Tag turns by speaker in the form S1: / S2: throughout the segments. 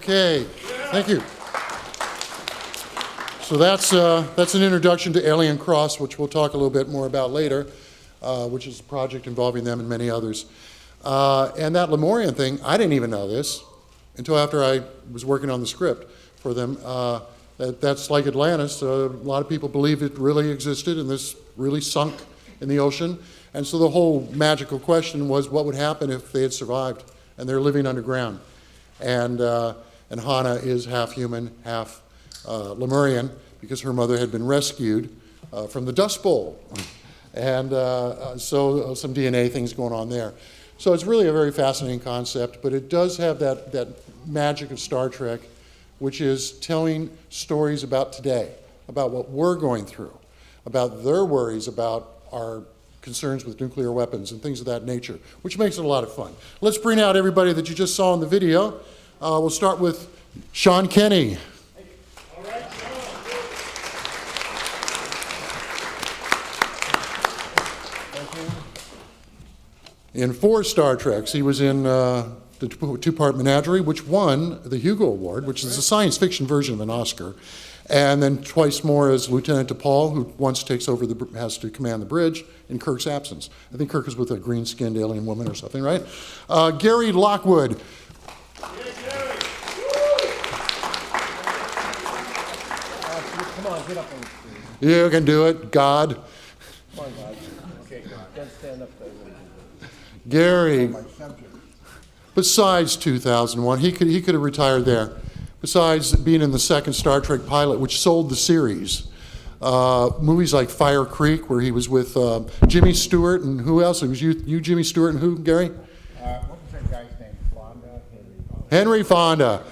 S1: Okay, thank you. So that's an introduction to Alien Cross, which we'll talk a little bit more about later, which is a project involving them and many others. And that Lemurian thing, I didn't even know this until after I was working on the script for them. That's like Atlantis. A lot of people believe it really existed and this really sunk in the ocean. And so the whole magical question was what would happen if they had survived and they're living underground. And Hana is half human, half Lemurian, because her mother had been rescued from the Dust Bowl. And so some DNA things going on there. So it's really a very fascinating concept, but it does have that magic of Star Trek, which is telling stories about today, about what we're going through, about their worries about our concerns with nuclear weapons and things of that nature, which makes it a lot of fun. Let's bring out everybody that you just saw in the video. We'll start with Sean Kenney.
S2: All right,
S1: In 4 Star Treks, he was in the two-part Menagerie, which won the Hugo Award, which is a science fiction version of an Oscar. And then twice more as Lieutenant DePaul, who once takes over, has to command the bridge in Kirk's absence. I think Kirk is with a green-skinned alien woman or something, right? Gary Lockwood.
S3: Come on, get up on the screen.
S1: You can do it, God.
S3: Come on, God. Okay, God. Don't stand up there.
S1: Gary, besides 2001, he could have retired there. Besides being in the 2nd Star Trek pilot, which sold the series. Movies like Fire Creek, where he was with Jimmy Stewart, and who else? It was you, Jimmy Stewart, and who, Gary?
S4: What was that guy's name? Fonda?
S1: Henry Fonda.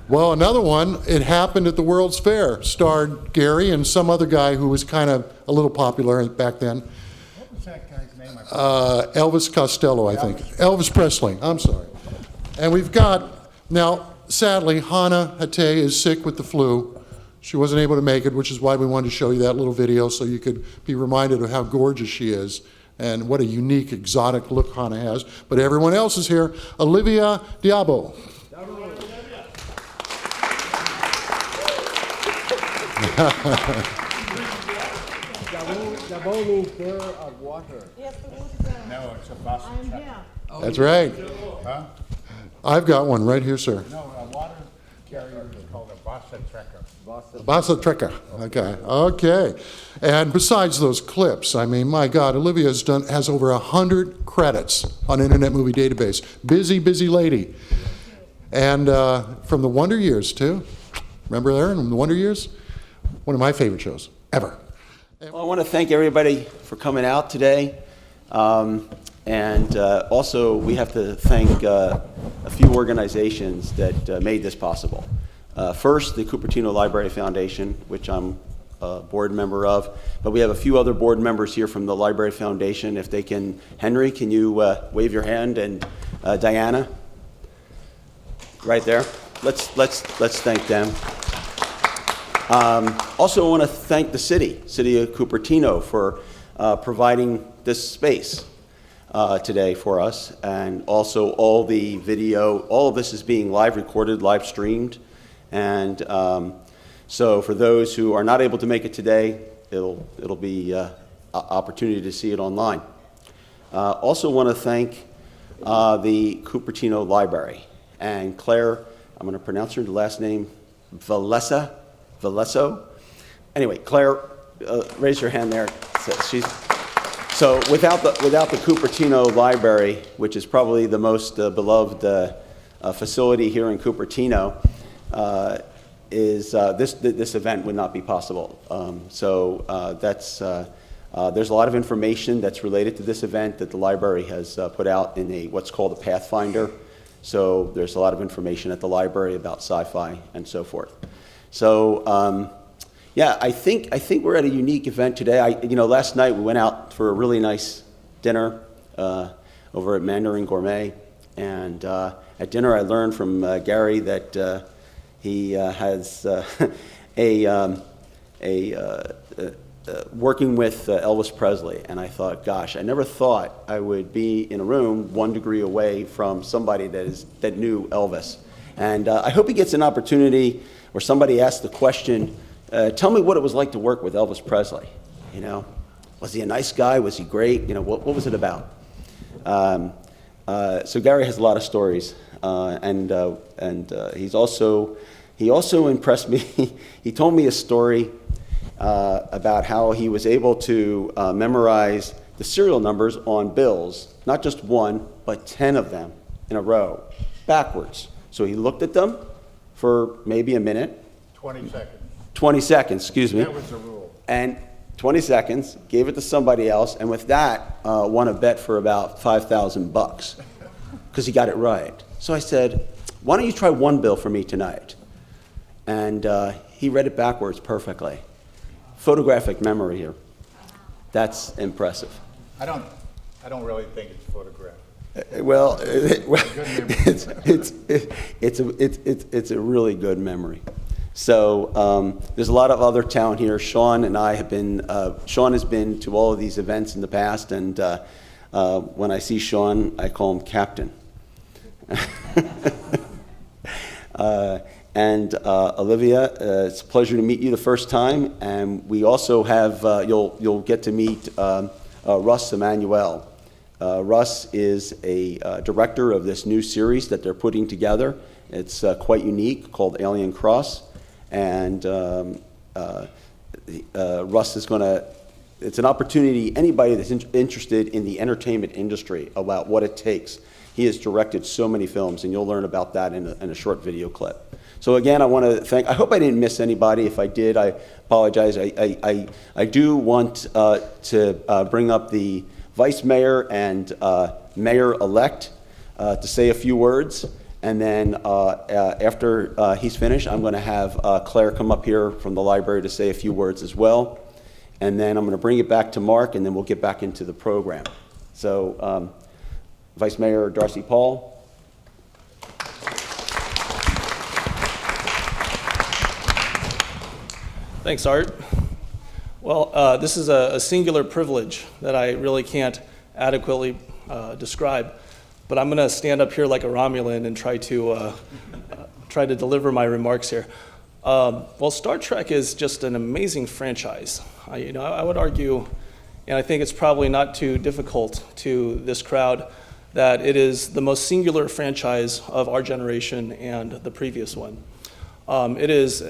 S1: Well, another one, It Happened at the World's Fair, starred Gary and some other guy who was kind of a little popular back then.
S4: What was that guy's name?
S1: Elvis Costello, I think. Elvis Presley, I'm sorry. And we've got, now, sadly, Hana Hatae is sick with the flu. She wasn't able to make it, which is why we wanted to show you that little video so you could be reminded of how gorgeous she is and what a unique, exotic look Hana has. But everyone else is here. Olivia D'Abo.
S3: D'Abo means bearer of water.
S2: Yes,
S4: No, it's a bus.
S2: I'm here.
S1: That's right.
S4: Huh?
S1: I've got one right here, sir.
S4: No, a water carrier is called a Vasa Trekker.
S1: Basa Trekker. Okay. And besides those clips, I mean, my God, Olivia has over 100 credits on Internet Movie Database. Busy lady. And from the Wonder Years, too. Remember there in the Wonder Years? One of my favorite shows ever.
S5: Well, I want to thank everybody for coming out today. And also, we have to thank a few organizations that made this possible. First, the Cupertino Library Foundation, which I'm a board member of. But we have a few other board members here from the Library Foundation. If they can, Henry, can you wave your hand? And Diana, right there. Let's thank them. Also, I want to thank the city of Cupertino, for providing this space today for us, and also all the video. All of this is being live recorded, live streamed, and so for those who are not able to make it today, it'll be an opportunity to see it online. Also, want to thank the Cupertino Library and Claire. I'm going to pronounce her last name, Valesso. Anyway, Claire, raise your hand there. So without the Cupertino Library, which is probably the most beloved facility here in Cupertino, this event would not be possible. There's a lot of information that's related to this event that the library has put out in what's called a Pathfinder. So there's a lot of information at the library about sci-fi and so forth. So yeah, I think we're at a unique event today. Last night we went out for a really nice dinner over at Mandarin Gourmet, and at dinner I learned from Gary that he has working with Elvis Presley, and I thought, gosh, I never thought I would be in a room 1 degree away from somebody that knew Elvis. And I hope he gets an opportunity where somebody asks the question, tell me what it was like to work with Elvis Presley. You know, was he a nice guy? Was he great? You know, what was it about? So Gary has a lot of stories, and he also impressed me. He told me a story about how he was able to memorize the serial numbers on bills, not just one, but 10 of them in a row, backwards. So he looked at them for maybe a minute.
S4: 20 seconds.
S5: 20 seconds, excuse me.
S4: That was the rule.
S5: And 20 seconds, gave it to somebody else, and with that, won a bet for about $5,000 because he got it right. So I said, why don't you try one bill for me tonight? And he read it backwards perfectly. Photographic memory here. That's impressive.
S4: I don't really think it's photographed.
S5: Well, it's a really good memory. So there's a lot of other talent here. Sean and I have been, Sean has been to all of these events in the past, and when I see Sean, I call him Captain. And Olivia, it's a pleasure to meet you the first time, and we also have, you'll get to meet Russ Emanuel. Russ is a director of this new series that they're putting together. It's quite unique, called Alien Cross, and Russ is it's an opportunity, anybody that's interested in the entertainment industry, about what it takes. He has directed so many films, and you'll learn about that in a short video clip. So again, I want to thank, I hope I didn't miss anybody. If I did, I apologize. I do want to bring up the Vice Mayor and Mayor-elect to say a few words. And then after he's finished, I'm going to have Claire come up here from the library to say a few words as well. And then I'm going to bring it back to Mark, and then we'll get back into the program. So Vice Mayor Darcy Paul.
S2: Thanks, Art. Well, this is a singular privilege that I really can't adequately describe, but I'm going to stand up here like a Romulan and try to deliver my remarks here. Well, Star Trek is just an amazing franchise. I would argue, and I think it's probably not too difficult to this crowd, that it is the most singular franchise of our generation and the previous one. It is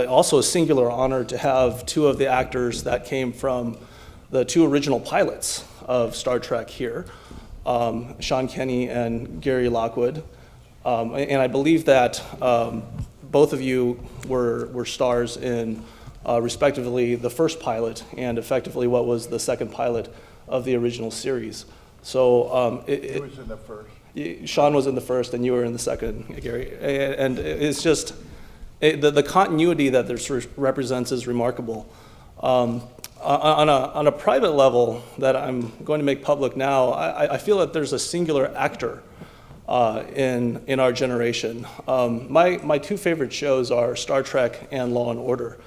S2: also a singular honor to have two of the actors that came from the two original pilots of Star Trek here, Sean Kenney and Gary Lockwood. And I believe that both of you were stars in respectively the first pilot and effectively what was the second pilot of the original series. So
S4: He was in the first.
S2: Sean was in the first and you were in the second, Gary. And it's just, the continuity that this represents is remarkable. On a private level that I'm going to make public now, I feel that there's a singular actor in our generation. My two favorite shows are Star Trek and Law and Order.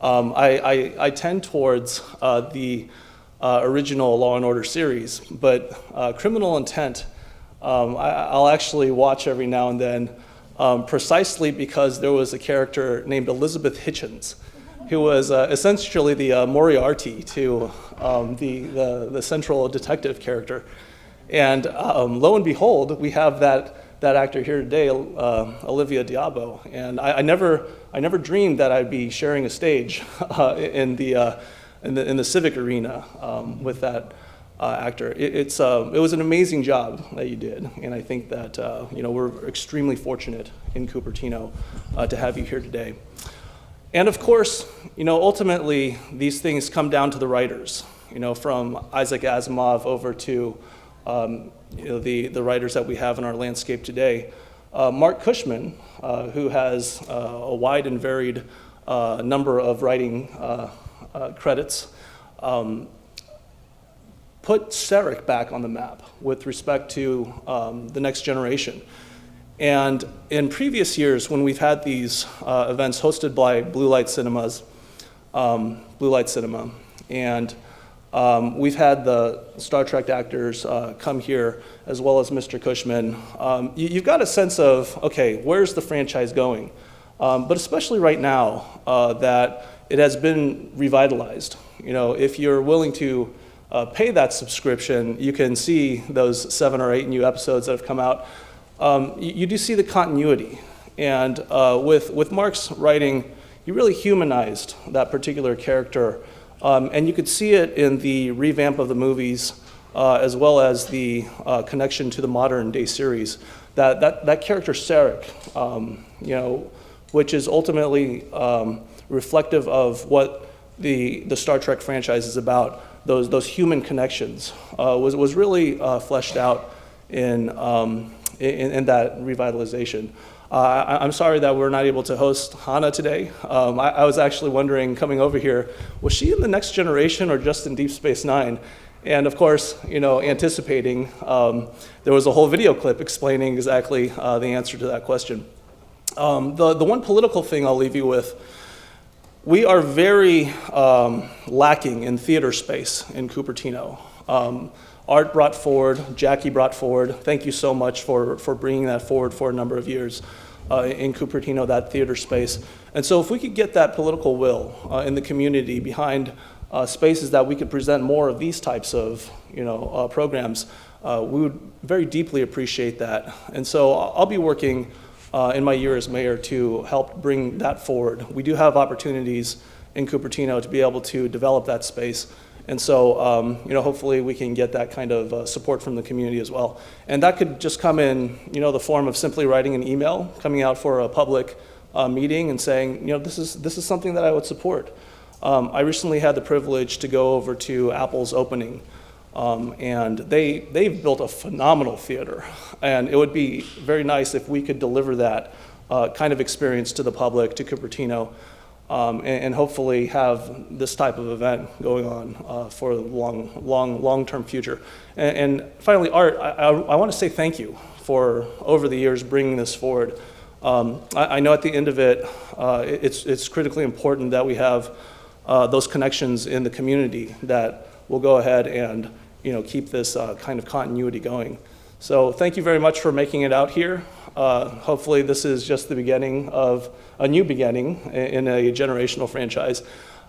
S2: I tend towards the original Law and Order series, but Criminal Intent, I'll actually watch every now and then, precisely because there was a character named Elizabeth Hitchens, who was essentially the Moriarty to the central detective character. And lo and behold, we have that actor here today, Olivia D'Abo. And I never dreamed that I'd be sharing a stage in the civic arena with that actor. It was an amazing job that you did, and I think that we're extremely fortunate in Cupertino to have you here today. And of course, ultimately these things come down to the writers. From Isaac Asimov over to the writers that we have in our landscape today. Marc Cushman, who has a wide and varied number of writing credits, put Sarek back on the map with respect to the next generation. And in previous years, when we've had these events hosted by Blue Light Cinema, and We've had the Star Trek actors come here, as well as Mr. Cushman. You've got a sense of, okay, where's the franchise going? But especially right now that it has been revitalized. You know, if you're willing to pay that subscription, you can see those 7 or 8 new episodes that have come out. You do see the continuity. And with Marc's writing, he really humanized that particular character. And you could see it in the revamp of the movies, as well as the connection to the modern day series. That character, Sarek, you know, which is ultimately reflective of what the Star Trek franchise is about, those human connections, was really fleshed out in that revitalization. I'm sorry that we're not able to host Hana today. I was actually wondering, coming over here, was she in the Next Generation or just in Deep Space Nine? And of course, you know, anticipating, there was a whole video clip explaining exactly the answer to that question. The one political thing I'll leave you with, we are very lacking in theater space in Cupertino. Art brought forward, Jackie brought forward. Thank you so much for bringing that forward for a number of years in Cupertino, that theater space. And so if we could get that political will in the community behind spaces that we could present more of these types of, you know, programs, we would very deeply appreciate that. And so I'll be working in my year as mayor to help bring that forward. We do have opportunities in Cupertino to be able to develop that space. And so, you know, hopefully we can get that kind of support from the community as well. And that could just come in, you know, the form of simply writing an email, coming out for a public meeting and saying, you know, this is something that I would support. I recently had the privilege to go over to Apple's opening, and they've built a phenomenal theater. And it would be very nice if we could deliver that kind of experience to the public, to Cupertino, and hopefully have this type of event going on for the long-term future. And finally, Art, I want to say thank you for, over the years, bringing this forward. I know at the end of it, it's critically important that we have those connections in the community that will go ahead and, you know, keep this kind of continuity going. So thank you very much for making it out here. Hopefully this is just the beginning of a new beginning in a generational franchise.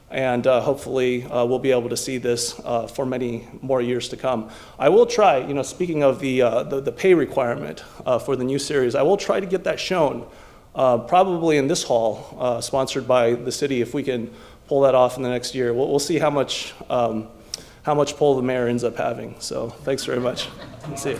S2: And hopefully we'll be able to see this for many more years to come. I will try, you know, speaking of the pay requirement for the new series, I will try to get that shown probably in this hall, sponsored by the city, if we can pull that off in the next year. We'll see how much pull the mayor ends up having. So thanks very much. See you.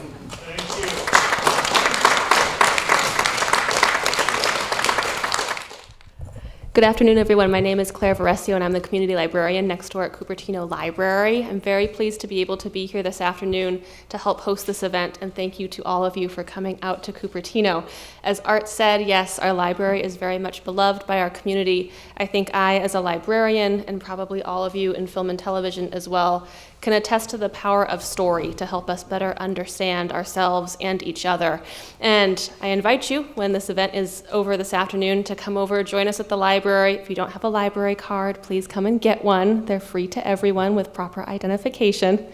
S6: Good afternoon, everyone. My name is Claire Varesio, and I'm the community librarian next door at Cupertino Library. I'm very pleased to be able to be here this afternoon to help host this event, and thank you to all of you for coming out to Cupertino. As Art said, yes, our library is very much beloved by our community. I think I, as a librarian, and probably all of you in film and television as well, can attest to the power of story to help us better understand ourselves and each other. And I invite you, when this event is over this afternoon, to come over, join us at the library. If you don't have a library card, please come and get one. They're free to everyone with proper identification.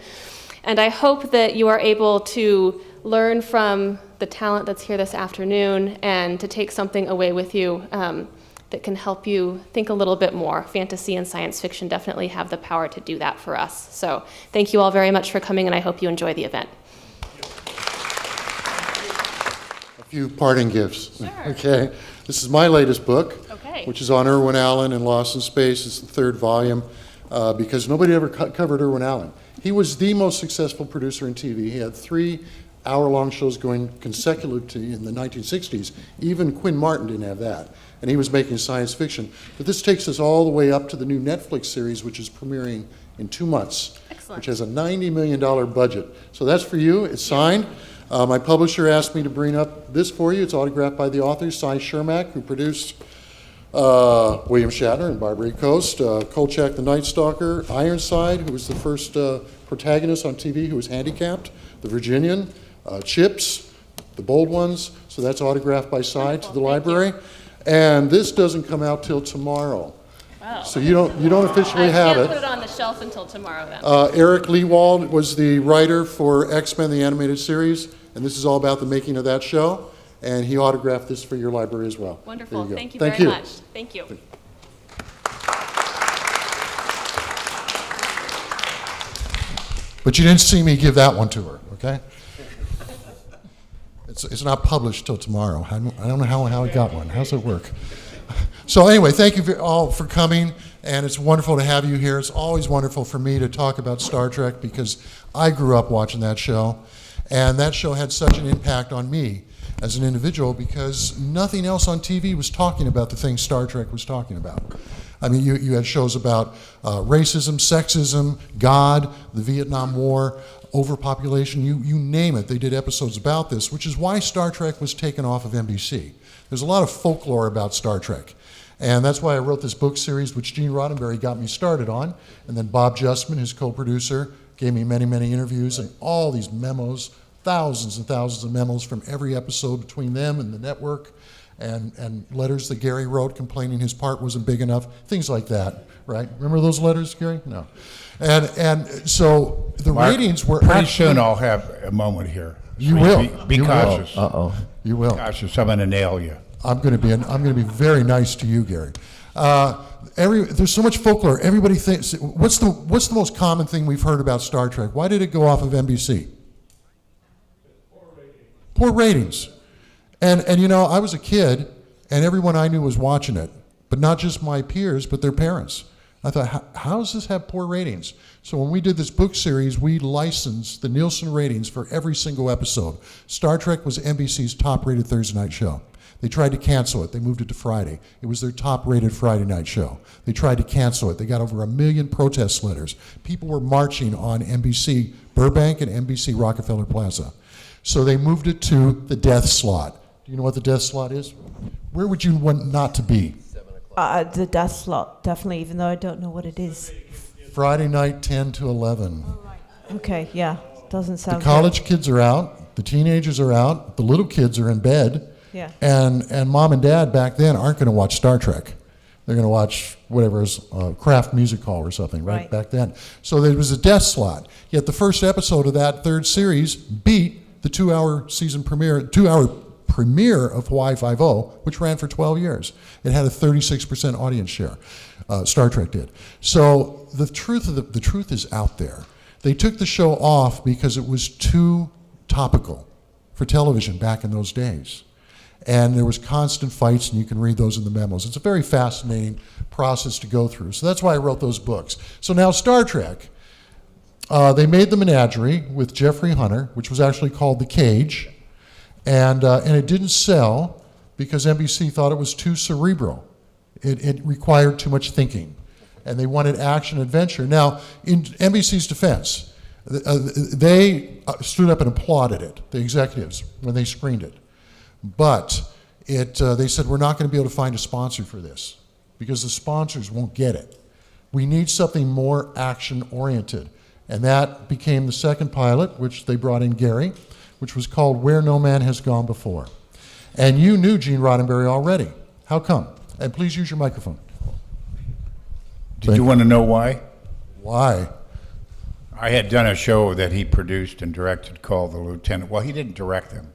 S6: And I hope that you are able to learn from the talent that's here this afternoon and to take something away with you that can help you think a little bit more. Fantasy and science fiction definitely have the power to do that for us. So thank you all very much for coming, and I hope you enjoy the event.
S1: A few parting gifts.
S6: Sure.
S1: Okay. This is my latest book,
S6: Okay.
S1: which is on Irwin Allen and Lost in Space. It's the 3rd volume because nobody ever covered Irwin Allen. He was the most successful producer in TV. He had 3 hour-long shows going consecutively in the 1960s. Even Quinn Martin didn't have that. And he was making science fiction. But this takes us all the way up to the new Netflix series, which is premiering in 2 months.
S6: Excellent.
S1: Which has a $90 million budget. So that's for you. It's signed. My publisher asked me to bring up this for you. It's autographed by the author, Cy Shermack, who produced William Shatner and Barbary Coast, Kolchak the Night Stalker, Ironside, who was the first protagonist on TV who was handicapped, The Virginian, Chips, The Bold Ones. So that's autographed by Cy to the library. And this doesn't come out till tomorrow. So you don't officially have
S6: I can't put
S1: it.
S6: it on the shelf until tomorrow then.
S1: Eric Lewald was the writer for X-Men, the animated series, and this is all about the making of that show. And he autographed this for your library as well.
S6: Wonderful.
S1: There go.
S6: Thank you very much. Thank you.
S1: But you didn't see me give that one to her, okay? It's not published till tomorrow. I don't know how I got one. How's it work? So anyway, thank you all for coming, and it's wonderful to have you here. It's always wonderful for me to talk about Star Trek because I grew up watching that show, and that show had such an impact on me as an individual because nothing else on TV was talking about the things Star Trek was talking about. I mean, you had shows about racism, sexism, God, the Vietnam War, overpopulation, you name it. They did episodes about this, which is why Star Trek was taken off of NBC. There's a lot of folklore about Star Trek. And that's why I wrote this book series, which Gene Roddenberry got me started on. And then Bob Justman, his co-producer, gave me many, many interviews and all these memos, thousands and thousands of memos from every episode between them and the network, and letters that Gary wrote complaining his part wasn't big enough, things like that, right? Remember those letters, Gary? No. And so the
S7: Mark,
S1: ratings were
S7: pretty
S1: actually,
S7: soon I'll have a moment here.
S1: You will.
S7: Be
S1: You will.
S7: cautious.
S1: You will.
S7: Cautious. I'm going to nail you.
S1: I'm going to be very nice to you, Gary. There's so much folklore. Everybody thinks. What's the most common thing we've heard about Star Trek? Why did it go off of NBC? Poor ratings. And you know, I was a kid, and everyone I knew was watching it, but not just my peers, but their parents. I thought, how does this have poor ratings? So when we did this book series, we licensed the Nielsen ratings for every single episode. Star Trek was NBC's top-rated Thursday night show. They tried to cancel it. They moved it to Friday. It was their top-rated Friday night show. They tried to cancel it. They got over 1 million protest letters. People were marching on NBC Burbank and NBC Rockefeller Plaza. So they moved it to the death slot. Do you know what the death slot is? Where would you want not to be?
S8: The death slot, definitely, even though I don't know what it is.
S1: Friday night, 10 to 11.
S8: Okay, yeah, doesn't sound
S1: The college kids are out, the teenagers are out, the little kids are in bed,
S8: Yeah.
S1: and mom and dad back then aren't going to watch Star Trek. They're going to watch whatever is Kraft Music Hall or something, right, back then. So there was a death slot. Yet the first episode of that third series beat the 2-hour season premiere, 2-hour premiere of Hawaii Five-0, which ran for 12 years. It had a 36% audience share. Star Trek did. So the truth is out there. They took the show off because it was too topical for television back in those days. And there was constant fights, and you can read those in the memos. It's a very fascinating process to go through. So that's why I wrote those books. So now Star Trek, they made the Menagerie with Jeffrey Hunter, which was actually called The Cage. And it didn't sell because NBC thought it was too cerebral. It required too much thinking. And they wanted action adventure. Now, in NBC's defense, they stood up and applauded it, the executives, when they screened it. But they said, we're not going to be able to find a sponsor for this because the sponsors won't get it. We need something more action-oriented. And that became the second pilot, which they brought in Gary, which was called Where No Man Has Gone Before. And you knew Gene Roddenberry already. How come? And please use your microphone.
S7: Did you want to know why?
S1: Why?
S7: I had done a show that he produced and directed called The Lieutenant. Well, he didn't direct them,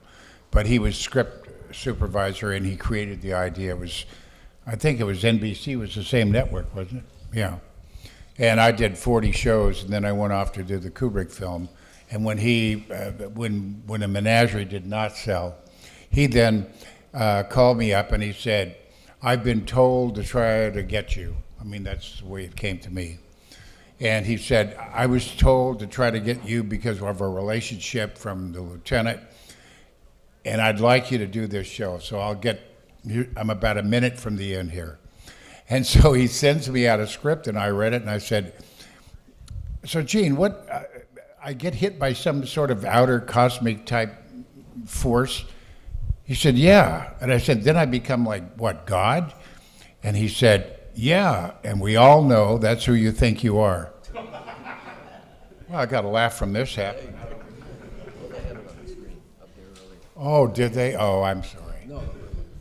S7: but he was script supervisor, and he created the idea. I think it was NBC was the same network, wasn't it? Yeah. And I did 40 shows, and then I went off to do the Kubrick film. And when when a Menagerie did not sell, he then called me up and he said, I've been told to try to get you. I mean, that's the way it came to me. And he said, I was told to try to get you because of a relationship from the lieutenant, and I'd like you to do this show. So I'm about a minute from the end here. And so he sends me out a script, and I read it, and I said, so Gene, I get hit by some sort of outer cosmic type force? He said, yeah. And I said, then I become like, what, God? And he said, yeah, and we all know that's who you think you are. Well, I got a laugh from this happening. Oh, did they? Oh, I'm sorry.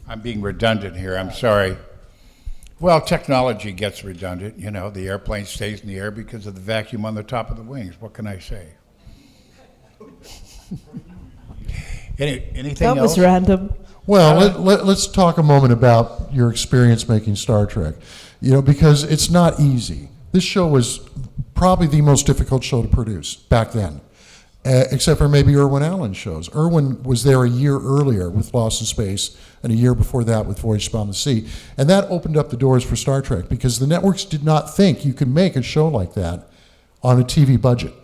S7: I'm being redundant here, I'm sorry. Well, technology gets redundant. You know, the airplane stays in the air because of the vacuum on the top of the wings. What can I say? Anything
S8: That
S7: else?
S8: was random.
S1: Well, let's talk a moment about your experience making Star Trek. You know, because it's not easy. This show was probably the most difficult show to produce back then, except for maybe Irwin Allen's shows. Irwin was there a year earlier with Lost in Space, and a year before that with Voyage Beyond the Sea. And that opened up the doors for Star Trek, because the networks did not think you could make a show like that on a TV budget.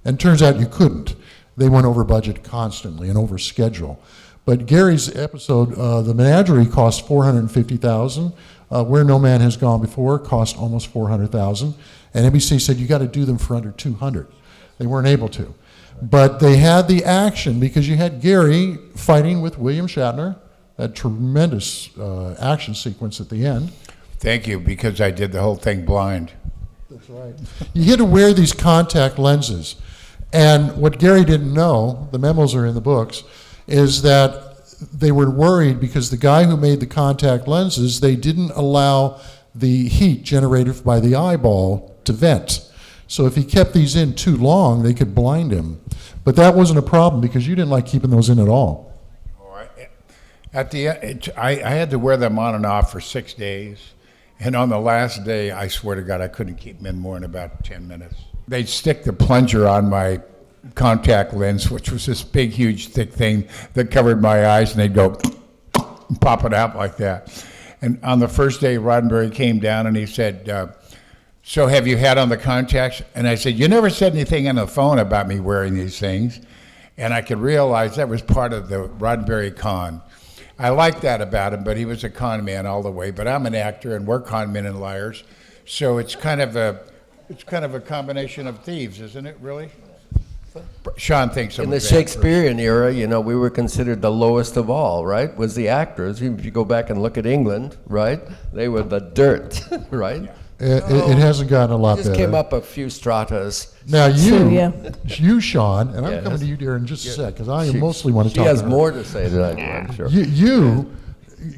S1: And it turns out you couldn't. They went over budget constantly and over schedule. But Gary's episode, The Menagerie, cost $450,000. Where No Man Has Gone Before cost almost $400,000. And NBC said, you got to do them for under $200. They weren't able to. But they had the action, because you had Gary fighting with William Shatner, that tremendous action sequence at the end.
S7: Thank you, because I did the whole thing blind.
S1: That's right. You had to wear these contact lenses. And what Gary didn't know, the memos are in the books, is that they were worried because the guy who made the contact lenses, they didn't allow the heat generated by the eyeball to vent. So if he kept these in too long, they could blind him. But that wasn't a problem, because you didn't like keeping those in at all.
S7: At the end, I had to wear them on and off for 6 days. And on the last day, I swear to God, I couldn't keep them in more than about 10 minutes. They'd stick the plunger on my contact lens, which was this big, huge, thick thing that covered my eyes, and they'd go pop it out like that. And on the first day, Roddenberry came down and he said, so have you had on the contacts? And I said, you never said anything on the phone about me wearing these things. And I could realize that was part of the Roddenberry con. I liked that about him, but he was a con man all the way. But I'm an actor, and we're con men and liars. So it's kind of a combination of thieves, isn't it, really? Sean thinks I'm
S3: In the
S7: a bad person.
S3: Shakespearean era, you know, we were considered the lowest of all, right? Was the actors. Even if you go back and look at England, right? They were the dirt, right?
S1: It hasn't gotten a lot
S3: Just
S1: better.
S3: came up a few stratas.
S1: Now
S8: So, yeah.
S1: you, Sean, and I'm
S3: Yes.
S1: coming to you, dear, in just a sec, because I
S3: She-
S1: mostly want to
S3: She
S1: talk
S3: has
S1: to her.
S3: more to say than I do, I'm sure.
S1: You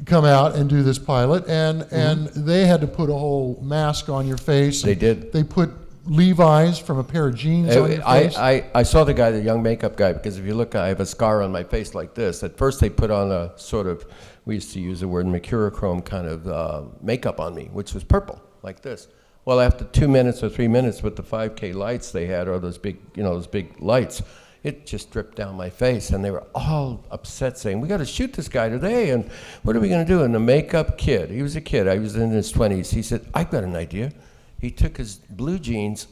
S1: come out and do this pilot, and they had to put a whole mask on your face.
S3: They did.
S1: They put Levi's from a pair of jeans on your face.
S3: I saw the guy, the young makeup guy, because if you look, I have a scar on my face like this. At first, they put on a sort of, we used to use the word mercurochrome kind of makeup on me, which was purple, like this. Well, after 2 minutes or 3 minutes with the 5K lights they had, or those big, you know, those big lights, it just dripped down my face, and they were all upset, saying, we got to shoot this guy today, and what are we going to do? And the makeup kid, he was a kid, I was in his 20s, he said, I've got an idea. He took his blue jeans,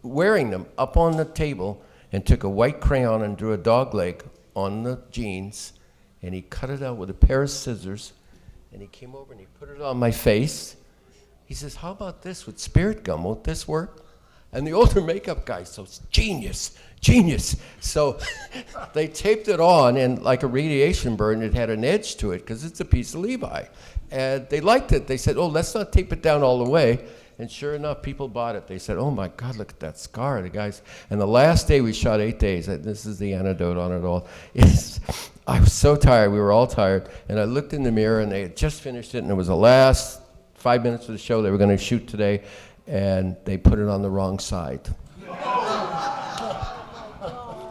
S3: wearing them up on the table, and took a white crayon and drew a dog leg on the jeans, and he cut it out with a pair of scissors, and he came over and he put it on my face. He says, how about this with spirit gum? Won't this work? And the older makeup guy says, genius. So they taped it on, and like a radiation burn, it had an edge to it because it's a piece of Levi. And they liked it. They said, oh, let's not tape it down all the way. And sure enough, people bought it. They said, oh my God, look at that scar. The guys. And the last day we shot 8 days. This is the antidote on it all. I was so tired. We were all tired. And I looked in the mirror, and they had just finished it, and it was the last 5 minutes of the show they were going to shoot today, and they put it on the wrong side.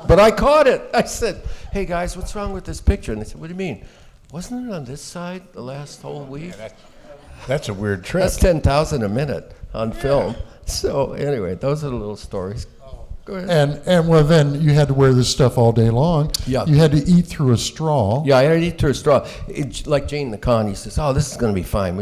S3: But I caught it. I said, hey guys, what's wrong with this picture? And they said, what do you mean? Wasn't it on this side the last whole week?
S7: That's a weird trip.
S3: That's 10,000 a minute on film. So anyway, those are the little stories. Go ahead.
S1: And well, then you had to wear this stuff all day long.
S3: Yeah.
S1: You had to eat through a straw.
S3: Yeah, I had to eat through a straw. Like Jane the Con, he says, oh, this is going to be fine.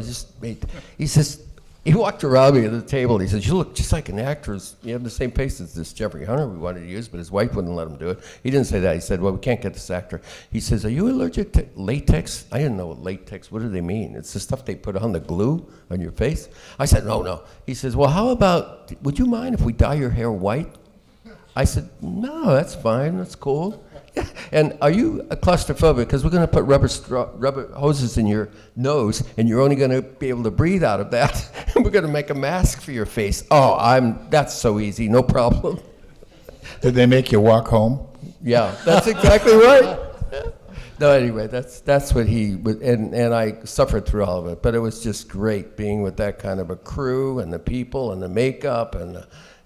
S3: He says, he walked around me at the table. He says, you look just like an actor. You have the same face as this Jeffrey Hunter we wanted to use, but his wife wouldn't let him do it. He didn't say that. He said, well, we can't get this actor. He says, are you allergic to latex? I didn't know what latex, what do they mean? It's the stuff they put on the glue on your face? I said, no. He says, well, how about, would you mind if we dye your hair white? I said, no, that's fine, that's cool. Yeah. And are you a claustrophobic? Because we're going to put rubber hoses in your nose, and you're only going to be able to breathe out of that. And we're going to make a mask for your face. Oh, that's so easy, no problem.
S7: Did they make you walk home?
S3: Yeah, that's exactly right. No, anyway, that's what he would, and I suffered through all of it, but it was just great being with that kind of a crew and the people and the makeup, and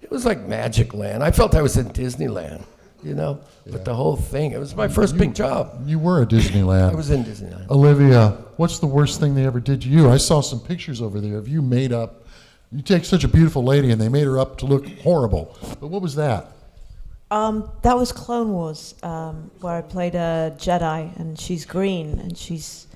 S3: it was like Magic Land. I felt I was in Disneyland, you know, with the whole thing. It was my first big job.
S1: You were at Disneyland.
S3: I was in Disneyland.
S1: Olivia, what's the worst thing they ever did to you? I saw some pictures over there of you made up. You take such a beautiful lady and they made her up to look horrible. But what was that?
S8: That was Clone Wars, where I played a Jedi, and she's green, and she's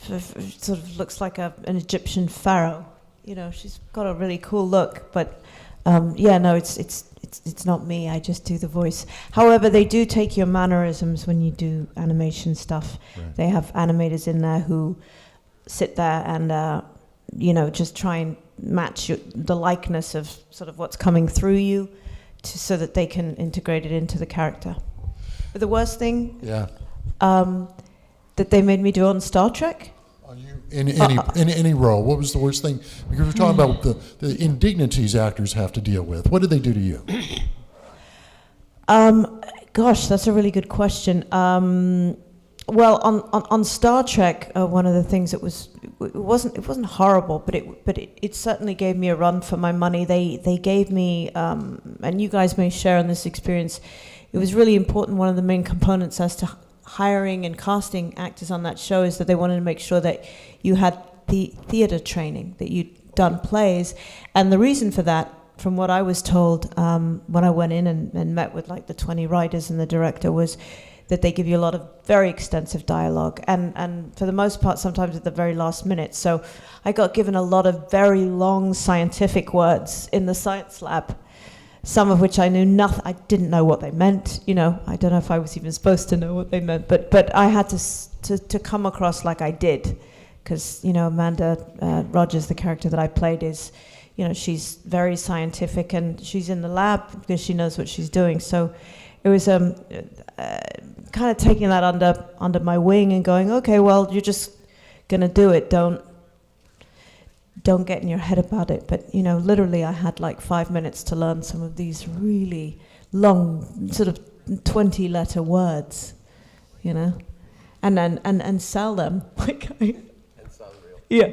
S8: sort of looks like an Egyptian pharaoh. You know, she's got a really cool look. But yeah, no, it's not me. I just do the voice. However, they do take your mannerisms when you do animation stuff. Right. They have animators in there who sit there and you know, just try and match the likeness of sort of what's coming through you, so that they can integrate it into the character. But the worst thing, that they made me do on Star Trek.
S1: In any role, what was the worst thing? Because we're talking about the indignities actors have to deal with. What did they do to you?
S8: Gosh, that's a really good question. Well, on Star Trek, one of the things that it wasn't horrible, but it certainly gave me a run for my money. They gave me, and you guys may share in this experience, it was really important. One of the main components as to hiring and casting actors on that show is that they wanted to make sure that you had the theater training, that you'd done plays, and the reason for that, from what I was told when I went in and met with like the 20 writers and the director, was that they give you a lot of very extensive dialogue, and for the most part, sometimes at the very last minute. So I got given a lot of very long scientific words in the science lab, some of which I knew nothing. I didn't know what they meant. You know, I don't know if I was even supposed to know what they meant, but I had to come across like I did, because you know, Amanda Rogers, the character that I played, is, you know, she's very scientific and she's in the lab because she knows what she's doing. So it was kind of taking that under my wing and going, okay, well, you're just gonna do it. Don't get in your head about it. But you know, literally, I had like 5 minutes to learn some of these really long, sort of 20-letter words, you know, and sell them. Like, and sound real. Yeah.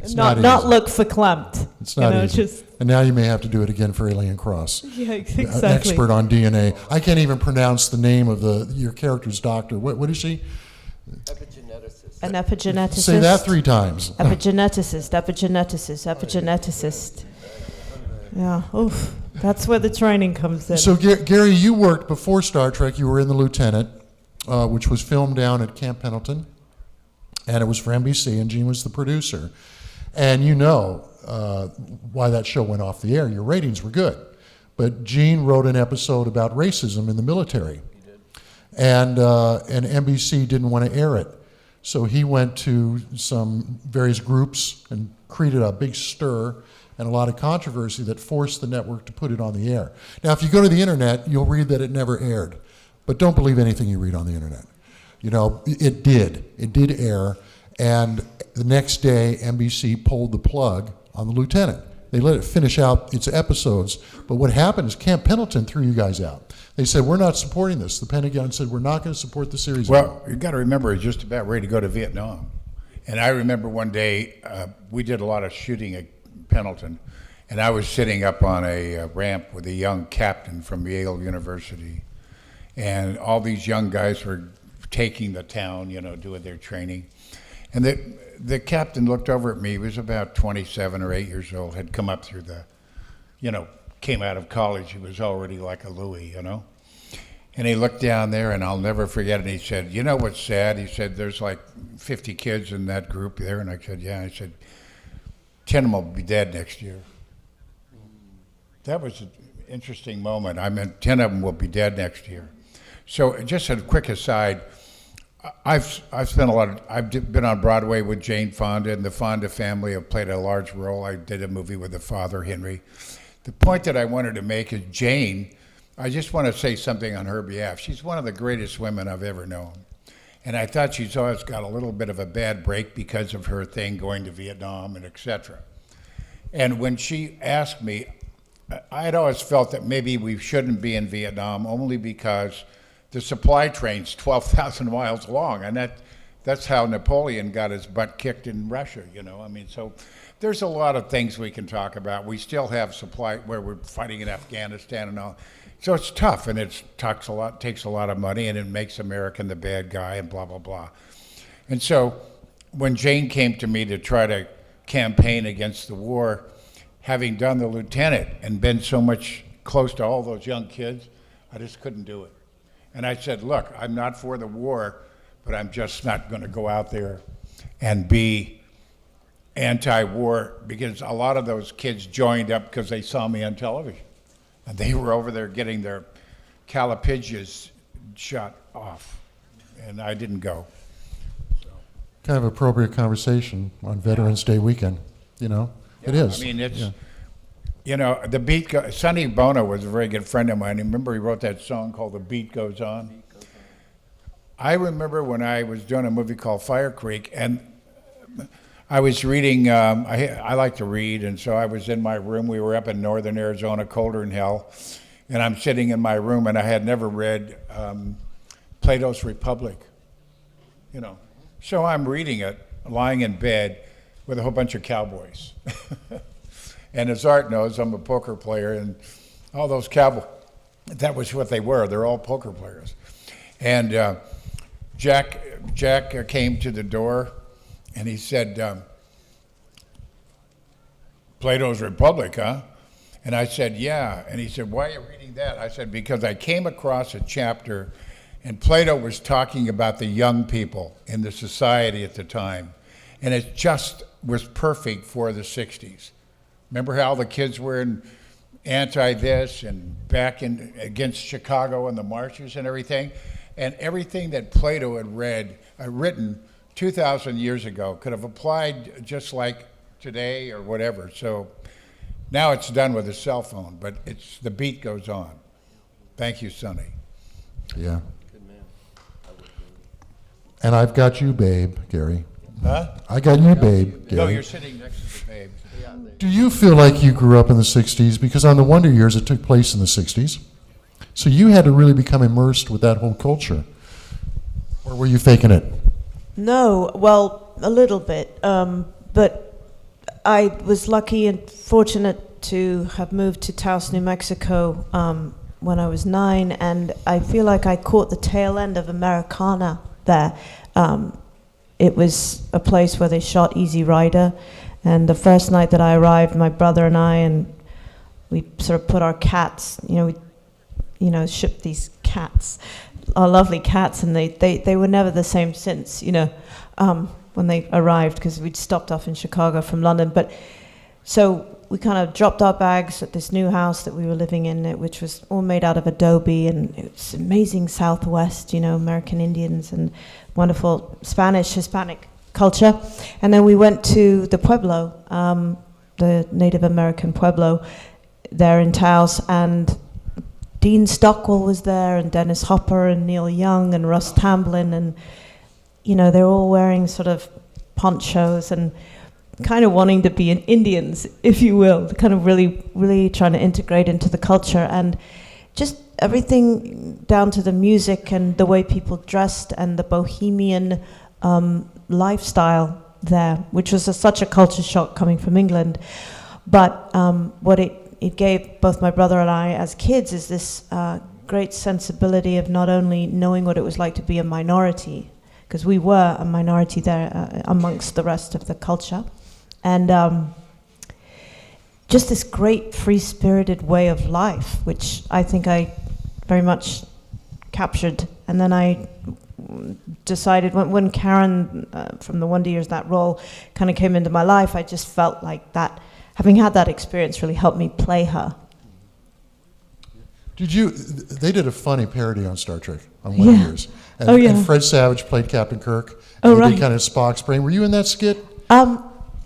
S1: It's
S8: not look verklempt.
S1: It's not easy.
S8: Just,
S1: and now you may have to do it again for Alien Cross.
S8: yeah, exactly.
S1: An expert on DNA. I can't even pronounce the name of your character's doctor. What is she?
S3: Epigeneticist.
S8: An epigeneticist.
S1: Say that 3 times.
S8: Epigeneticist. Yeah, oof. That's where the training comes in.
S1: So, Gary, you worked before Star Trek. You were in The Lieutenant, which was filmed down at Camp Pendleton, and it was for NBC, and Gene was the producer. And you know why that show went off the air. Your ratings were good. But Gene wrote an episode about racism in the military. He did. And NBC didn't want to air it. So he went to some various groups and created a big stir and a lot of controversy that forced the network to put it on the air. Now, if you go to the internet, you'll read that it never aired. But don't believe anything you read on the internet. You know, it did. It did air. And the next day, NBC pulled the plug on The Lieutenant. They let it finish out its episodes. But what happened is Camp Pendleton threw you guys out. They said, we're not supporting this. The Pentagon said, we're not going to support the series.
S7: Well, you got to remember, he's just about ready to go to Vietnam. And I remember one day, we did a lot of shooting at Pendleton, and I was sitting up on a ramp with a young captain from Yale University. And all these young guys were taking the town, you know, doing their training. And the captain looked over at me. He was about 27 or 8 years old, had come up through the, you know, came out of college. He was already like a Louis, you know. And he looked down there, and I'll never forget it. And he said, you know what's sad? He said, there's like 50 kids in that group there. And I said, yeah. I said, 10 of them will be dead next year. That was an interesting moment. I meant 10 of them will be dead next year. So just a quick aside, I've spent I've been on Broadway with Jane Fonda, and the Fonda family have played a large role. I did a movie with the father, Henry. The point that I wanted to make is Jane, I just want to say something on her behalf. She's one of the greatest women I've ever known. And I thought she's always got a little bit of a bad break because of her thing going to Vietnam and et cetera. And when she asked me, I had always felt that maybe we shouldn't be in Vietnam only because the supply train's 12,000 miles long, and that's how Napoleon got his butt kicked in Russia, you know. I mean, so there's a lot of things we can talk about. We still have supply where we're fighting in Afghanistan and all. So it's tough, and it takes a lot of money, and it makes America the bad guy, and blah, blah, blah. And so when Jane came to me to try to campaign against the war, having done the lieutenant and been so much close to all those young kids, I just couldn't do it. And I said, look, I'm not for the war, but I'm just not going to go out there and be anti-war, because a lot of those kids joined up because they saw me on television. And they were over there getting their calipiges shot off, and I didn't go.
S1: Kind of appropriate conversation on Veterans Day weekend, you know? It is.
S7: I mean, it's,
S1: Yeah.
S7: you know, Sonny Bono was a very good friend of mine. Remember he wrote that song called The Beat Goes On? I remember when I was doing a movie called Fire Creek, and I was reading, I like to read, and so I was in my room. We were up in northern Arizona, colder than hell, and I'm sitting in my room, and I had never read Plato's Republic, you know. So I'm reading it, lying in bed with a whole bunch of cowboys. And as Art knows, I'm a poker player, and all those cowboys, that was what they were. They're all poker players. And Jack came to the door, and he said, Plato's Republic, huh? And I said, yeah. And he said, why are you reading that? I said, because I came across a chapter, and Plato was talking about the young people in the society at the time. And it just was perfect for the 60s. Remember how the kids were in anti-this and back in against Chicago and the marches and everything? And everything that Plato had written 2,000 years ago could have applied just like today or whatever. So now it's done with a cell phone, but it's the beat goes on. Thank you, Sonny.
S1: Yeah. And I've got you, babe, Gary.
S7: Huh?
S1: I got you, babe, Gary.
S7: No, you're sitting next to the babe.
S1: Do you feel like you grew up in the 60s? Because on the Wonder Years, it took place in the 60s. So you had to really become immersed with that whole culture. Or were you faking it?
S8: No, well, a little bit. But I was lucky and fortunate to have moved to Taos, New Mexico when I was 9, and I feel like I caught the tail end of Americana there. It was a place where they shot Easy Rider, and the first night that I arrived, my brother and I, and we sort of put our cats, we shipped these cats, our lovely cats, and they were never the same since, when they arrived, because we'd stopped off in Chicago from London. But so we kind of dropped our bags at this new house that we were living in, which was all made out of adobe, and it's amazing Southwest, American Indians and wonderful Spanish, Hispanic culture. And then we went to the Pueblo, the Native American Pueblo there in Taos, and Dean Stockwell was there, and Dennis Hopper, and Neil Young, and Russ Tamblyn, and they're all wearing sort of ponchos and kind of wanting to be Indians, if you will, kind of really, really trying to integrate into the culture, and just everything down to the music and the way people dressed and the bohemian lifestyle there, which was such a culture shock coming from England. But what it gave both my brother and I as kids is this great sensibility of not only knowing what it was like to be a minority, because we were a minority there amongst the rest of the culture, and just this great free-spirited way of life, which I think I very much captured. And then I decided when Karen from the Wonder Years, that role kind of came into my life, I just felt like that, having had that experience really helped me play her.
S1: They did a funny parody on Star Trek on Wonder Years. And, and Fred Savage played Captain Kirk.
S8: Oh,
S1: and
S8: right.
S1: He did kind of Spock's brain. Were you in that skit?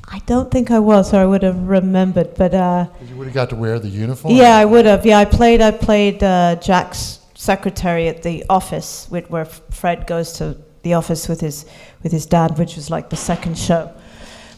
S8: I don't think I was, or I would have remembered, but...
S1: You would have got to wear the uniform?
S8: Yeah, I would have. Yeah, I played Jack's secretary at the office, where Fred goes to the office with his dad, which was like the second show.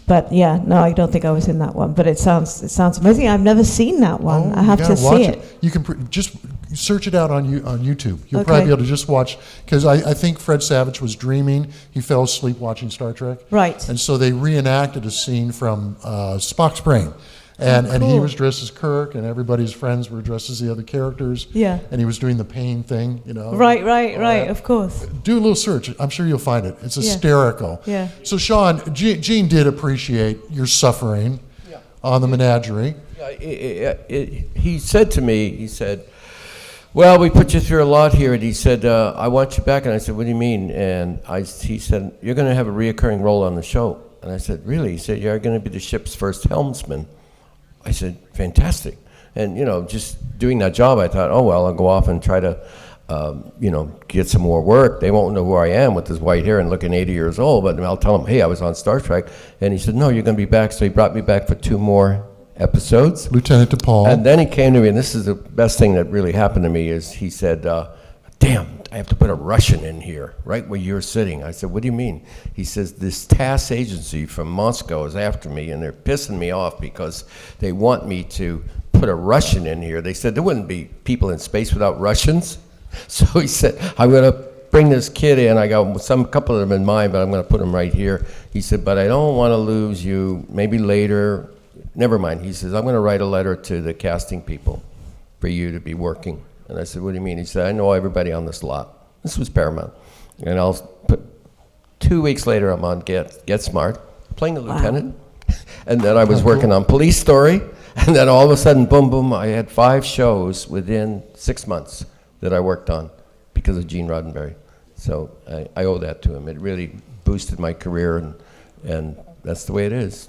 S8: But yeah, no, I don't think I was in that one. But it sounds amazing. I've never seen that one. I have
S1: You
S8: to
S1: gotta watch
S8: see it.
S1: You can just search it out on YouTube. You'll
S8: Okay.
S1: probably be able to just watch, because I think Fred Savage was dreaming. He fell asleep watching Star Trek.
S8: Right.
S1: And so they reenacted a scene from Spock's Brain. And he
S8: cool.
S1: was dressed as Kirk, and everybody's friends were dressed as the other characters.
S8: Yeah.
S1: And he was doing the pain thing, you know.
S8: Right.
S1: all that.
S8: Of course.
S1: Do a little search. I'm sure you'll find it. It's hysterical.
S8: Yeah.
S1: So, Sean, Gene did appreciate your suffering on the menagerie.
S3: He said to me, he said, well, we put you through a lot here. And he said, I want you back. And I said, what do you mean? And he said, you're going to have a reoccurring role on the show. And I said, really? He said, you're going to be the ship's first helmsman. I said, fantastic. And, just doing that job, I thought, oh, well, I'll go off and try to, get some more work. They won't know who I am with this white hair and looking 80 years old, but I'll tell them, hey, I was on Star Trek. And he said, no, you're going to be back. So he brought me back for 2 more episodes.
S1: Lieutenant DePaul.
S3: And then he came to me, and this is the best thing that really happened to me, is he said, damn, I have to put a Russian in here, right where you're sitting. I said, what do you mean? He says, this TASS agency from Moscow is after me, and they're pissing me off because they want me to put a Russian in here. They said there wouldn't be people in space without Russians. So he said, I'm going to bring this kid in. I got a couple of them in mind, but I'm going to put them right here. He said, but I don't want to lose you. Maybe later. Never mind. He says, I'm going to write a letter to the casting people for you to be working. And I said, what do you mean? He said, I know everybody on this lot. This was Paramount. And I'll put 2 weeks later, I'm on Get Smart, playing the lieutenant. And then I was working on Police Story. And then all of a sudden, boom, boom, I had 5 shows within 6 months that I worked on because of Gene Roddenberry. So I owe that to him. It really boosted my career, and that's the way it is.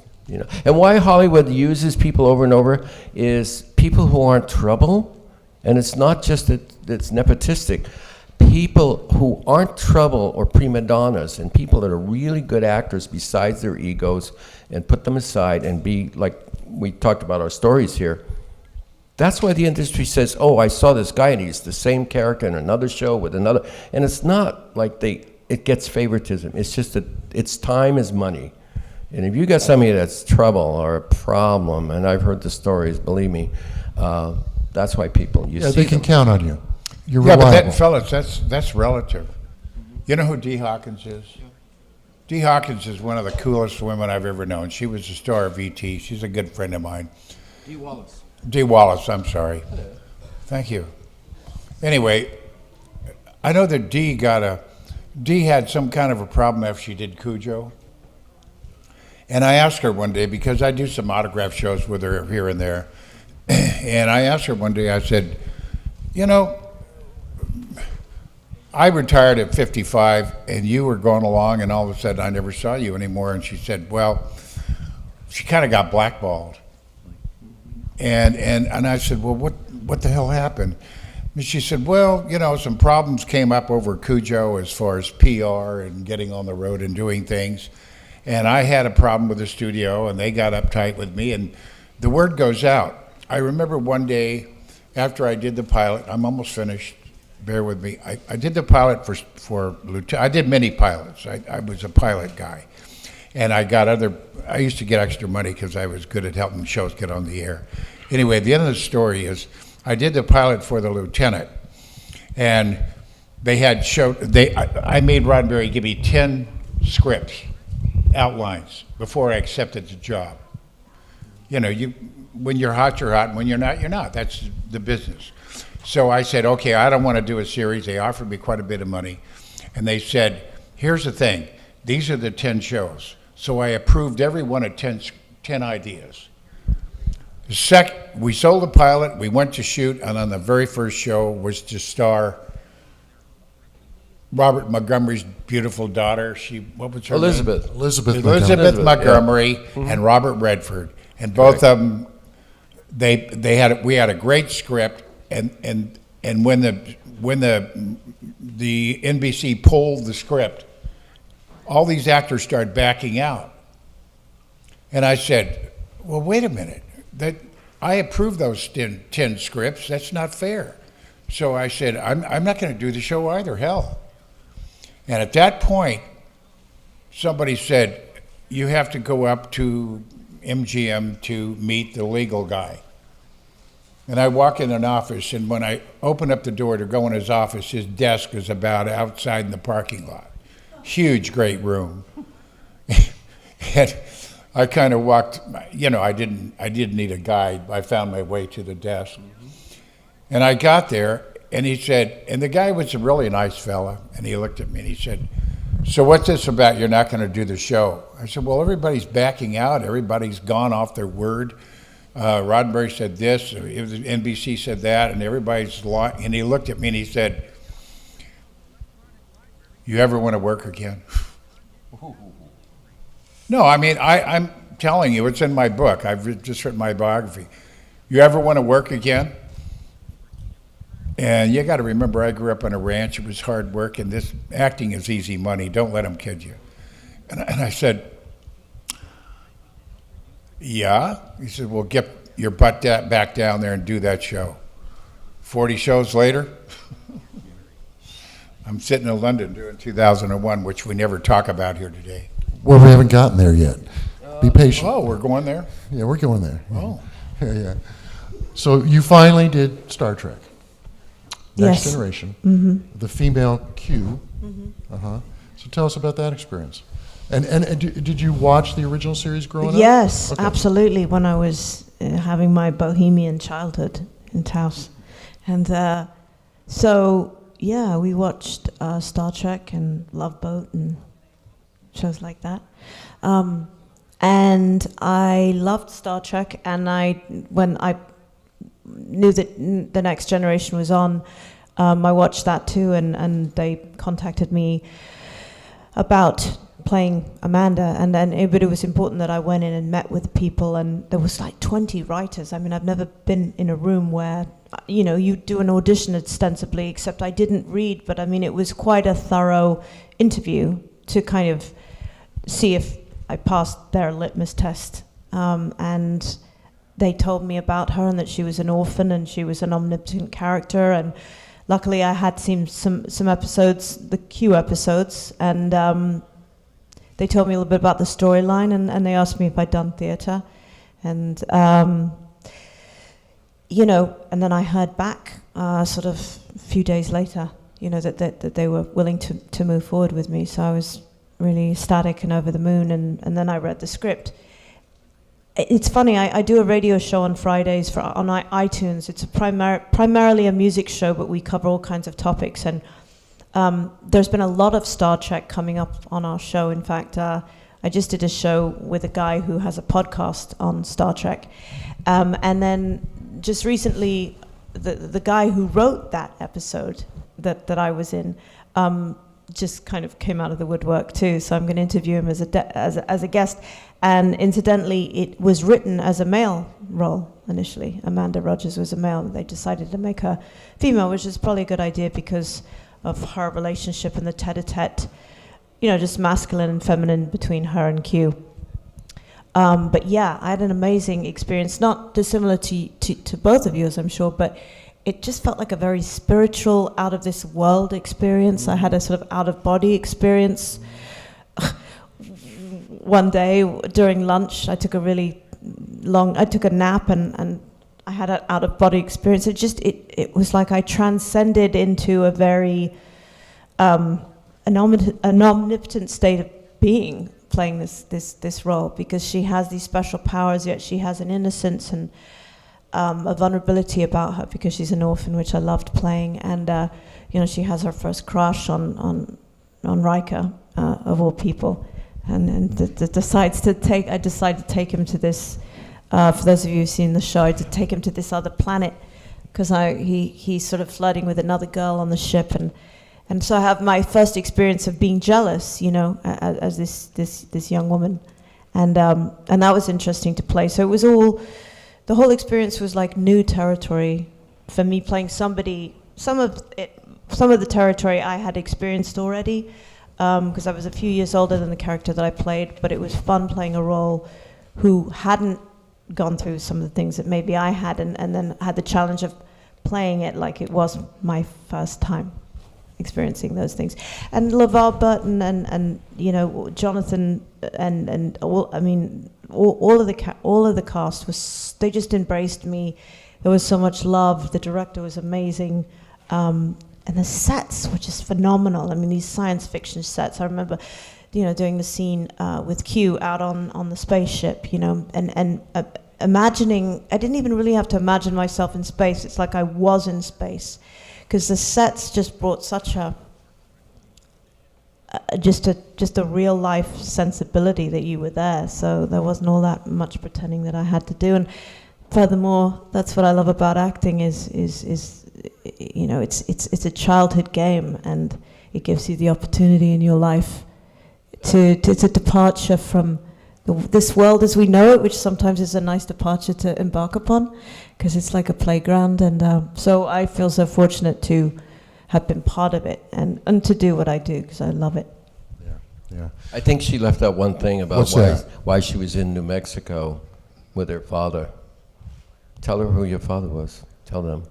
S3: And why Hollywood uses people over and over is people who aren't trouble. And it's not just that it's nepotistic. People who aren't trouble or prima donnas, and people that are really good actors besides their egos, and put them aside and be like we talked about our stories here. That's why the industry says, oh, I saw this guy and he's the same character in another show with another. And it's not like it gets favoritism. It's just that it's time is money. And if you got somebody that's trouble or a problem, and I've heard the stories, believe me, that's why people see
S1: they can
S3: them.
S1: count on you. You're
S7: Yeah,
S1: reliable.
S7: but that, fellas, that's relative. You know who Dee Hawkins is? Dee Hawkins is one of the coolest women I've ever known. She was the star of E.T. She's a good friend of mine. Dee Wallace, I'm sorry. Thank you. Anyway, I know that Dee had some kind of a problem after she did Cujo. And I asked her one day, because I do some autograph shows with her here and there, and I asked her one day, I said, I retired at 55, and you were going along, and all of a sudden I never saw you anymore. And she said, well, she kind of got blackballed. And I said, well, what the hell happened? And she said, well, some problems came up over Cujo as far as PR and getting on the road and doing things. And I had a problem with the studio, and they got uptight with me, and the word goes out. I remember one day after I did the pilot, I'm almost finished, bear with me. I did the pilot for Lieutenant. I did many pilots. I was a pilot guy. And I used to get extra money because I was good at helping shows get on the air. Anyway, the end of the story is I did the pilot for the Lieutenant, and I made Roddenberry give me 10 scripts, outlines, before I accepted the job. When you're hot, you're hot, and when you're not, you're not. That's the business. So I said, okay, I don't want to do a series. They offered me quite a bit of money. And they said, here's the thing. These are the 10 shows. So I approved every one of 10 ideas. We sold the pilot, we went to shoot, and on the very first show was to star Robert Montgomery's beautiful daughter. What was her
S3: Elizabeth.
S7: name?
S1: Elizabeth
S7: Montgomery and Robert Redford. And both of them, we had a great script, and when the NBC pulled the script, all these actors started backing out. And I said, well, wait a minute. I approved those 10 scripts. That's not fair. So I said, I'm not going to do the show either. Hell. And at that point, somebody said, you have to go up to MGM to meet the legal guy. And I walk in an office, and when I open up the door to go in his office, his desk is about outside in the parking lot. Huge, great room. And I kind of walked, I didn't need a guide. I found my way to the desk. And I got there, and he said, and the guy was a really nice fella, and he looked at me and he said, "So what's this about you're not going to do the show?" I said, "Well, everybody's backing out. Everybody's gone off their word. Roddenberry said this, NBC said that, and everybody's lying." And he looked at me and he said, "You ever want to work again?" No, I mean, I'm telling you, it's in my book. I've just written my biography. You ever want to work again? And you got to remember, I grew up on a ranch. It was hard work, and this acting is easy money. Don't let them kid you. And I said, "Yeah." He said, "Well, get your butt back down there and do that show." 40 shows later, I'm sitting in London doing 2001, which we never talk about here today.
S1: Well, we haven't gotten there yet. Be patient.
S7: Oh, we're going there?
S1: Yeah, we're going there.
S7: Oh.
S1: Yeah. So you finally did Star Trek. Next
S8: Yes.
S1: Generation.
S8: Mm-hmm.
S1: The female Q.
S8: Mm-hmm.
S1: Uh-huh. So tell us about that experience. And did you watch the original series growing up?
S8: Yes,
S1: Okay.
S8: absolutely. When I was having my bohemian childhood in Taos. And we watched Star Trek and Love Boat and shows like that. And I loved Star Trek, and when I knew that The Next Generation was on, I watched that too, and they contacted me about playing Amanda, but it was important that I went in and met with people, and there was like 20 writers. I mean, I've never been in a room where, you do an audition ostensibly, except I didn't read, but I mean, it was quite a thorough interview to kind of see if I passed their litmus test. And they told me about her and that she was an orphan and she was an omnipotent character. And luckily I had seen some episodes, the Q episodes, and they told me a little bit about the storyline, and they asked me if I'd done theatre. And, and then I heard back sort of a few days later, that they were willing to move forward with me. So I was really ecstatic and over the moon, and then I read the script. It's funny, I do a radio show on Fridays on iTunes. It's primarily a music show, but we cover all kinds of topics. And there's been a lot of Star Trek coming up on our show. In fact, I just did a show with a guy who has a podcast on Star Trek. And then just recently, the guy who wrote that episode that I was in just kind of came out of the woodwork too. So I'm going to interview him as a guest. And incidentally, it was written as a male role initially. Amanda Rogers was a male. They decided to make her female, which is probably a good idea because of her relationship and the tete-a-tete, just masculine and feminine between her and Q. But yeah, I had an amazing experience, not dissimilar to both of you, as I'm sure, but it just felt like a very spiritual, out-of-this-world experience. I had a sort of out-of-body experience. One day during lunch, I took a nap and I had an out-of-body experience. It was like I transcended into a very an omnipotent state of being, playing this role, because she has these special powers, yet she has an innocence and a vulnerability about her because she's an orphan, which I loved playing. And she has her first crush on Riker, of all people, and decides to take. I decided to take him to this. For those of you who've seen the show, to take him to this other planet, because he's sort of flirting with another girl on the ship, and so I have my first experience of being jealous, as this young woman, and that was interesting to play. So it was the whole experience was like new territory for me, playing somebody. Some of the territory I had experienced already, because I was a few years older than the character that I played, but it was fun playing a role who hadn't gone through some of the things that maybe I had, and then had the challenge of playing it like it was my first time. experiencing those things. And LeVar Burton and you know, Jonathan and all, I mean, all of the cast they just embraced me. There was so much love. The director was amazing. And the sets were just phenomenal. I mean, these science fiction sets. I remember, you know, doing the scene with Q out on the spaceship, you know, and imagining, I didn't even really have to imagine myself in space. It's like I was in space, because the sets just brought such just a real life sensibility that you were there. So there wasn't all that much pretending that I had to do. And furthermore, that's what I love about acting is you know, it's a childhood game, and it gives you the opportunity in your life it's a departure from this world as we know it, which sometimes is a nice departure to embark upon, because it's like a playground. And so I feel so fortunate to have been part of it and to do what I do, because I love it.
S1: Yeah.
S3: I think she left out one thing about
S1: What's that?
S3: why she was in New Mexico with her father. Tell her who your father was. Tell them.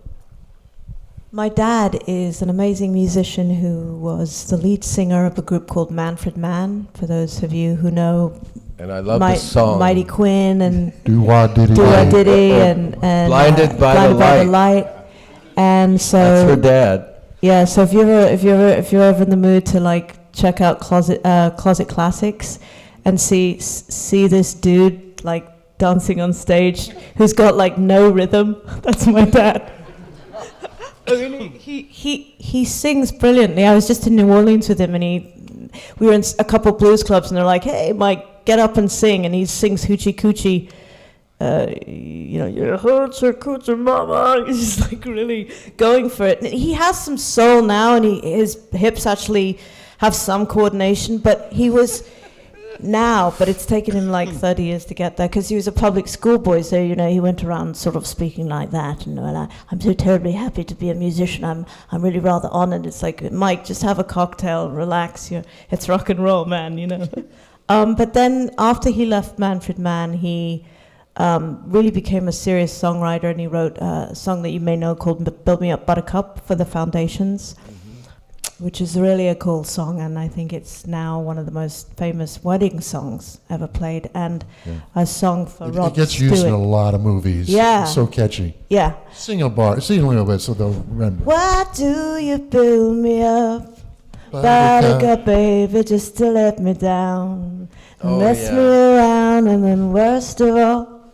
S8: My dad is an amazing musician who was the lead singer of a group called Manfred Mann, for those of you who know.
S3: And I love this song.
S8: Mighty Quinn and
S1: Do-wah diddy.
S8: Do-Wah Diddy and
S3: Blinded by the Light.
S8: And so
S3: That's her dad.
S8: yeah, so if you're ever in the mood to like check out Closet Classics and see this dude like dancing on stage who's got like no rhythm, that's my dad. Really, he sings brilliantly. I was just in New Orleans with him, and we were in a couple of blues clubs, and they're like, "Hey, Mike, get up and sing," and he sings Hoochie Coochie. You know, your hoochie coochie mama. He's just like really going for it. And he has some soul now, and his hips actually have some coordination. But but it's taken him like 30 years to get there, because he was a public school boy, so you know he went around sort of speaking like that, and I'm so terribly happy to be a musician. I'm really rather honored. It's like, Mike, just have a cocktail, relax. It's rock and roll, man. You know. But then after he left Manfred Mann, he really became a serious songwriter, and he wrote a song that you may know called "Build Me Up, Buttercup" for the Foundations. Which is really a cool song, and I think it's now one of the most famous wedding songs ever played, and a song for Rod
S1: It gets used in a
S8: Stewart.
S1: lot of movies.
S8: Yeah.
S1: It's so catchy.
S8: Yeah.
S1: Sing a little bit so they'll remember.
S8: Why do you build me up,
S1: Buttercup.
S8: buttercup, baby, just to let me down,
S3: Oh,
S8: mess
S3: yeah.
S8: me around, and then worst of all.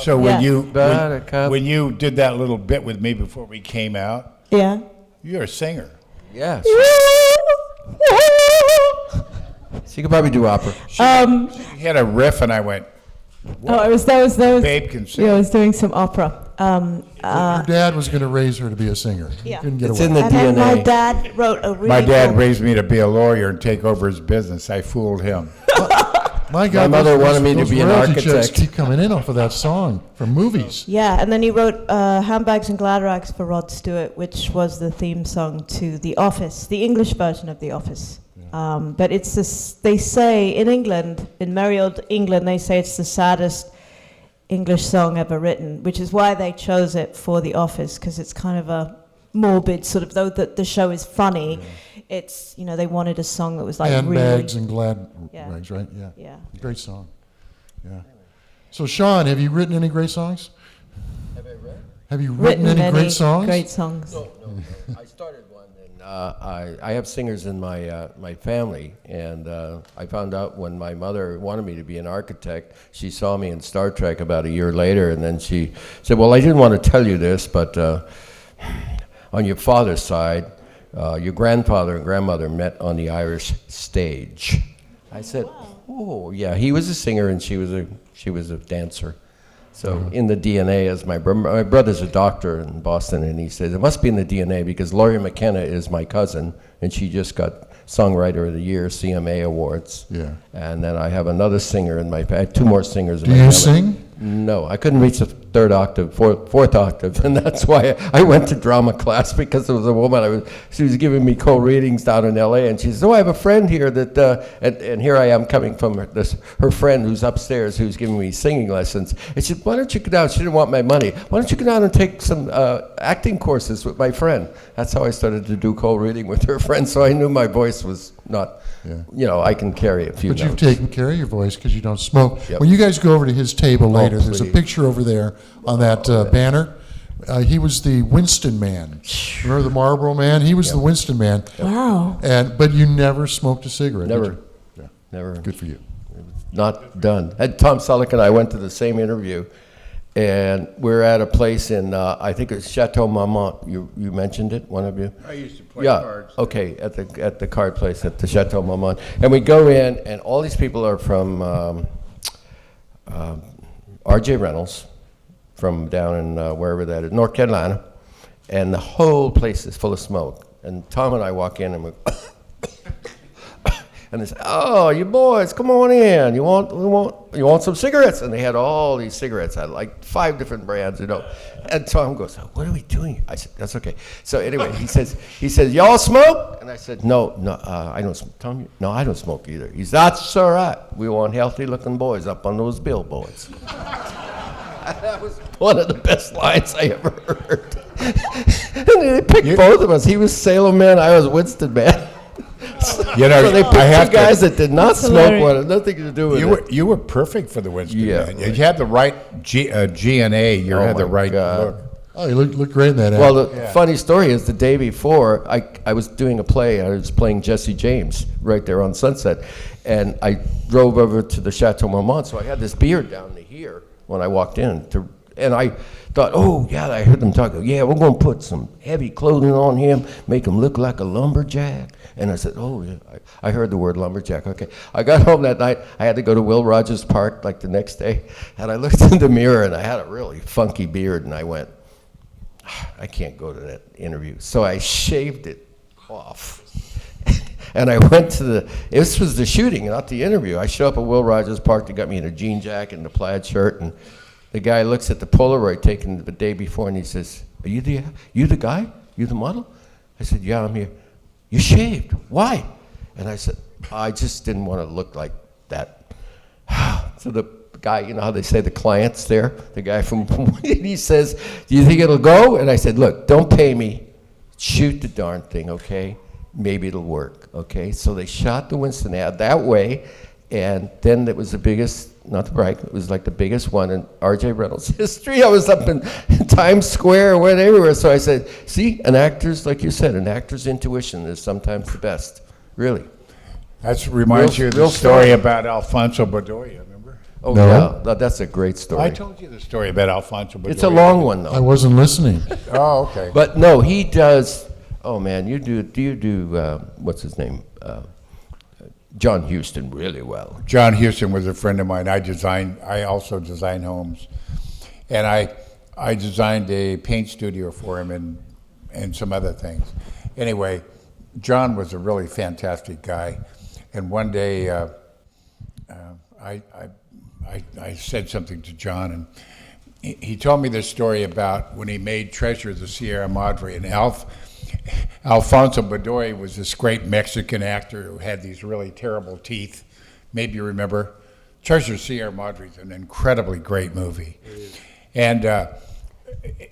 S7: So when
S8: Yeah.
S7: when you did that little bit with me before we came out,
S8: Yeah.
S7: you're a singer.
S3: Yes. She could probably do opera.
S7: You had a riff, and I went,
S8: That was
S7: Babe can sing.
S8: Yeah, I was doing some opera.
S1: Your dad was going to raise her to be a singer.
S8: Yeah.
S1: You couldn't get
S3: It's
S1: away.
S3: in the
S8: And then my
S3: DNA.
S8: dad wrote a really
S7: my dad
S8: cool-
S7: raised me to be a lawyer and take over his business. I fooled him.
S1: My God,
S3: My mother wanted me to
S1: those
S3: be an
S1: royalty checks
S3: architect.
S1: keep coming in off of that song from movies.
S8: Yeah, and then he wrote Handbags and Glad Rags for Rod Stewart, which was the theme song to The Office, the English version of The Office. But it's this, they say in England, in merry old England, they say it's the saddest English song ever written, which is why they chose it for The Office, because it's kind of a morbid sort of, though the show is funny, it's, you know, they wanted a song that was like
S1: Handbags
S8: really...
S1: and glad
S8: Yeah.
S1: rags, right? Yeah.
S8: Yeah.
S1: Great song. Yeah. So, Sean, have you written any great songs? Have you written any great songs?
S8: Great songs.
S3: No. I started one, and I have singers in my family, and I found out when my mother wanted me to be an architect. She saw me in Star Trek about a year later, and then she said, "Well, I didn't want to tell you this, but on your father's side, your grandfather and grandmother met on the Irish stage." I said, "Oh, yeah, he was a singer, and she was a dancer." So in the DNA, as my brother's a doctor in Boston, and he says, it must be in the DNA because Laurie McKenna is my cousin, and she just got Songwriter of the Year, CMA Awards.
S1: Yeah.
S3: And then I have another singer in my, I have two more singers in
S1: Do
S3: my
S1: you
S3: family.
S1: sing?
S3: No, I couldn't reach the third octave, fourth octave, and that's why I went to drama class, because there was a woman, she was giving me co-readings down in L.A., and she says, oh, I have a friend here that, and here I am coming from her friend who's upstairs who's giving me singing lessons. And she said, why don't you go down, she didn't want my money, why don't you go down and take some acting courses with my friend? That's how I started to do co-reading with her friend, so I knew my voice was not, I can carry a few
S1: But
S3: notes.
S1: you've taken care of your voice because you don't smoke.
S3: Yep.
S1: When you guys go over to his table later, there's a
S3: please.
S1: picture over there on that banner. He was the Winston man. Remember the Marlboro man? He was the Winston man.
S8: Wow.
S1: But you never smoked a cigarette, did
S3: Never.
S1: you? Yeah.
S3: Never.
S1: Good for you.
S3: Not done. And Tom Selleck and I went to the same interview, and we're at a place in, I think it's Chateau Marmont. You mentioned it, one of you?
S7: I used to play
S3: Yeah,
S7: cards.
S3: okay, at the card place at the Chateau Marmont. And we go in, and all these people are from R.J. Reynolds, from down in wherever that is, North Carolina, and the whole place is full of smoke. And Tom and I walk in, and we and they say, oh, you boys, come on in. You want some cigarettes? And they had all these cigarettes. I had like 5 different brands, And Tom goes, what are we doing? I said, that's okay. So anyway, he says, y'all smoke? And I said, no, I don't smoke. Tom, no, I don't smoke either. He said, that's all right. We want healthy-looking boys up on those billboards. That was one of the best lines I ever heard. And they picked both of us. He was Salem man, I was Winston man. So they picked two guys that did not smoke one, had nothing to do with it.
S7: You were perfect for the Winston
S3: Yeah,
S7: man.
S3: right.
S7: You had the right G&A. You had the
S3: my
S7: right
S3: God.
S7: look.
S1: Oh, you look great in that ad.
S3: Well, the funny story is the day before, I was doing a play. I was playing Jesse James right there on Sunset. And I drove over to the Chateau Marmont, so I had this beard down to here when I walked in. And I thought, I heard them talking. Yeah, we're going to put some heavy clothing on him, make him look like a lumberjack. And I said, I heard the word lumberjack. Okay. I got home that night. I had to go to Will Rogers Park like the next day. And I looked in the mirror, and I had a really funky beard. And I went, I can't go to that interview. So I shaved it off. And I went to this was the shooting, not the interview. I show up at Will Rogers Park. They got me in a jean jacket and a plaid shirt. And the guy looks at the Polaroid taken the day before, and he says, are you the guy? You the model? I said, yeah, I'm here. You shaved. Why? And I said, I just didn't want to look like that. So the guy, you know how they say the client's there? The guy from, he says, do you think it'll go? And I said, look, don't pay me. Shoot the darn thing, okay? Maybe it'll work, okay? So they shot the Winston ad that way, and then it was the biggest, not to brag, it was like the biggest one in R.J. Reynolds' history. I was up in Times Square, went everywhere. So I said, see, an actor's, like you said, an actor's intuition is sometimes the best, really.
S7: That reminds you of the
S3: real
S7: story
S3: story.
S7: about Alfonso Bedoya, remember?
S3: Oh,
S1: No.
S3: yeah, that's a great story.
S7: I told you the story about Alfonso Bedoya.
S3: It's a long one,
S1: I
S3: though.
S1: wasn't listening.
S7: Oh, okay.
S3: But no, he does, oh man, you do, what's his name? John Huston really well.
S7: John Huston was a friend of mine. I also design homes. And I designed a paint studio for him and some other things. Anyway, John was a really fantastic guy. And one day, I said something to John, and he told me this story about when he made Treasure of the Sierra Madre. And Alfonso Bedoya was this great Mexican actor who had these really terrible teeth. Maybe you remember. Treasure of Sierra Madre is an incredibly great movie. And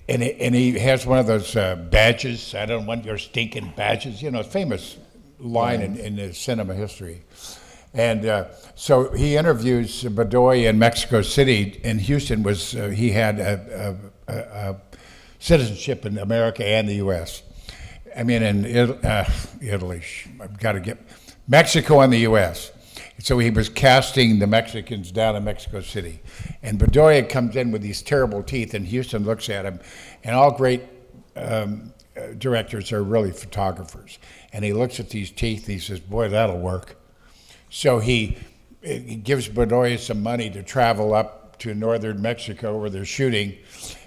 S7: he has one of those badges. I don't want your stinking badges. You know, famous line in the cinema history. And so he interviews Bedoya in Mexico City. And Houston he had a citizenship in America and the U.S. I mean, in Italy, I've got to get Mexico and the U.S. So he was casting the Mexicans down in Mexico City. And Bedoya comes in with these terrible teeth, and Houston looks at him. And all great directors are really photographers. And he looks at these teeth, and he says, boy, that'll work. So he gives Bedoya some money to travel up to northern Mexico where they're shooting.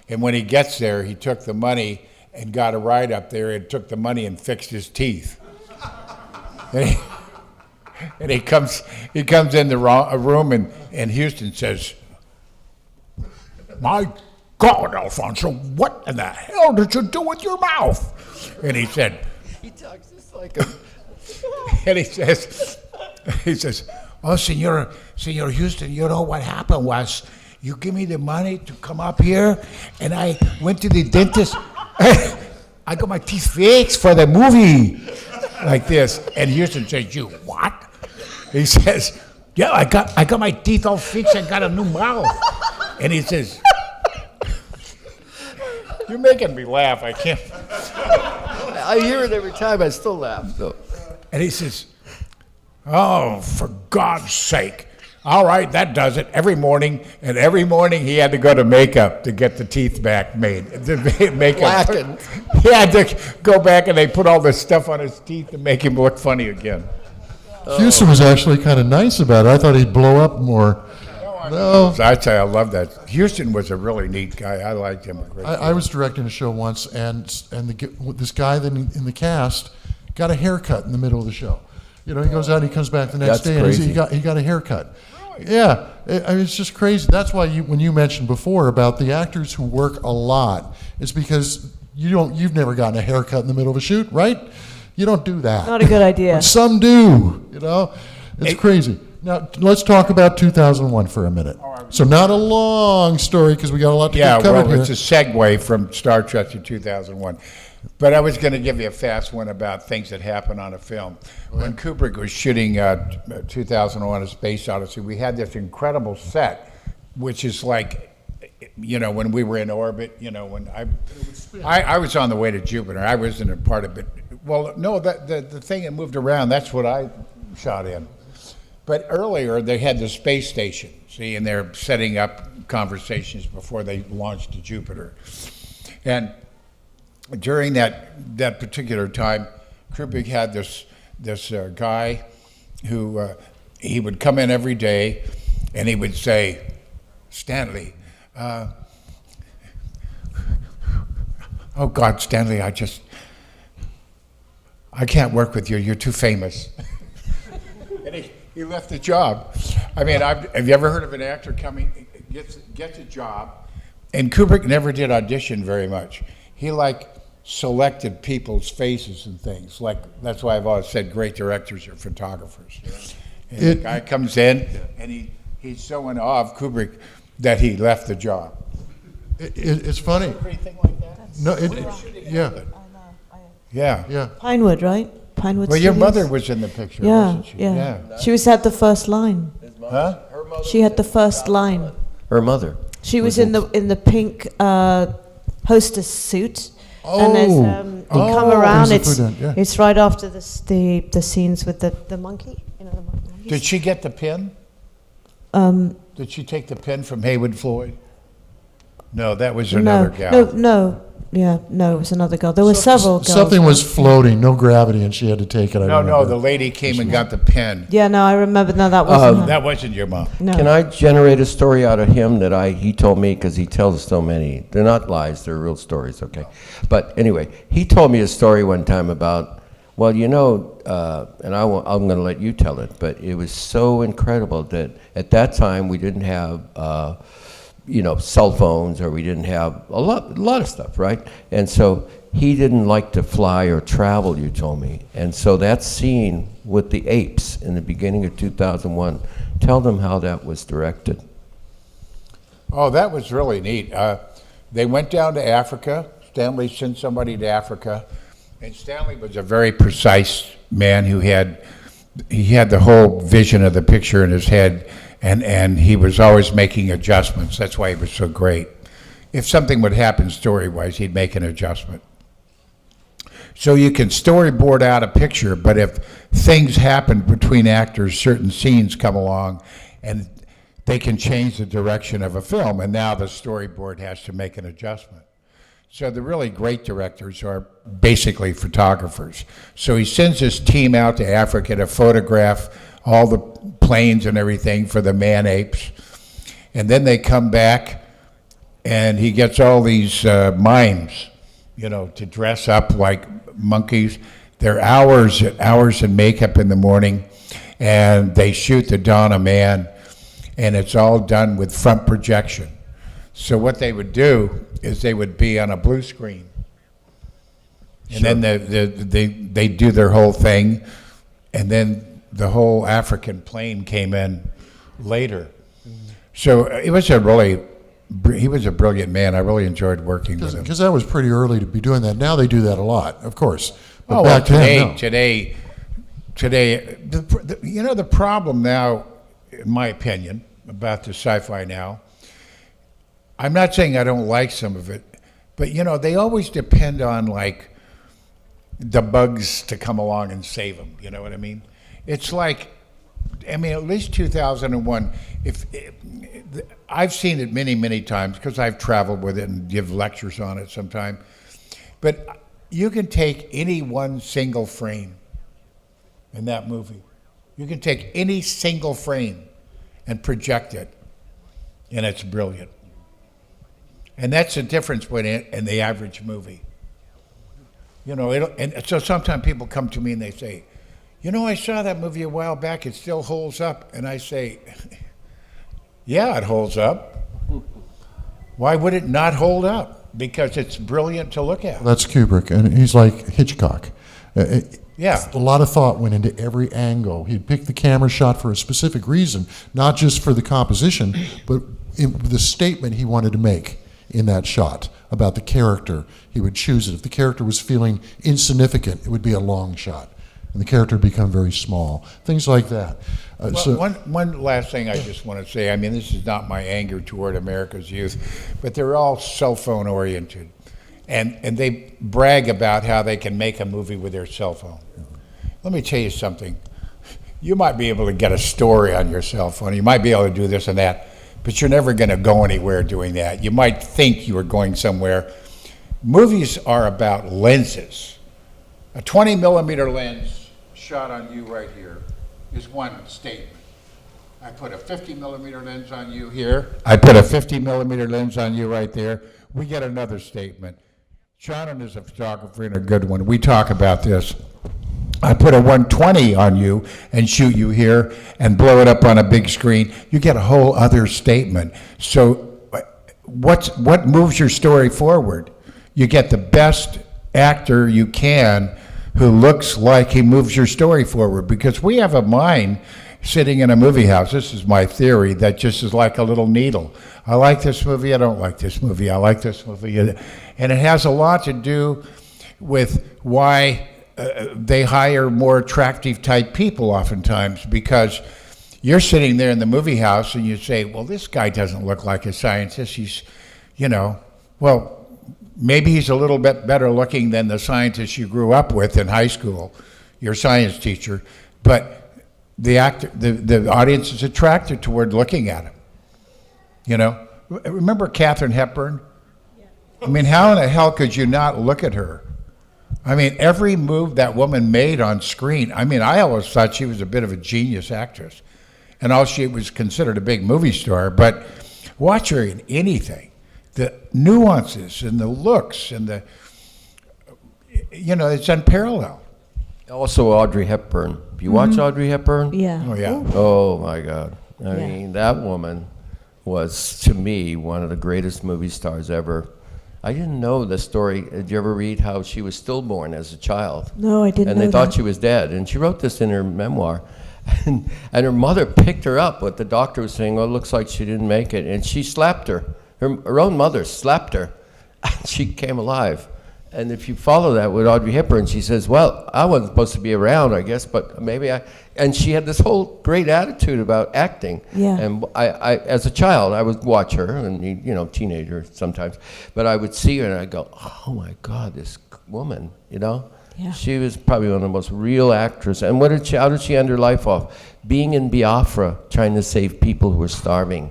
S7: And when he gets there, he took the money and got a ride up there and took the money and fixed his teeth. And he comes in the room, and Houston says, my God, Alfonso, what in the hell did you do with your mouth? And he said,
S3: He talks just like a...
S7: and he says, oh, Senor Houston, you know what happened was you give me the money to come up here, and I went to the dentist. I got my teeth fixed for the movie, like this. And Houston says, you what? He says, yeah, I got my teeth all fixed. I got a new mouth. And he says, you're making me laugh. I can't.
S3: I hear it every time. I still laugh, though.
S7: And he says, oh, for God's sake. All right, that does it. Every morning he had to go to makeup to get the teeth back made.
S3: Blackened.
S7: He had to go back and they put all this stuff on his teeth to make him look funny again.
S1: Houston was actually kind of nice about it. I thought he'd blow up more. No.
S7: So I tell you, I love that. Houston was a really neat guy. I liked him a great deal.
S1: I was directing a show once, and this guy in the cast got a haircut in the middle of the show. You know, he goes out and he comes back the next
S3: That's
S1: day
S3: crazy.
S1: and he got a haircut. Really? Yeah, it's just crazy. That's why when you mentioned before about the actors who work a lot, it's because you've never gotten a haircut in the middle of a shoot, right? You don't do that.
S8: Not a good idea.
S1: But some do, you know? It's crazy. Now, let's talk about 2001 for a minute. So not a long story because we got a lot to get covered here.
S7: It's a segue from Star Trek to 2001. But I was going to give you a fast one about things that happen on a film. When Kubrick was shooting 2001: A Space Odyssey, we had this incredible set, which is like, you know, when we were in orbit, you know, when I was on the way to Jupiter. I wasn't a part of it. Well, no, the thing that moved around, that's what I shot in. But earlier, they had the space station, see, and they're setting up conversations before they launched to Jupiter. And during that particular time, Kubrick had this guy who he would come in every day, and he would say, Stanley, oh God, Stanley, I can't work with you. You're too famous. And he left the job. I mean, have you ever heard of an actor gets a job, and Kubrick never did audition very much. He selected people's faces and things. That's why I've always said great directors are photographers. Yeah. And the guy comes in, and he's so in awe of Kubrick that he left the job.
S1: It's funny.
S7: Anything like that?
S1: No, yeah.
S7: Yeah.
S8: Pinewood, right? Pinewood
S7: Well, your
S8: Studios?
S7: mother was in the picture,
S8: Yeah,
S7: wasn't she?
S8: yeah. She had the first line.
S7: Huh?
S8: She had the first line.
S3: Her mother.
S8: She was in the pink hostess suit. And there's you come around.
S1: There's the food, yeah.
S8: It's right after the scenes with the monkey. You know the monkey.
S7: Did she get the pin? Did she take the pin from Haywood Floyd? No, that was another gal.
S8: No, it was another girl. There were several girls.
S1: Something was floating, no gravity, and she had to take it.
S7: No, the lady came and got the pin.
S8: Yeah, no, I remember. No, that wasn't her.
S7: That wasn't your mom.
S8: No.
S3: Can I generate a story out of him that he told me, because he tells so many. They're not lies, they're real stories, okay? But anyway, he told me a story one time about, well, you know, and I'm going to let you tell it, but it was so incredible that at that time we didn't have, cell phones, or we didn't have a lot of stuff, right? And so he didn't like to fly or travel, you told me. And so that scene with the apes in the beginning of 2001, tell them how that was directed.
S7: Oh, that was really neat. They went down to Africa. Stanley sent somebody to Africa, and Stanley was a very precise man who had the whole vision of the picture in his head. And he was always making adjustments. That's why he was so great. If something would happen story-wise, he'd make an adjustment. So you can storyboard out a picture, but if things happen between actors, certain scenes come along, and they can change the direction of a film, and now the storyboard has to make an adjustment. So the really great directors are basically photographers. So he sends his team out to Africa to photograph all the planes and everything for the man apes. And then they come back, and he gets all these mimes, to dress up like monkeys. They're hours in makeup in the morning, and they shoot the Dawn of Man, and it's all done with front projection. So what they would do is they would be on a blue screen. And then they do their whole thing, and then the whole African plane came in later. So he was a brilliant man. I really enjoyed working with him.
S1: Because that was pretty early to be doing that. Now they do that a lot, of course. But
S7: Oh,
S1: back
S7: well,
S1: then, no.
S7: today, the problem now, in my opinion, about the sci-fi now, I'm not saying I don't like some of it, but they always depend on like the bugs to come along and save them. You know what I mean? It's like, at least 2001. I've seen it many, many times because I've traveled with it and give lectures on it sometime. But you can take any one single frame in that movie. You can take any single frame and project it, and it's brilliant. And that's the difference between it and the average movie. And so sometimes people come to me and they say, I saw that movie a while back, it still holds up. And I say, yeah, it holds up. Why would it not hold up? Because it's brilliant to look at.
S1: That's Kubrick, and he's like Hitchcock.
S7: Yeah.
S1: A lot of thought went into every angle. He'd pick the camera shot for a specific reason, not just for the composition, but the statement he wanted to make in that shot about the character. He would choose it. If the character was feeling insignificant, it would be a long shot, and the character would become very small. Things like that.
S7: One last thing I just want to say. This is not my anger toward America's youth, but they're all cell phone oriented, and they brag about how they can make a movie with their cell phone. Let me tell you something. You might be able to get a story on your cell phone. You might be able to do this and that, but you're never going to go anywhere doing that. You might think you were going somewhere. Movies are about lenses. A 20 millimeter lens shot on you right here is one statement. I put a 50 millimeter lens on you here. I put a 50 millimeter lens on you right there. We get another statement. Shannon is a photographer and a good one. We talk about this. I put a 120 on you and shoot you here and blow it up on a big screen. You get a whole other statement. So what moves your story forward? You get the best actor you can who looks like he moves your story forward, because we have a mind sitting in a movie house. This is my theory, that just is like a little needle. I like this movie, I don't like this movie, I like this movie. And it has a lot to do with why they hire more attractive type people oftentimes, because you're sitting there in the movie house and you say, well, this guy doesn't look like a scientist. He's, well, maybe he's a little bit better looking than the scientist you grew up with in high school, your science teacher, but the audience is attracted toward looking at him. Remember Katharine Hepburn? Yeah. How in the hell could you not look at her? Every move that woman made on screen, I always thought she was a bit of a genius actress. And all she was considered a big movie star, but watch her in anything. The nuances and the looks and it's unparalleled.
S3: Also Audrey Hepburn. You watch Audrey Hepburn?
S8: Yeah.
S7: Oh, yeah.
S8: Ooh.
S3: Oh, my God.
S8: Yeah.
S3: That woman was, to me, one of the greatest movie stars ever. I didn't know the story. Did you ever read how she was stillborn as a child?
S8: No, I didn't know
S3: And they thought
S8: that.
S3: she was dead. And she wrote this in her memoir. And her mother picked her up, but the doctor was saying, oh, it looks like she didn't make it. And she slapped her. Her own mother slapped her. And she came alive. And if you follow that with Audrey Hepburn, she says, well, I wasn't supposed to be around, I guess, but maybe I... And she had this whole great attitude about acting.
S8: Yeah.
S3: And I as a child, I would watch her, and teenager sometimes, but I would see her and I'd go, oh my God, this woman,
S8: Yeah.
S3: She was probably one of the most real actresses. And how did she end her life off? Being in Biafra, trying to save people who were starving.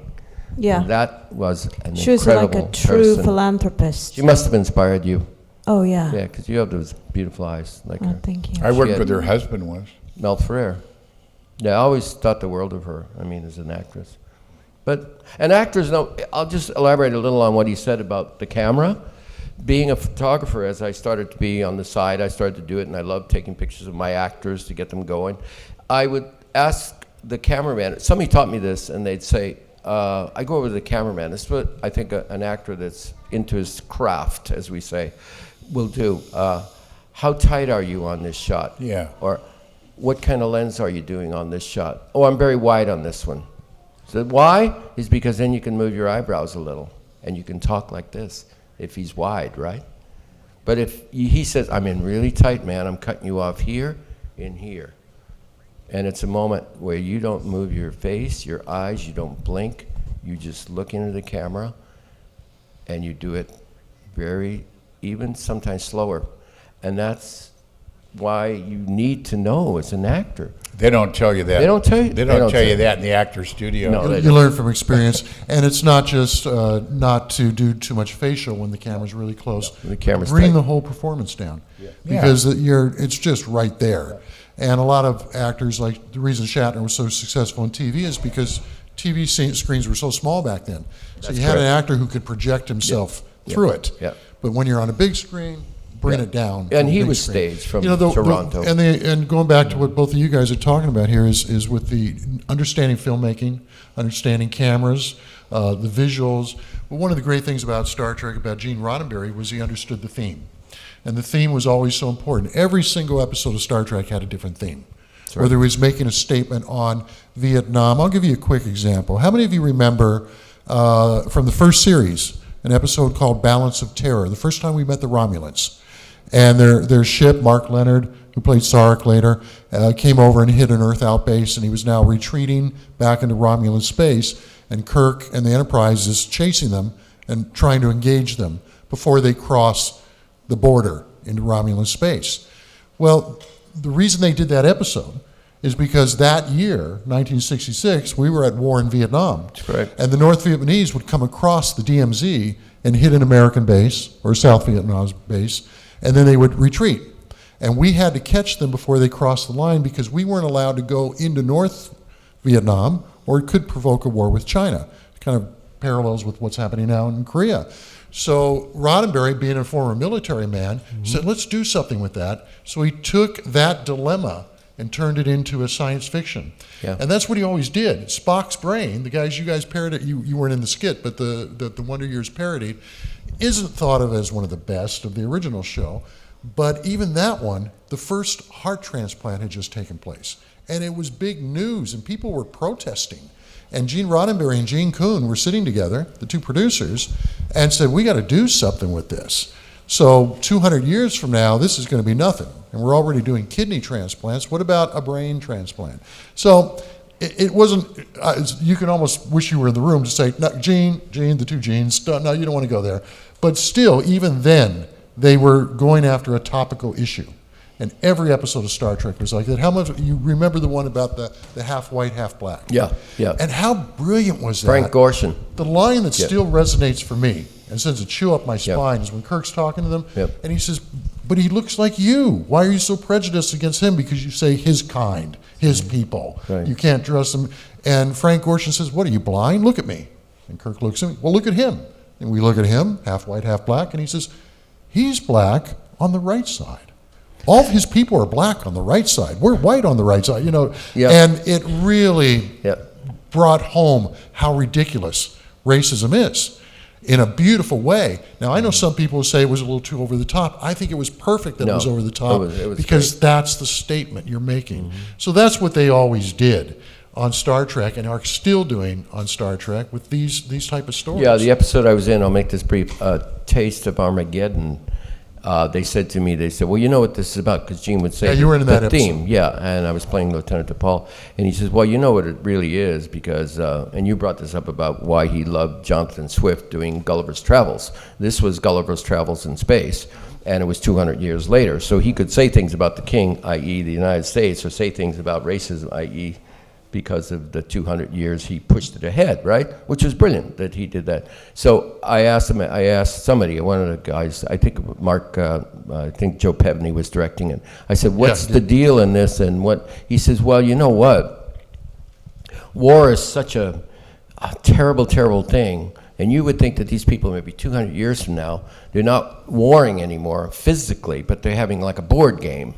S8: Yeah.
S3: And that was an
S8: She was
S3: incredible
S8: like a true
S3: person.
S8: philanthropist.
S3: She must have inspired you.
S8: Oh, yeah.
S3: Yeah, because you have those beautiful eyes like
S8: Oh,
S3: her.
S8: thank you.
S7: I worked
S3: had-
S7: with her husband once.
S3: Mel Ferrer. Yeah, I always thought the world of her, as an actress. But an actor's I'll just elaborate a little on what he said about the camera. Being a photographer, as I started to be on the side, I started to do it, and I loved taking pictures of my actors to get them going. I would ask the cameraman, somebody taught me this, and they'd say, I go over to the cameraman. This is what I think an actor that's into his craft, as we say, will do. How tight are you on this shot?
S7: Yeah.
S3: Or what kind of lens are you doing on this shot? Oh, I'm very wide on this one. So why? Is because then you can move your eyebrows a little, and you can talk like this if he's wide, right? But if he says, I'm in really tight, man, I'm cutting you off here and here. And it's a moment where you don't move your face, your eyes, you don't blink, you just look into the camera, and you do it very even, sometimes slower. And that's why you need to know as an actor.
S7: They don't tell you that.
S3: They don't tell you.
S7: They don't tell you that in the actor's studio.
S3: No, they
S1: You learn from experience, and it's not just not to do too much facial when the camera's really close.
S3: The camera's
S1: Bring
S3: tight.
S1: the whole performance down, because it's just right there. And a lot of actors, like the reason Shatner was so successful in TV is because TV screens were so small back then. So
S3: That's
S1: you had an
S3: correct.
S1: actor who could project himself through it.
S3: Yeah.
S1: But when you're on a big screen, bring it down.
S3: And
S1: to
S3: he
S1: the big
S3: was
S1: screen.
S3: staged from
S1: the-
S3: Toronto.
S1: and going back to what both of you guys are talking about here is with the understanding filmmaking, understanding cameras, the visuals. Well, one of the great things about Star Trek, about Gene Roddenberry, was he understood the theme. And the theme was always so important. Every single episode of Star Trek had a different theme. Whether he was making a statement on Vietnam. I'll give you a quick example. How many of you remember from the first series, an episode called Balance of Terror, the first time we met the Romulans? And their ship, Mark Leonard, who played Sarek later, came over and hit an Earth outbase, and he was now retreating back into Romulan space, and Kirk and the Enterprise is chasing them and trying to engage them before they cross the border into Romulan space. Well, the reason they did that episode is because that year, 1966, we were at war in Vietnam.
S3: That's correct.
S1: And the North Vietnamese would come across the DMZ and hit an American base, or South Vietnamese base, and then they would retreat. And we had to catch them before they crossed the line because we weren't allowed to go into North Vietnam, or it could provoke a war with China. Kind of parallels with what's happening now in Korea. So Roddenberry, being a former military man, said, let's do something with that. So he took that dilemma and turned it into a science fiction.
S3: Yeah.
S1: And that's what he always did. Spock's brain, the guys you guys parodied, you weren't in the skit, but the Wonder Years parodied, isn't thought of as one of the best of the original show. But even that one, the first heart transplant had just taken place. And it was big news, and people were protesting. And Gene Roddenberry and Gene Kuhn were sitting together, the two producers, and said, we got to do something with this. So 200 years from now, this is going to be nothing. And we're already doing kidney transplants. What about a brain transplant? So it wasn't, you can almost wish you were in the room to say, no, Gene, the two Genes, no, you don't want to go there. But still, even then, they were going after a topical issue. And every episode of Star Trek was like that. How much, you remember the one about the half white, half black?
S3: Yeah, yeah.
S1: And how brilliant was that?
S3: Frank Gorshin.
S1: The line that
S3: Yep.
S1: still resonates for me and sends a chill up my spine is when Kirk's talking to them,
S3: Yep.
S1: and he says, but he looks like you. Why are you so prejudiced against him? Because you say his kind, his people.
S3: Right.
S1: You can't trust him. And Frank Gorshin says, what, are you blind? Look at me. And Kirk looks at me. Well, look at him. And we look at him, half white, half black, and he says, he's black on the right side. All of his people are black on the right side. We're white on the right side, you know.
S3: Yep.
S1: And it really
S3: Yep.
S1: brought home how ridiculous racism is in a beautiful way. Now, I know some people say it was a little too over the top. I think it was perfect that it
S3: No,
S1: was over the top
S3: it was
S1: because
S3: great.
S1: that's the statement you're making. So that's what they always did on Star Trek and are still doing on Star Trek with these type of stories.
S3: Yeah, the episode I was in, I'll make this brief, Taste of Armageddon. They said to me, well, you know what this is about, because Gene would say
S1: Yeah, you were in that
S3: the theme.
S1: episode.
S3: Yeah, and I was playing Lieutenant DePaul, and he says, well, you know what it really is, because, and you brought this up about why he loved Jonathan Swift doing Gulliver's Travels. This was Gulliver's Travels in space, and it was 200 years later. So he could say things about the king, i.e. the United States, or say things about racism, i.e. because of the 200 years he pushed it ahead, right? Which was brilliant that he did that. So I asked somebody, one of the guys, I think Mark, I think Joe Pevney was directing it. I said, what's the deal in this? And what, he says, well, you know what? War is such a terrible, terrible thing. And you would think that these people, maybe 200 years from now, they're not warring anymore physically, but they're having like a board game.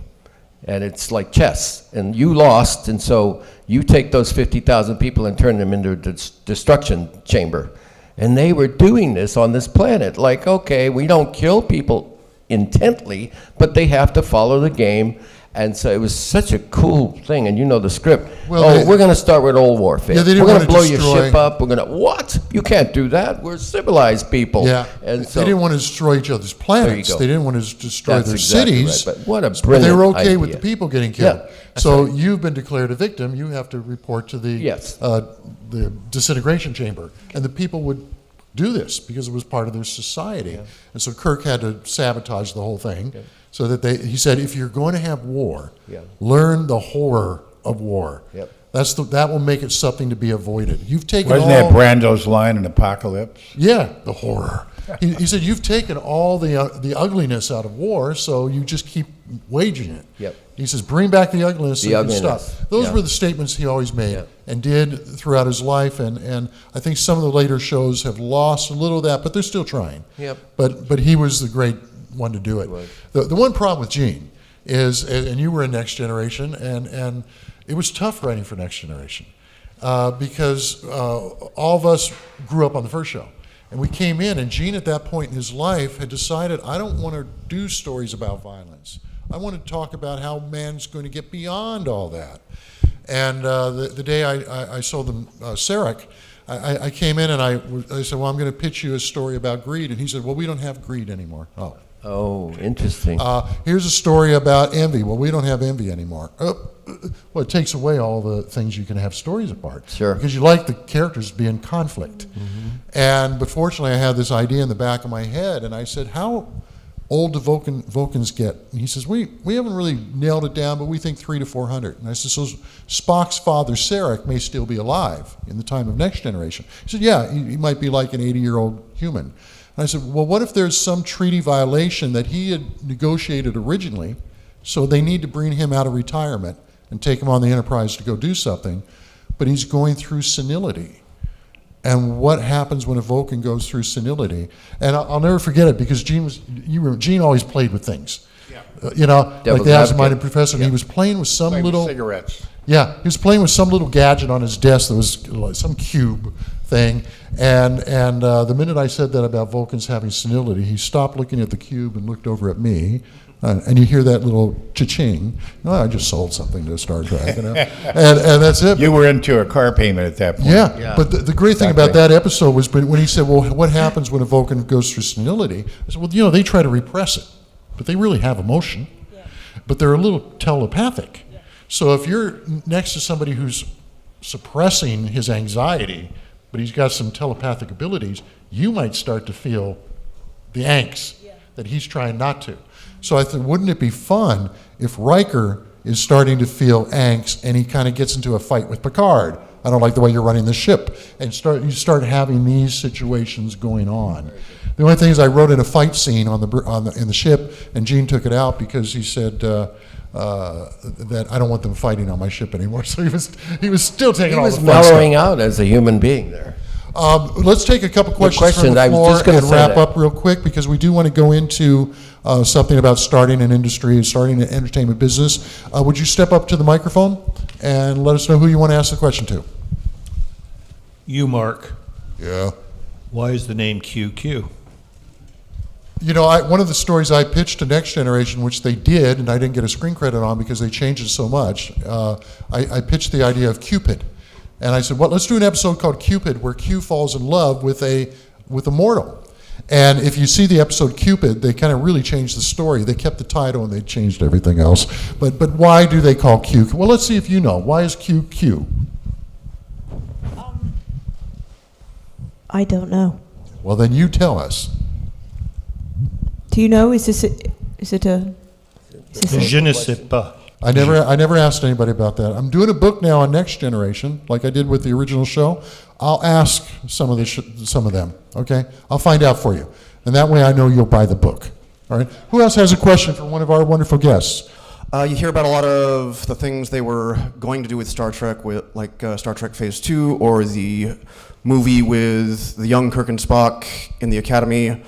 S3: And it's like chess, and you lost, and so you take those 50,000 people and turn them into a destruction chamber. And they were doing this on this planet, like, okay, we don't kill people intently, but they have to follow the game. And so it was such a cool thing, and you know the script.
S1: Well,
S3: We're going to start with old warfare.
S1: Yeah, they didn't
S3: we're going to
S1: wanna
S3: blow
S1: destroy-
S3: your ship up. We're going to, what? You can't do that. We're civilized people.
S1: Yeah,
S3: And so
S1: they didn't want to destroy each other's planets.
S3: go.
S1: They didn't want to destroy
S3: That's
S1: their
S3: exactly
S1: cities.
S3: right, but what a
S1: But they
S3: brilliant
S1: were okay with the
S3: idea.
S1: people getting killed.
S3: Yeah, that's
S1: So
S3: right.
S1: you've been declared a victim. You have to report to the
S3: Yes.
S1: the disintegration chamber, and the people would do this because it was part of their society. And so Kirk had to sabotage the whole thing, so that he said, if you're going to have war, learn the horror of war.
S3: Yep.
S1: That will make it something to be avoided. You've taken
S7: Wasn't
S1: all,
S7: that Brando's line in Apocalypse?
S1: yeah, the horror. He said, you've taken all the ugliness out of war, so you just keep waging it.
S3: Yep.
S1: He says, bring back the ugliness
S3: The
S1: and
S3: ugliness,
S1: stuff. Those
S3: yeah.
S1: were the statements he always made
S3: Yeah.
S1: and did throughout his life, and I think some of the later shows have lost a little of that, but they're still trying.
S3: Yep.
S1: But he was the great one to do it.
S3: was.
S1: The one problem with Gene is, and you were in Next Generation, and it was tough writing for Next Generation because all of us grew up on the first show. And we came in, and Gene at that point in his life had decided, I don't want to do stories about violence. I want to talk about how man's going to get beyond all that. And the day I sold them Sarek, I came in and I said, well, I'm going to pitch you a story about greed. And he said, well, we don't have greed anymore.
S3: Oh, interesting.
S1: Here's a story about envy. Well, we don't have envy anymore. Well, it takes away all the things you can have stories about.
S3: Sure.
S1: Because you like the characters to be in conflict. But fortunately, I had this idea in the back of my head, and I said, how old do Vulcans get? And he says, we haven't really nailed it down, but we think 300 to 400. And I said, so Spock's father, Sarek, may still be alive in the time of Next Generation. He said, yeah, he might be like an 80-year-old human. And I said, well, what if there's some treaty violation that he had negotiated originally, so they need to bring him out of retirement and take him on the Enterprise to go do something, but he's going through senility. And what happens when a Vulcan goes through senility? And I'll never forget it because Gene always played with things. Yeah. Like
S3: Devil's
S1: the absent-minded
S3: advocate.
S1: professor, and he was playing with some
S7: Playing with
S1: little...
S7: cigarettes.
S1: Yeah, he was playing with some little gadget on his desk that was like some cube thing, and the minute I said that about Vulcans having senility, he stopped looking at the cube and looked over at me, and you hear that little cha-ching. Oh, I just sold something to Star Trek, and that's it.
S7: You were into a car payment at that point.
S1: Yeah, but the great thing about that episode was when he said, well, what happens when a Vulcan goes through senility? I said, well, they try to repress it, but they really have emotion, but they're a little telepathic. So if you're next to somebody who's suppressing his anxiety, but he's got some telepathic abilities, you might start to feel the angst that he's trying not to. So I thought, wouldn't it be fun if Riker is starting to feel angst and he kind of gets into a fight with Picard? I don't like the way you're running the ship. And you start having these situations going on. The only thing is I wrote in a fight scene in the ship, and Gene took it out because he said that I don't want them fighting on my ship anymore. So he was still taking all the fun stuff.
S3: mellowing out as a human being there.
S1: Let's take a couple questions from
S3: question,
S1: the
S3: I was
S1: floor
S3: just gonna
S1: and
S3: say
S1: wrap
S3: that.
S1: up real quick because we do want to go into something about starting an industry, starting an entertainment business. Would you step up to the microphone and let us know who you want to ask the question to?
S9: You, Mark.
S1: Yeah.
S9: Why is the name QQ?
S1: One of the stories I pitched to Next Generation, which they did, and I didn't get a screen credit on because they changed it so much, I pitched the idea of Cupid. And I said, well, let's do an episode called Cupid where Q falls in love with a mortal. And if you see the episode Cupid, they kind of really changed the story. They kept the title and they changed everything else. But why do they call Q? Well, let's see if you know. Why is Q Q?
S8: I don't know.
S1: Well, then you tell us.
S8: Do you know? Is this a?
S9: Je ne sais pas.
S1: I never asked anybody about that. I'm doing a book now on Next Generation, like I did with the original show. I'll ask some of them. Okay, I'll find out for you, and that way I know you'll buy the book. All right. Who else has a question for one of our wonderful guests?
S10: You hear about a lot of the things they were going to do with Star Trek, like Star Trek Phase 2, or the movie with the young Kirk and Spock in the Academy,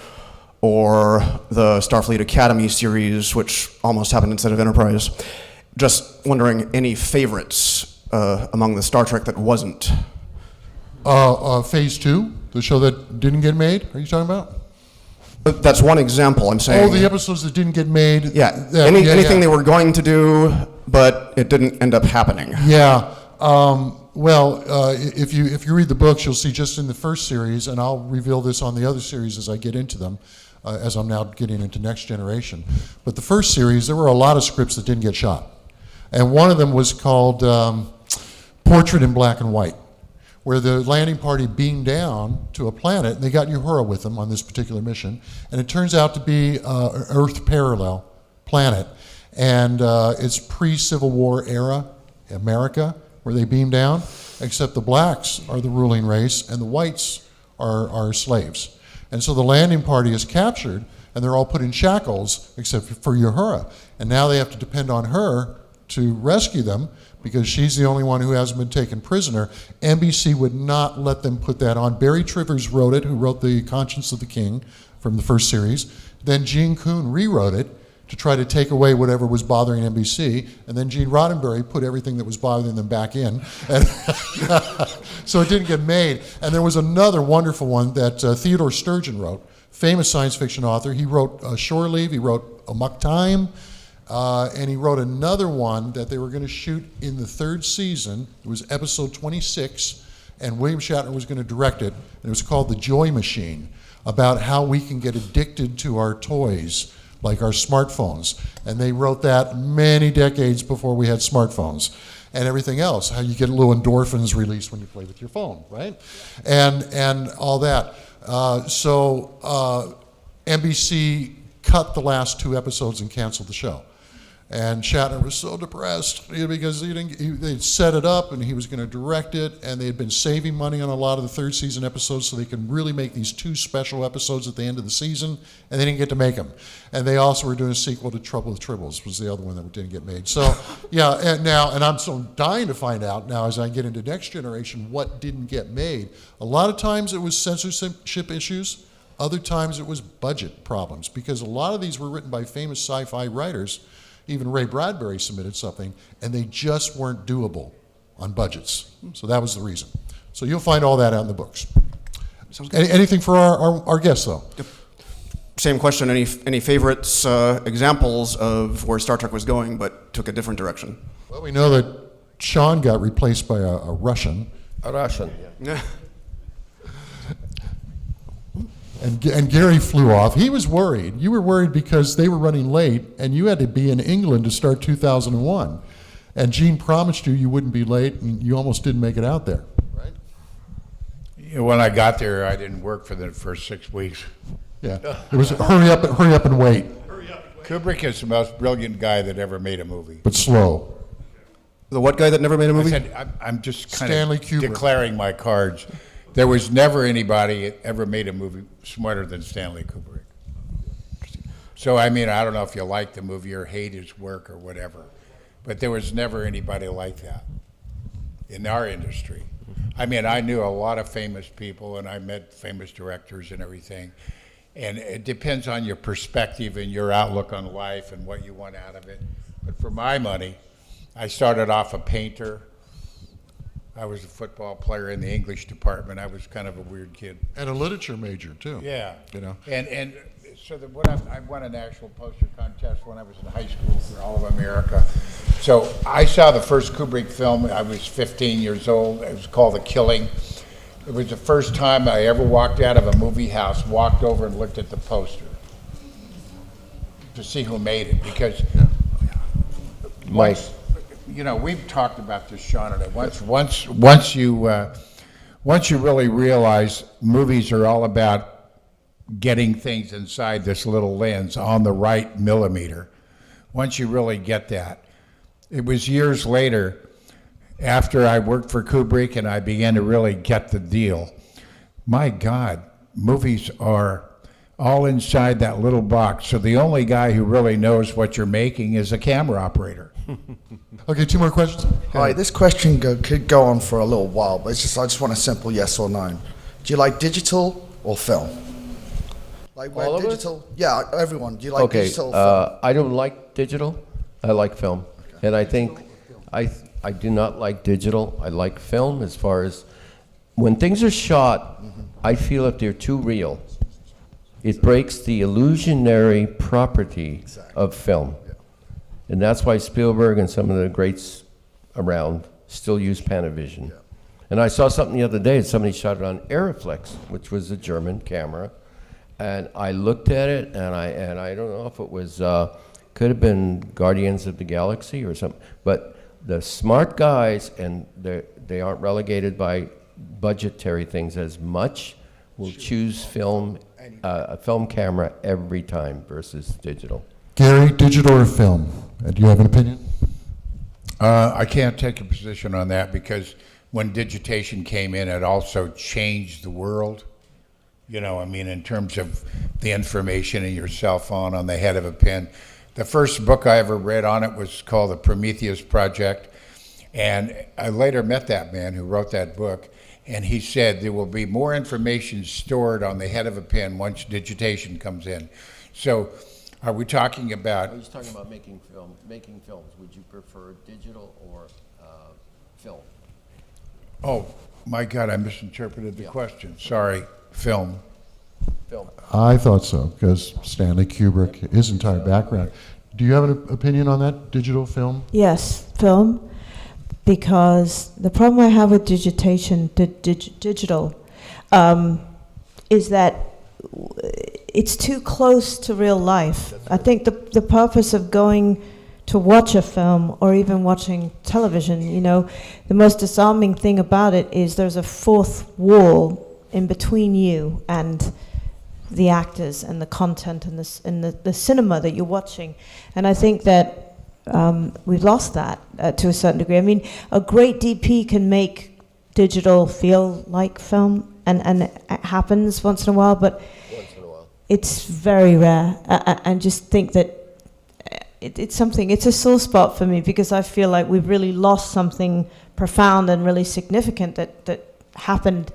S10: or the Starfleet Academy series, which almost happened instead of Enterprise. just wondering, any favorites among the Star Trek that wasn't?
S1: Phase 2, the show that didn't get made, are you talking about?
S10: That's one example, I'm saying.
S1: Oh, the episodes that didn't get made?
S10: Yeah, anything they were going to do, but it didn't end up happening.
S1: Yeah. If you read the books, you'll see just in the first series, and I'll reveal this on the other series as I get into them, as I'm now getting into Next Generation. But the first series, there were a lot of scripts that didn't get shot. And one of them was called Portrait in Black and White, where the landing party beamed down to a planet, and they got Uhura with them on this particular mission, and it turns out to be an Earth parallel planet, and it's pre-Civil War era America, where they beam down, except the blacks are the ruling race, and the whites are slaves. And so the landing party is captured, and they're all put in shackles, except for Uhura, and now they have to depend on her to rescue them, because she's the only one who hasn't been taken prisoner. NBC would not let them put that on. Barry Trivers wrote it, who wrote The Conscience of the King from the first series. Then Gene Coon rewrote it to try to take away whatever was bothering NBC. And then Gene Roddenberry put everything that was bothering them back in. And so it didn't get made. And there was another wonderful one that Theodore Sturgeon wrote, famous science fiction author. He wrote Shore Leave, he wrote Amok Time, and he wrote another one that they were going to shoot in the third season. It was episode 26, and William Shatner was going to direct it. And it was called The Joy Machine, about how we can get addicted to our toys, like our smartphones. And they wrote that many decades before we had smartphones and everything else, how you get little endorphins released when you play with your phone, right? And all that. So NBC cut the last 2 episodes and canceled the show. And Shatner was so depressed because they'd set it up and he was going to direct it, and they had been saving money on a lot of the third season episodes so they could really make these 2 special episodes at the end of the season, and they didn't get to make them. And they also were doing a sequel to Trouble with Tribbles, was the other one that didn't get made. So, yeah, and I'm so dying to find out now as I get into Next Generation what didn't get made. A lot of times it was censorship issues. Other times it was budget problems, because a lot of these were written by famous sci-fi writers. Even Ray Bradbury submitted something, and they just weren't doable on budgets. So that was the reason. So you'll find all that out in the books. Anything for our guests, though?
S10: Yep. Same question. Any favorites, examples of where Star Trek was going but took a different direction?
S1: Well, we know that Sean got replaced by a Russian.
S3: A Russian, yeah.
S1: And Gary flew off. He was worried. You were worried because they were running late, and you had to be in England to start 2001. And Gene promised you wouldn't be late, and you almost didn't make it out there, right?
S7: Yeah, when I got there, I didn't work for the first 6 weeks.
S1: Yeah. It was hurry up and wait.
S7: Kubrick is the most brilliant guy that ever made a movie.
S1: But slow.
S10: The what guy that never made a movie?
S7: I said, I'm just kind
S1: Stanley
S7: of
S1: Kubrick.
S7: declaring my cards. There was never anybody that ever made a movie smarter than Stanley Kubrick. So, I mean, I don't know if you like the movie or hate his work or whatever, but there was never anybody like that in our industry. I mean, I knew a lot of famous people, and I met famous directors and everything, and it depends on your perspective and your outlook on life and what you want out of it. But for my money, I started off a painter. I was a football player in the English department. I was kind of a weird kid.
S1: And a literature major, too.
S7: Yeah.
S1: You know.
S7: And so I won an actual poster contest when I was in high school for all of America. So I saw the first Kubrick film. I was 15 years old. It was called The Killing. It was the first time I ever walked out of a movie house, walked over and looked at the poster to see who made it, because
S3: Mike.
S7: You know, we've talked about this, Sean, and once you really realize movies are all about getting things inside this little lens on the right millimeter, once you really get that, it was years later, after I worked for Kubrick and I began to really get the deal. My God, movies are all inside that little box, so the only guy who really knows what you're making is a camera operator.
S1: Okay, 2 more questions.
S11: Hi, this question could go on for a little while, but I just want a simple yes or no. Do you like digital or film? Like
S3: All of us?
S11: digital? Yeah, everyone. Do you like
S3: Okay,
S11: digital or film?
S3: I don't like digital. I like film. And I think, I do not like digital. I like film as far as, when things are shot, I feel if they're too real, it breaks the illusionary property of film. And that's why Spielberg and some of the greats around still use Panavision. And I saw something the other day, somebody shot it on Aeroflex, which was a German camera. And I looked at it, and I don't know if it was, could have been Guardians of the Galaxy or something, but the smart guys, and they aren't relegated by budgetary things as much, will choose film, a film camera every time versus digital.
S1: Gary, digital or film? Do you have an opinion?
S7: I can't take a position on that because when digitation came in, it also changed the world. You know, I mean, in terms of the information in your cell phone on the head of a pin. The first book I ever read on it was called The Prometheus Project. And I later met that man who wrote that book. And he said there will be more information stored on the head of a pin once digitation comes in. So are we talking about...
S3: I was talking about making films. Would you prefer digital or film?
S7: Oh, my God, I misinterpreted the question. Sorry, film.
S3: Film.
S1: I thought so, because Stanley Kubrick, his entire background. Do you have an opinion on that, digital, film?
S8: Yes, film, because the problem I have with digital is that it's too close to real life. I think the purpose of going to watch a film or even watching television, you know, the most disarming thing about it is there's a fourth wall in between you and the actors and the content and the cinema that you're watching. And I think that we've lost that to a certain degree. I mean, a great DP can make digital feel like film, and it happens once in a while, but it's very rare. And just think that it's a sore spot for me, because I feel like we've really lost something profound and really significant that happened,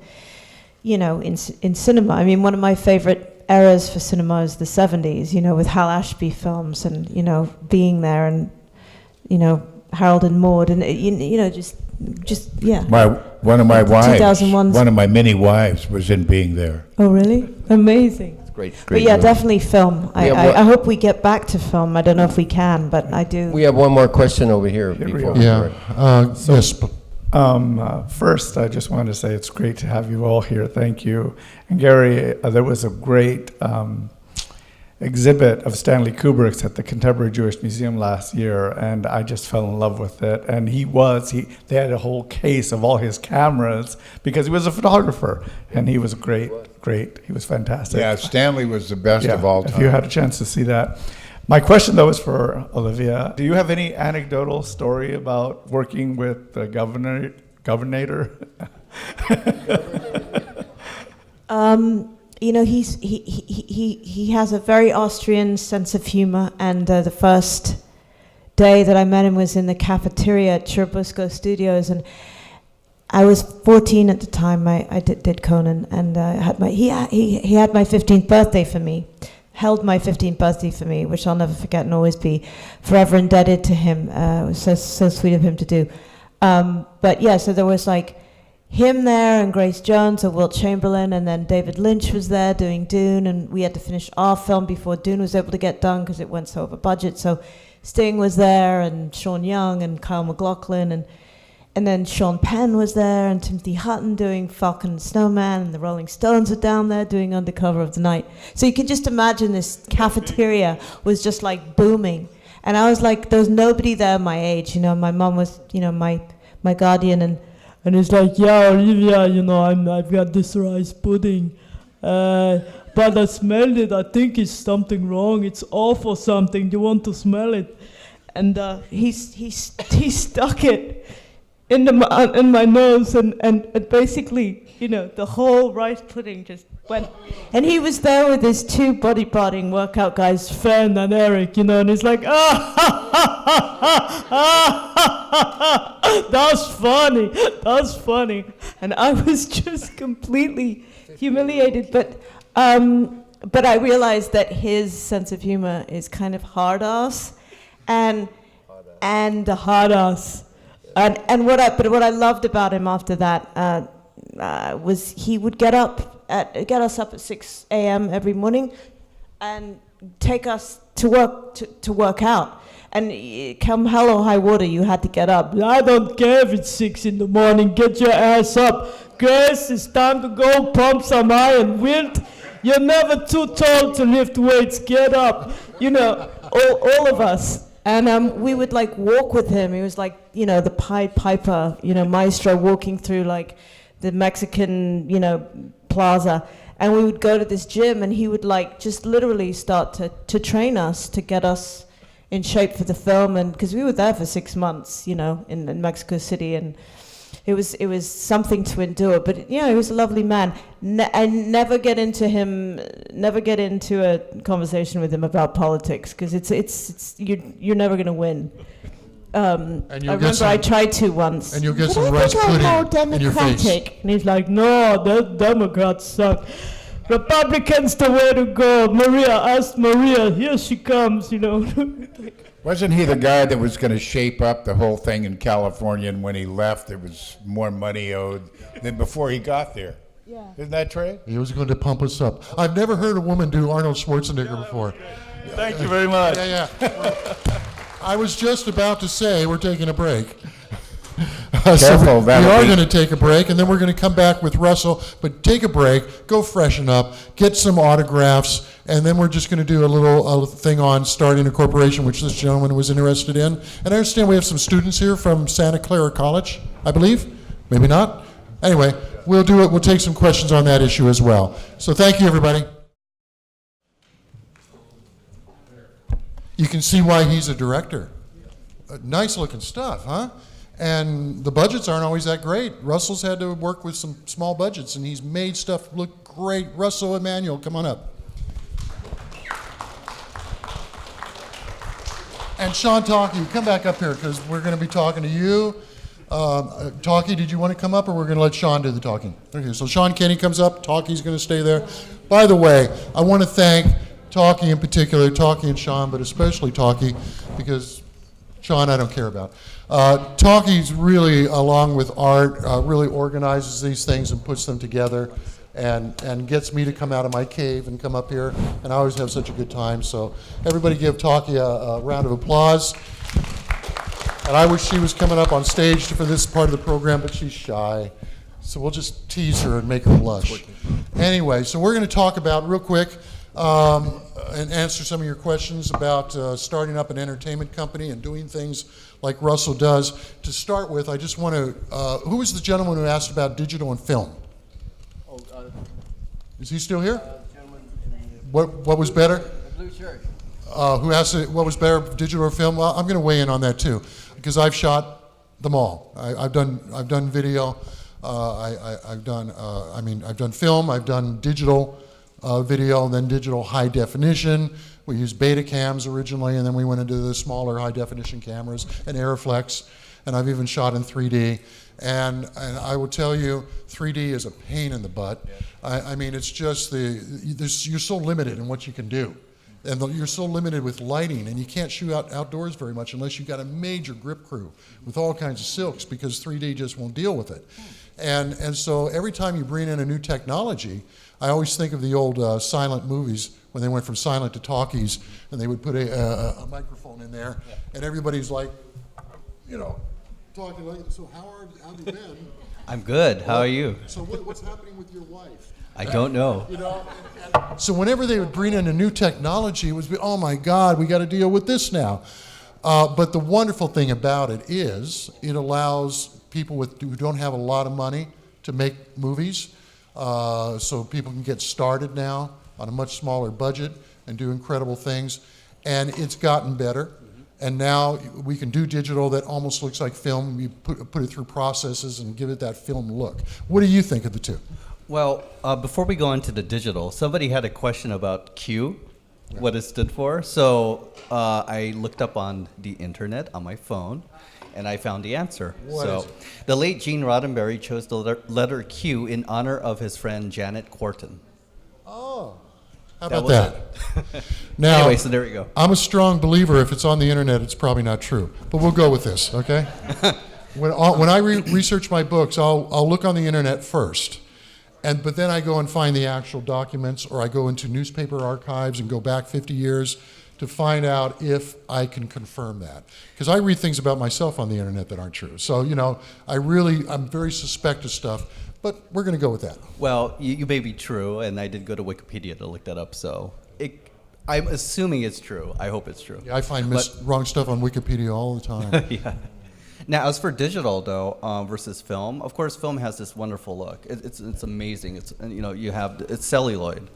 S8: you know, in cinema. I mean, one of my favorite eras for cinema is the 70s, you know, with Hal Ashby films and, you know, being there, and, you know, Harold and Maude, and, you know, just yeah.
S7: One of my wives,
S8: 2001's.
S7: one of my many wives was in Being There.
S8: Oh, really? Amazing.
S3: Great
S8: But yeah,
S3: movie.
S8: definitely film. I hope we get back to film. I don't know if we can, but I do.
S3: We have one more question over here. Before we
S1: Yeah. Yes.
S12: First, I just wanted to say it's great to have you all here. Thank you. And Gary, there was a great exhibit of Stanley Kubrick's at the Contemporary Jewish Museum last year, and I just fell in love with it. And they had a whole case of all his cameras because he was a photographer, and he was great. He was fantastic.
S7: Yeah, Stanley was the best of all time.
S12: If you had a chance to see that. My question, though, is for Olivia. Do you have any anecdotal story about working with the governor?
S8: You know, he has a very Austrian sense of humor, and the first day that I met him was in the cafeteria at Churubusco Studios, and I was 14 at the time. I did Conan, and he had my 15th birthday for me. Held my 15th birthday for me, which I'll never forget and always be forever indebted to him. It was so sweet of him to do. But yeah, so there was like him there and Grace Jones or Wilt Chamberlain, and then David Lynch was there doing Dune, and we had to finish our film before Dune was able to get done because it went so over budget. So Sting was there, and Sean Young and Kyle MacLachlan, and then Sean Penn was there, and Timothy Hutton doing Falcon and Snowman, and the Rolling Stones were down there doing Undercover of the Night. So you can just imagine this cafeteria was just like booming. And I was like, there was nobody there my age, you know. My mom was, you know, my guardian, and it's like, yeah, Olivia, you know, I've got this rice pudding, but I smelled it. I think it's something wrong. It's off or something. Do you want to smell it? And he stuck it in my nose, and basically, you know, the whole rice pudding just went. And he was there with his two bodyboarding workout guys, Fern and Eric, you know, and he's like, that's funny. And I was just completely humiliated, but I realized that his sense of humor is kind of hard-ass, and and Hanas. And what I loved about him after that was he would get us up at 6 a.m. every morning and take us to work out. And come hell or high water, you had to get up. I don't care if it's 6 in the morning. Get your ass up. Guys, it's time to go pump some iron. Wilt, you're never too tall to lift weights. Get up. You know, all of us. And we would like walk with him. He was like, you know, the Pied Piper, you know, maestro walking through like the Mexican, you know, plaza. And we would go to this gym and he would like just literally start to train us, to get us in shape for the film. And because we were there for 6 months, you know, in Mexico City, and it was something to endure. But yeah, he was a lovely man. I never get into a conversation with him about politics, because it's you're never going to win. I remember I tried to once.
S1: And you'll get
S8: But
S1: some
S8: I
S1: rice
S8: think I'm more
S1: pudding in your face.
S8: democratic. And he's like, no, the Democrats suck. Republicans the way to go. Maria, ask Maria. Here she comes, you know.
S7: Wasn't he the guy that was going to shape up the whole thing in California, and when he left, there was more money owed than before he got there? Yeah. Isn't that true?
S1: He was going to pump us up. I've never heard a woman do Arnold Schwarzenegger before.
S9: Thank you very much.
S1: Yeah. I was just about to say we're taking a break.
S7: Careful,
S1: we are going to take a break, and then we're going to come back with Russell. But take a break, go freshen up, get some autographs, and then we're just going to do a little thing on starting a corporation, which this gentleman was interested in. And I understand we have some students here from Santa Clara College, I believe. Maybe not. Anyway, we'll do it. We'll take some questions on that issue as well. So thank you, everybody. You can see why he's a director. Nice looking stuff, huh? And the budgets aren't always that great. Russell's had to work with some small budgets, and he's made stuff look great. Russ Emanuel, come on up. And Sean Talkie, come back up here, because we're going to be talking to you. Talkie, did you want to come up, or we're going to let Sean do the talking? Okay, so Sean Kenney comes up. Talkie's going to stay there. By the way, I want to thank Talkie in particular, Talkie and Sean, but especially Talkie, because Sean I don't care about. Talkie's really, along with Art, really organizes these things and puts them together, and gets me to come out of my cave and come up here, and I always have such a good time. So everybody give Talkie a round of applause. And I wish she was coming up on stage for this part of the program, but she's shy. So we'll just tease her and make her blush. Anyway, so we're going to talk about, real quick, and answer some of your questions about starting up an entertainment company and doing things like Russell does. To start with, I just want to, who was the gentleman who asked about digital and film? Is he still here? What was better?
S3: The blue shirt.
S1: Who asked what was better, digital or film? Well, I'm going to weigh in on that too, because I've shot them all. I've done video. I've done film. I've done digital video, and then digital high definition. We used Betacams originally, and then we went into the smaller high definition cameras and Airflex, and I've even shot in 3D. And I will tell you, 3D is a pain in the butt. I mean, it's just you're so limited in what you can do. And you're so limited with lighting, and you can't shoot outdoors very much unless you've got a major grip crew with all kinds of silks, because 3D just won't deal with it. And so every time you bring in a new technology, I always think of the old silent movies when they went from silent to talkies, and they would put a microphone in there, and everybody's like, you know, talking like, so how have you been?
S13: I'm good. How are you?
S1: So what's happening with your wife?
S13: I don't know.
S1: You know, so whenever they would bring in a new technology, it would be, oh my God, we got to deal with this now. But the wonderful thing about it is it allows people who don't have a lot of money to make movies, so people can get started now on a much smaller budget and do incredible things. And it's gotten better. And now we can do digital that almost looks like film. You put it through processes and give it that film look. What do you think of the two?
S13: Well, before we go into the digital, somebody had a question about Q, what it stood for. So I looked up on the internet on my phone, and I found the answer.
S1: What is it?
S13: The late Gene Roddenberry chose the letter Q in honor of his friend Janet Quarton.
S1: Oh, How about
S13: was
S1: that? Now,
S13: Anyway, so there you go.
S1: I'm a strong believer if it's on the internet, it's probably not true. But we'll go with this, okay? When I research my books, I'll look on the internet first. But then I go and find the actual documents, or I go into newspaper archives and go back 50 years to find out if I can confirm that. Because I read things about myself on the internet that aren't true. So, I'm very suspect of stuff, but we're going to go with that.
S13: Well, you may be true, and I did go to Wikipedia to look that up, so I'm assuming it's true. I hope it's true.
S1: Yeah, I find wrong stuff on Wikipedia all the time.
S13: Yeah. Now, as for digital, though, versus film, of course, film has this wonderful look. It's amazing. It's celluloid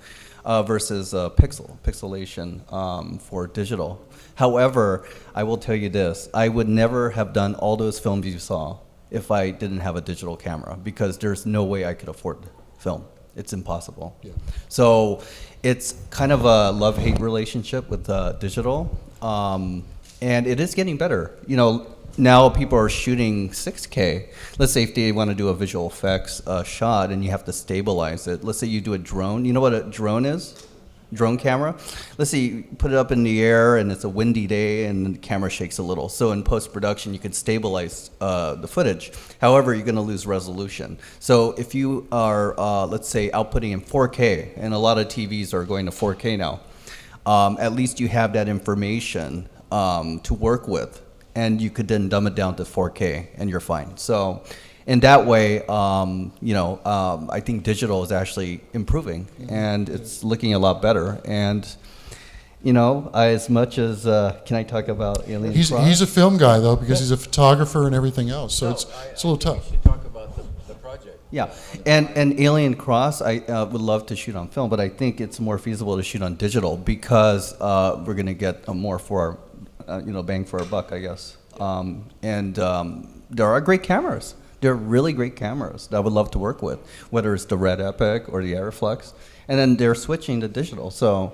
S13: versus pixelation for digital. However, I will tell you this: I would never have done all those films you saw if I didn't have a digital camera, because there's no way I could afford film. It's impossible. Yeah. So it's kind of a love-hate relationship with digital, and it is getting better. Now people are shooting 6K. Let's say if they want to do a visual effects shot and you have to stabilize it. Let's say you do a drone. You know what a drone is? Drone camera. Let's say you put it up in the air and it's a windy day and the camera shakes a little. So in post-production, you can stabilize the footage. However, you're going to lose resolution. So if you are, let's say, outputting in 4K, and a lot of TVs are going to 4K now, at least you have that information to work with. And you could then dumb it down to 4K, and you're fine. So, in that way, I think digital is actually improving, and it's looking a lot better. And, as much as can I talk about Alien Cross?
S1: He's a film guy though, because he's a photographer and everything else. So it's a little tough.
S3: You should talk about the project.
S13: Yeah, and Alien Cross, I would love to shoot on film, but I think it's more feasible to shoot on digital because we're going to get more for our bang for our buck, I guess. There are great cameras. They're really great cameras that I would love to work with, whether it's the Red Epic or the Aeroflex. And then they're switching to digital. So,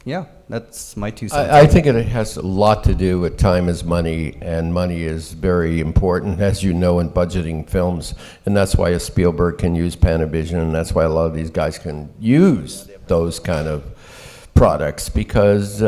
S13: yeah, that's my 2 cents.
S3: I think it has a lot to do with time is money, and money is very important, as you know, in budgeting films. And that's why a Spielberg can use Panavision, and that's why a lot of these guys can use those kind of products, because, they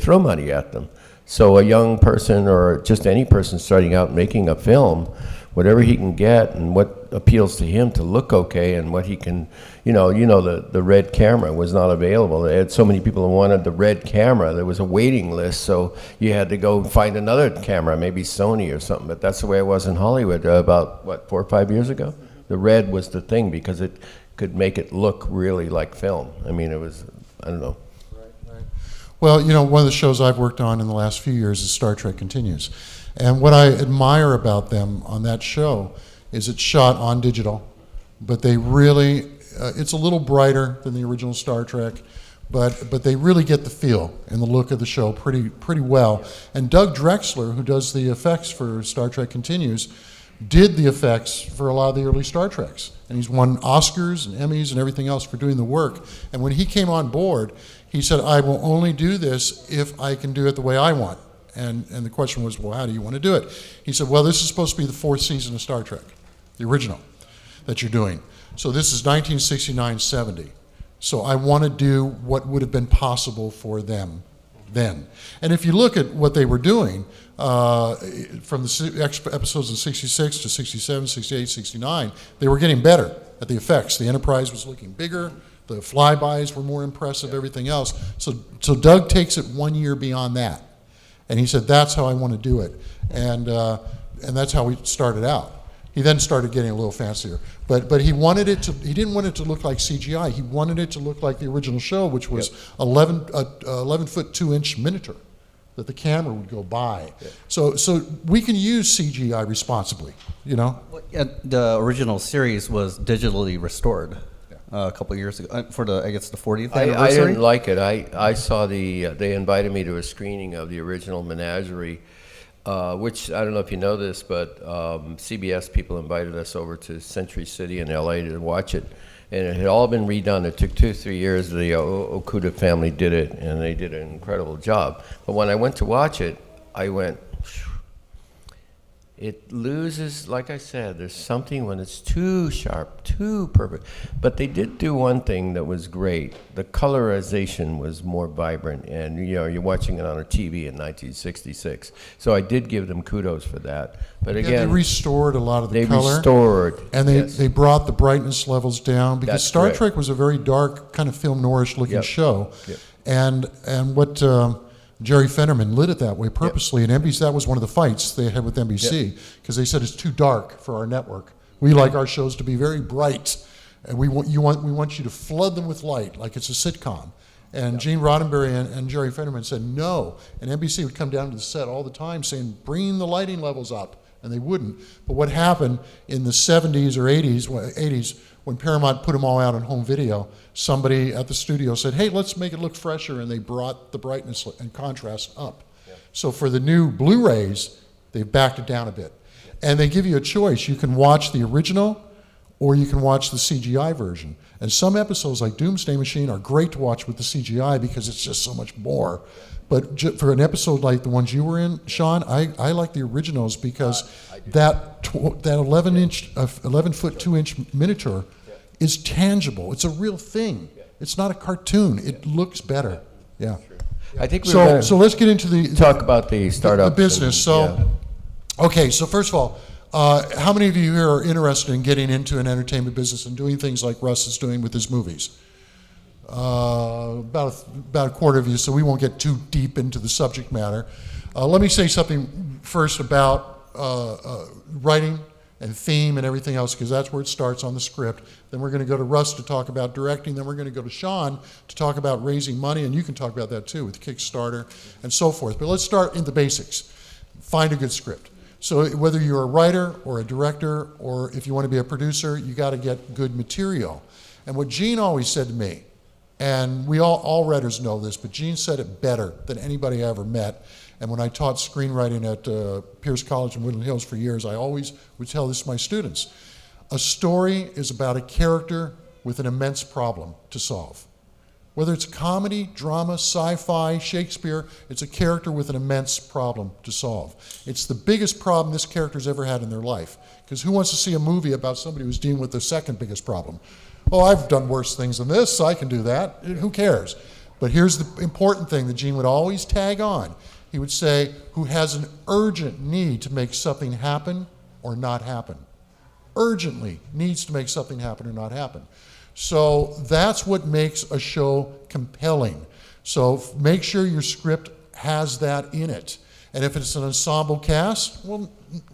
S3: throw money at them. So a young person, or just any person starting out making a film, whatever he can get and what appeals to him to look okay, and what he can, the red camera was not available. They had so many people who wanted the red camera. There was a waiting list, so you had to go find another camera, maybe Sony or something. But that's the way it was in Hollywood about, 4 or 5 years ago? The red was the thing because it could make it look really like film. I mean, it was, I don't know.
S1: Well, one of the shows I've worked on in the last few years is Star Trek Continues. And what I admire about them on that show is it's shot on digital, but they really, it's a little brighter than the original Star Trek, but they really get the feel and the look of the show pretty well. And Doug Drexler, who does the effects for Star Trek Continues, did the effects for a lot of the early Star Treks. And he's won Oscars and Emmys and everything else for doing the work. And when he came on board, he said, I will only do this if I can do it the way I want. And the question was, well, how do you want to do it? He said, well, this is supposed to be the 4th season of Star Trek, the original that you're doing. So this is 1969-70. So I want to do what would have been possible for them then. And if you look at what they were doing, from the episodes in 66 to 67, 68, 69, they were getting better at the effects. The Enterprise was looking bigger. The flybys were more impressive, everything else. So Doug takes it 1 year beyond that. And he said, that's how I want to do it. And that's how we started out. He then started getting a little fancier. But he wanted it to, he didn't want it to look like CGI. He wanted it to look like the original show, which was 11-foot 2-inch miniature that the camera would go by. Yeah. So we can use CGI responsibly, Well,
S13: the original series was digitally restored a couple of years ago for the 40th anniversary.
S3: I didn't like it. I saw they invited me to a screening of the original Menagerie, which I don't know if you know this, but CBS people invited us over to Century City in LA to watch it. And it had all been redone. It took 2 or 3 years. The Okuda family did it, and they did an incredible job. But when I went to watch it, I went, it loses, like I said, there's something when it's too sharp, too perfect. But they did do one thing that was great. The colorization was more vibrant, and you're watching it on a TV in 1966. So I did give them kudos for that. But again,
S1: they restored a lot of the
S3: they
S1: color.
S3: restored,
S1: And they brought the brightness levels down, because
S3: That's
S1: Star
S3: correct.
S1: Trek was a very dark, kind of film noirish looking
S3: Yep.
S1: show.
S3: Yep.
S1: And what Jerry Fennerman lit it that way purposely, and NBC, that was one of the fights they had with NBC, because they said it's too dark for our network. We like our shows to be very bright, and we want you to flood them with light, like it's a sitcom. And Gene Roddenberry and Jerry Fennerman said no, and NBC would come down to the set all the time saying, bring the lighting levels up, and they wouldn't. But what happened in the 70s or 80s, when Paramount put them all out on home video, somebody at the studio said, hey, let's make it look fresher, and they brought the brightness and contrast up. So for the new Blu-rays, they've backed it down a bit. And they give you a choice. You can watch the original, or you can watch the CGI version. And some episodes, like Doomsday Machine, are great to watch with the CGI because it's just so much more. But for an episode like the ones you were in, Sean, I like the originals because that 11-foot 2-inch miniature is tangible. It's a real thing. It's not a cartoon. It looks better. Yeah.
S3: I think
S1: So let's get into the
S3: talk about the startup
S1: business. So, okay. So first of all, how many of you here are interested in getting into an entertainment business and doing things like Russ is doing with his movies? About a quarter of you, so we won't get too deep into the subject matter. Let me say something first about writing and theme and everything else, because that's where it starts on the script. Then we're going to go to Russ to talk about directing. Then we're going to go to Sean to talk about raising money, and you can talk about that too with Kickstarter and so forth. But let's start in the basics. Find a good script. So whether you're a writer or a director, or if you want to be a producer, you got to get good material. And what Gene always said to me, and we all writers know this, but Gene said it better than anybody I ever met. And when I taught screenwriting at Pierce College in Woodland Hills for years, I always would tell this to my students. A story is about a character with an immense problem to solve. Whether it's comedy, drama, sci-fi, Shakespeare, it's a character with an immense problem to solve. It's the biggest problem this character's ever had in their life. Because who wants to see a movie about somebody who's dealing with the second biggest problem? Oh, I've done worse things than this, so I can do that. Who cares? But here's the important thing that Gene would always tag on. He would say, who has an urgent need to make something happen or not happen. Urgently needs to make something happen or not happen. So that's what makes a show compelling. So make sure your script has that in it. And if it's an ensemble cast, well,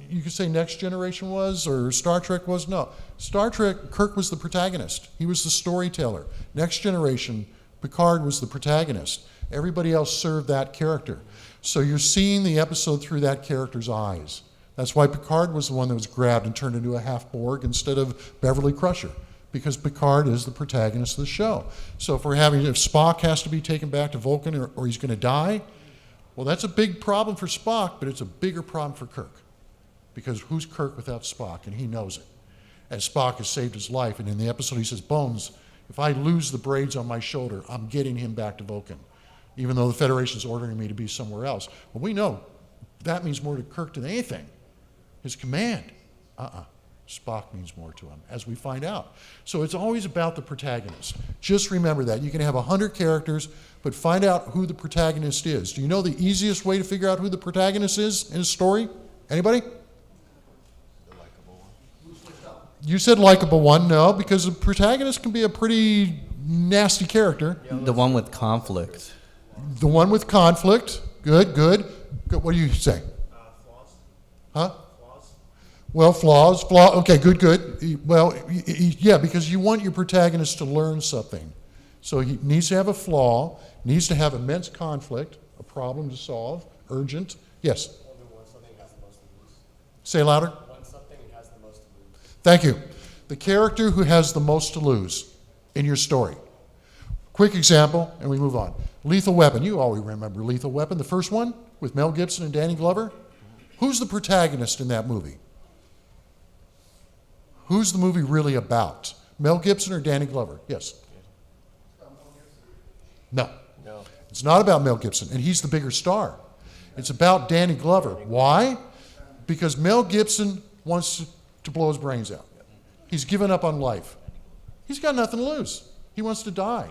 S1: you could say Next Generation was, or Star Trek was. No, Star Trek, Kirk was the protagonist. He was the storyteller. Next Generation, Picard was the protagonist. Everybody else served that character. So you're seeing the episode through that character's eyes. That's why Picard was the one that was grabbed and turned into a half-Borg instead of Beverly Crusher, because Picard is the protagonist of the show. So if Spock has to be taken back to Vulcan or he's going to die, well, that's a big problem for Spock, but it's a bigger problem for Kirk. Because who's Kirk without Spock? And he knows it. And Spock has saved his life. And in the episode, he says, Bones, if I lose the braids on my shoulder, I'm getting him back to Vulcan, even though the Federation's ordering me to be somewhere else. Well, we know that means more to Kirk than anything. His command. Spock means more to him, as we find out. So it's always about the protagonist. Just remember that. You can have 100 characters, but find out who the protagonist is. Do you know the easiest way to figure out who the protagonist is in a story? Anybody? The likable one. You said likable one. No, because the protagonist can be a pretty nasty character.
S13: The one with conflict.
S1: The one with conflict. Good. What do you say?
S14: Flaws.
S1: Huh? Well, flaws. Okay, good. Well, yeah, because you want your protagonist to learn something. So he needs to have a flaw, needs to have immense conflict, a problem to solve, urgent. Yes?
S14: When something has the most to lose.
S1: Say louder.
S14: When something has the most to lose.
S1: Thank you. The character who has the most to lose in your story. Quick example, and we move on. Lethal Weapon. You always remember Lethal Weapon, the first one with Mel Gibson and Danny Glover. Who's the protagonist in that movie? Who's the movie really about? Mel Gibson or Danny Glover? Yes. No. It's not about Mel Gibson, and he's the bigger star. It's about Danny Glover. Why? because Mel Gibson wants to blow his brains out. He's given up on life. He's got nothing to lose. He wants to die.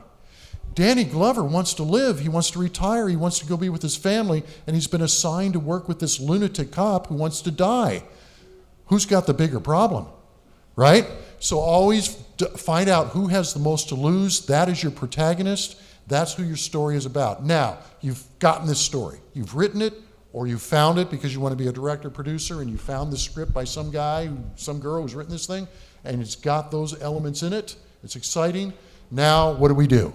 S1: Danny Glover wants to live. He wants to retire. He wants to go be with his family, and he's been assigned to work with this lunatic cop who wants to die. Who's got the bigger problem, right? So always find out who has the most to lose. That is your protagonist. That's who your story is about. Now, you've gotten this story. You've written it, or you found it because you want to be a director, producer, and you found the script by some guy, some girl who's written this thing, and it's got those elements in it. It's exciting. Now, what do?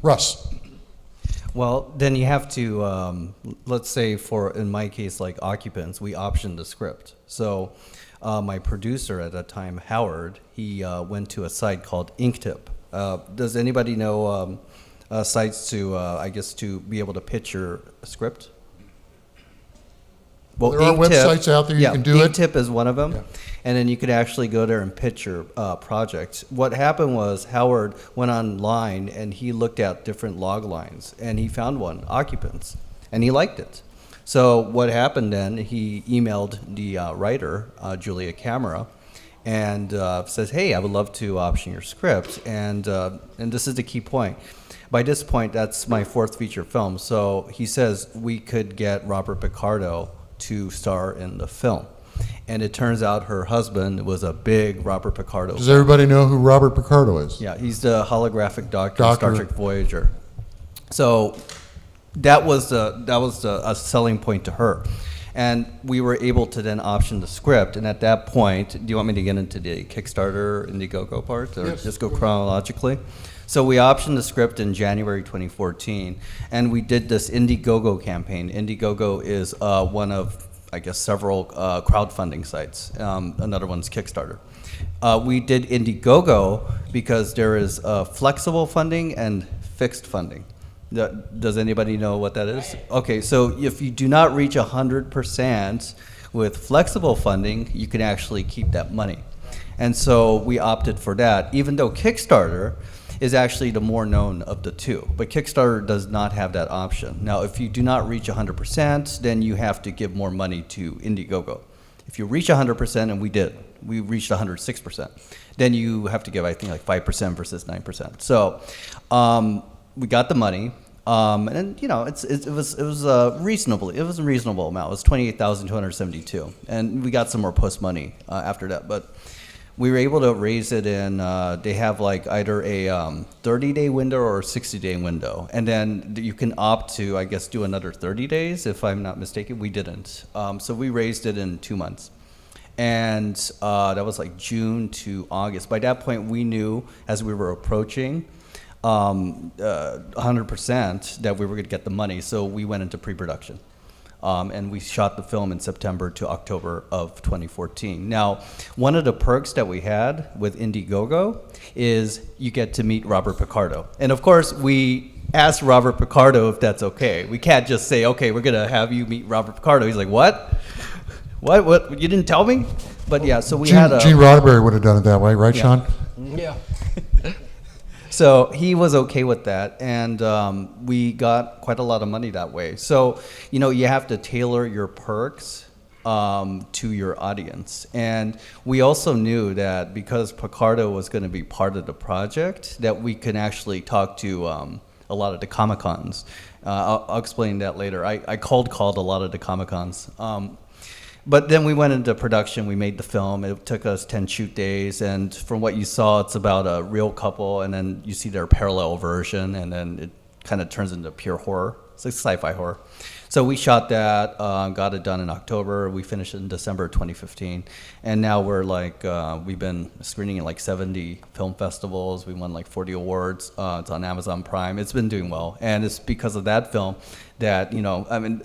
S1: Russ.
S13: Well, then you have to, let's say in my case, like Occupants, we optioned the script. So my producer at that time, Howard, he went to a site called Inktip. Does anybody know sites to be able to pitch your script? Well,
S1: there are websites out there you can do it.
S13: Inktip is one of them.
S1: Yeah.
S13: And then you could actually go there and pitch your project. What happened was Howard went online and he looked at different log lines and he found one, Occupants, and he liked it. So what happened then, he emailed the writer, Julia Camera, and says, hey, I would love to option your script. And this is the key point. By this point, that's my fourth feature film. So he says we could get Robert Picardo to star in the film. And it turns out her husband was a big Robert Picardo
S1: Does everybody know who Robert Picardo is?
S13: Yeah, he's the holographic doctor in Star Trek Voyager. So that was a selling point to her. And we were able to then option the script. And at that point, do you want me to get into the Kickstarter Indiegogo part, or
S1: Yes.
S13: just go chronologically? So we optioned the script in January 2014, and we did this Indiegogo campaign. Indiegogo is one of, I guess, several crowdfunding sites. Another one's Kickstarter. We did Indiegogo because there is flexible funding and fixed funding. Does anybody know what that is? Okay, so if you do not reach 100% with flexible funding, you can actually keep that money. And so we opted for that, even though Kickstarter is actually the more known of the two. But Kickstarter does not have that option. Now, if you do not reach 100%, then you have to give more money to Indiegogo. If you reach 100%, and we reached 106%, then you have to give, I think, like 5% versus 9%. So we got the money, and you know, it was a reasonable amount. It was $28,272, and we got some more post money after that, but. We were able to raise it in, they have like either a 30-day window or a 60-day window. And then you can opt to, I guess, do another 30 days, if I'm not mistaken. We didn't. So we raised it in 2 months. And that was like June to August. By that point, we knew as we were approaching 100% that we were going to get the money. So we went into pre-production. And we shot the film in September to October of 2014. Now, one of the perks that we had with Indiegogo is you get to meet Robert Picardo. And of course, we asked Robert Picardo if that's okay. We can't just say, okay, we're going to have you meet Robert Picardo. He's like, what? What? You didn't tell me? But yeah, so we had a...
S1: Gene Roddenberry would have done it that way, right,
S13: Yeah.
S1: Sean?
S13: Yeah. So he was okay with that, and we got quite a lot of money that way. So, you know, you have to tailor your perks to your audience. And we also knew that because Picardo was going to be part of the project, that we can actually talk to a lot of the Comic-Cons. I'll explain that later. I called a lot of the Comic-Cons. But then we went into production, we made the film, it took us 10 shoot days, and from what you saw, it's about a real couple, and then you see their parallel version, and then it kind of turns into pure horror. It's like sci-fi horror. So we shot that, got it done in October, we finished it in December 2015, and now we're like, we've been screening at like 70 film festivals, we won like 40 awards, it's on Amazon Prime, it's been doing well, and it's because of that film that, you know, I mean,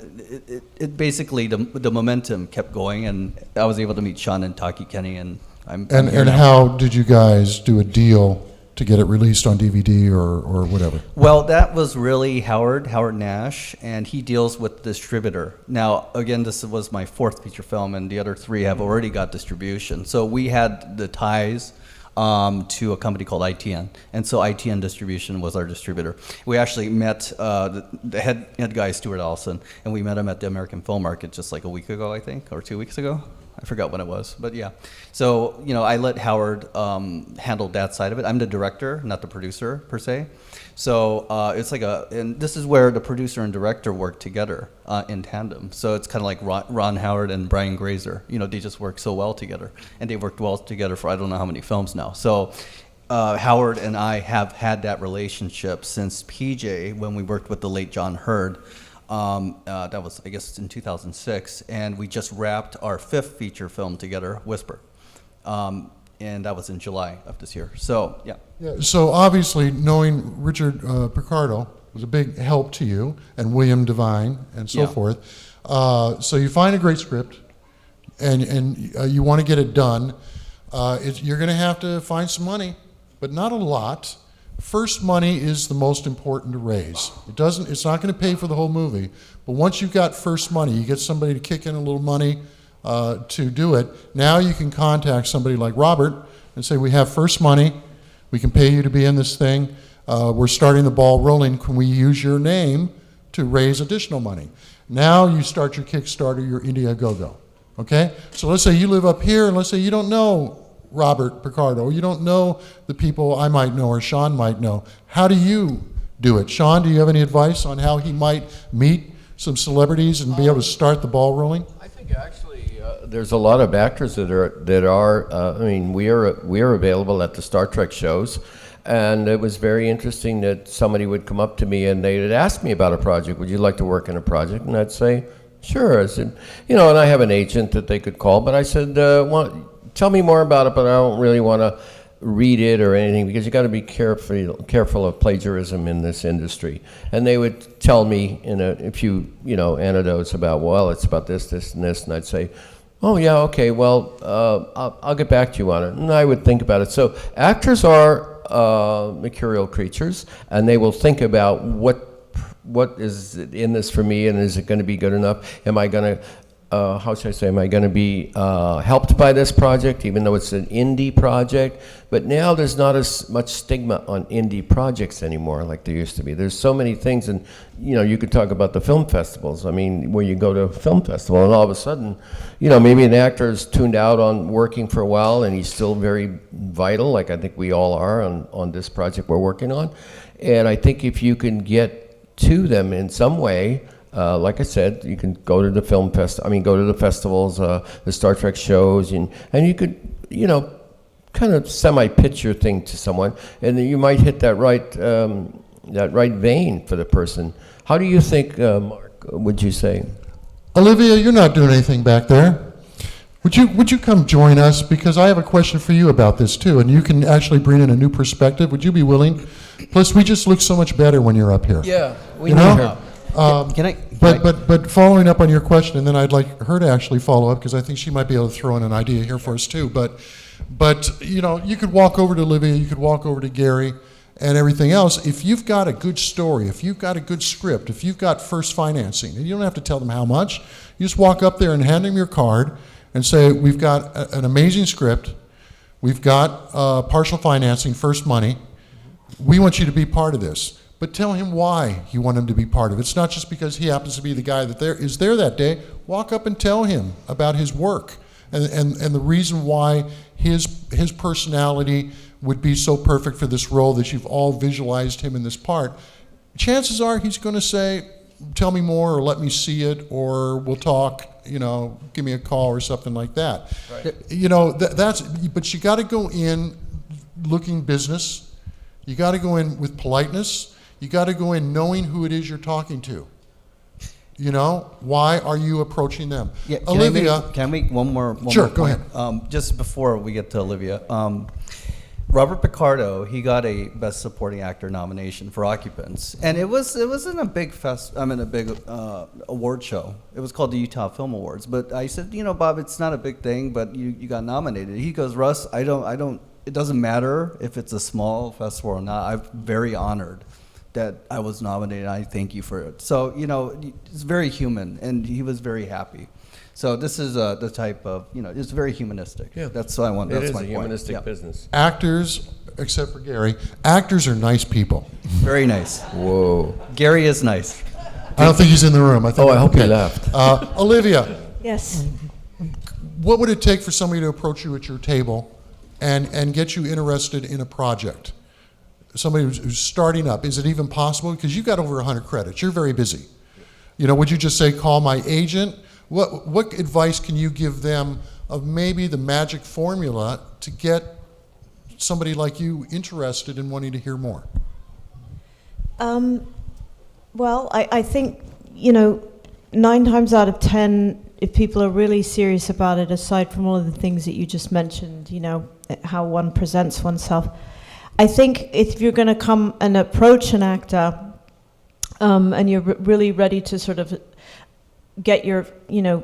S13: it basically, the momentum kept going, and I was able to meet Sean and Taki Kenney, and I'm here
S1: And
S13: now.
S1: how did you guys do a deal to get it released on DVD or whatever?
S13: Well, that was really Howard Nash, and he deals with distributor. Now, again, this was my fourth feature film, and the other three have already got distribution. So we had the ties to a company called ITN. And so ITN Distribution was our distributor. We actually met the head guy, Stuart Allison, and we met him at the American Film Market just like a week ago, I think, or 2 weeks ago. I forgot when it was, but yeah. So, I let Howard handle that side of it. I'm the director, not the producer, per se. So it's like and this is where the producer and director work together in tandem. So it's kind of like Ron Howard and Brian Grazer. They just work so well together. And they worked well together for I don't know how many films now. So Howard and I have had that relationship since PJ, when we worked with the late John Hurd. That was, I guess, in 2006. And we just wrapped our 5th feature film together, Whisper. And that was in July of this year. So, yeah.
S1: So obviously, knowing Richard Picardo was a big help to you, and William Devine, and so forth. So you find a great script, and you want to get it done. You're going to have to find some money, but not a lot. First money is the most important to raise. It's not going to pay for the whole movie, but once you've got first money, you get somebody to kick in a little money to do it. Now you can contact somebody like Robert and say, we have first money, we can pay you to be in this thing, we're starting the ball rolling, can we use your name to raise additional money? Now you start your Kickstarter, your Indiegogo, okay? So let's say you live up here, and let's say you don't know Robert Picardo, you don't know the people I might know or Sean might know. How do you do it? Sean, do you have any advice on how he might meet some celebrities and be able to start the ball rolling?
S3: I think actually there's a lot of actors that are. I mean, we are available at the Star Trek shows, and it was very interesting that somebody would come up to me and they would ask me about a project. Would you like to work in a project? And I'd say, sure. I said, and I have an agent that they could call, but I said, tell me more about it, but I don't really want to read it or anything, because you got to be careful of plagiarism in this industry. And they would tell me in a few anecdotes about, well, it's about this, and this, and I'd say, oh yeah, okay, well, I'll get back to you on it, and I would think about it. So actors are mercurial creatures, and they will think about what is in this for me, and is it going to be good enough? Am I going to how should I say, am I going to be helped by this project, even though it's an indie project? But now there's not as much stigma on indie projects anymore like there used to be. There's so many things, and you could talk about the film festivals. I mean, where you go to a film festival, and all of a sudden, maybe an actor is tuned out on working for a while, and he's still very vital, like I think we all are on this project we're working on. And I think if you can get to them in some way, like I said, you can go to the go to the festivals, the Star Trek shows, and you could, kind of semi-pitch your thing to someone, and then you might hit that right vein for the person. How do you think, Mark, would you say?
S1: Olivia, you're not doing anything back there. Would you come join us? Because I have a question for you about this too, and you can actually bring in a new perspective. Would you be willing? Plus, we just look so much better when you're up here.
S3: Yeah, we need her.
S1: But following up on your question, and then I'd like her to actually follow up, because I think she might be able to throw in an idea here for us too. But you could walk over to Olivia, you could walk over to Gary, and everything else. If you've got a good story, if you've got a good script, if you've got first financing, and you don't have to tell them how much, you just walk up there and hand them your card and say, we've got an amazing script, we've got partial financing, first money, we want you to be part of this. But tell him why you want him to be part of it. It's not just because he happens to be the guy that is there that day. Walk up and tell him about his work and the reason why his personality would be so perfect for this role, that you've all visualized him in this part. Chances are he's going to say, tell me more, or let me see it, or we'll talk, give me a call or something like that. Right. But you got to go in looking business. You got to go in with politeness. You got to go in knowing who it is you're talking to. Why are you approaching them?
S13: Yeah,
S1: Olivia.
S13: Can I make one more
S1: Sure,
S13: more
S1: go
S13: point?
S1: ahead.
S13: Just before we get to Olivia, Robert Picardo, he got a Best Supporting Actor nomination for Occupants, and it wasn't a big award show. It was called the Utah Film Awards. But I said, Bob, it's not a big thing, but you got nominated. He goes, Russ, I don't. It doesn't matter if it's a small festival or not. I'm very honored that I was nominated. I thank you for it. So, you know, it's very human, and he was very happy. So this is the type of, you know, it's very humanistic.
S3: Yeah.
S13: That's what I want.
S3: It
S13: That's
S3: is
S13: my
S3: a
S13: point.
S3: humanistic
S13: Yeah.
S3: business.
S1: Actors, except for Gary, actors are nice people.
S13: Very nice.
S3: Whoa.
S13: Gary is nice.
S1: I don't think he's in the room. I think
S3: Oh, I hope he
S1: okay.
S3: left.
S1: Olivia,
S8: Yes.
S1: what would it take for somebody to approach you at your table and get you interested in a project? Somebody who's starting up, is it even possible? Because you've got over 100 credits. You're very busy. You know, would you just say, call my agent? What advice can you give them of maybe the magic formula to get somebody like you interested in wanting to hear more?
S8: Well, I think, you know, 9 times out of 10, if people are really serious about it, aside from all of the things that you just mentioned, you know, how one presents oneself, I think if you're going to come and approach an actor and you're really ready to sort of get your, you know,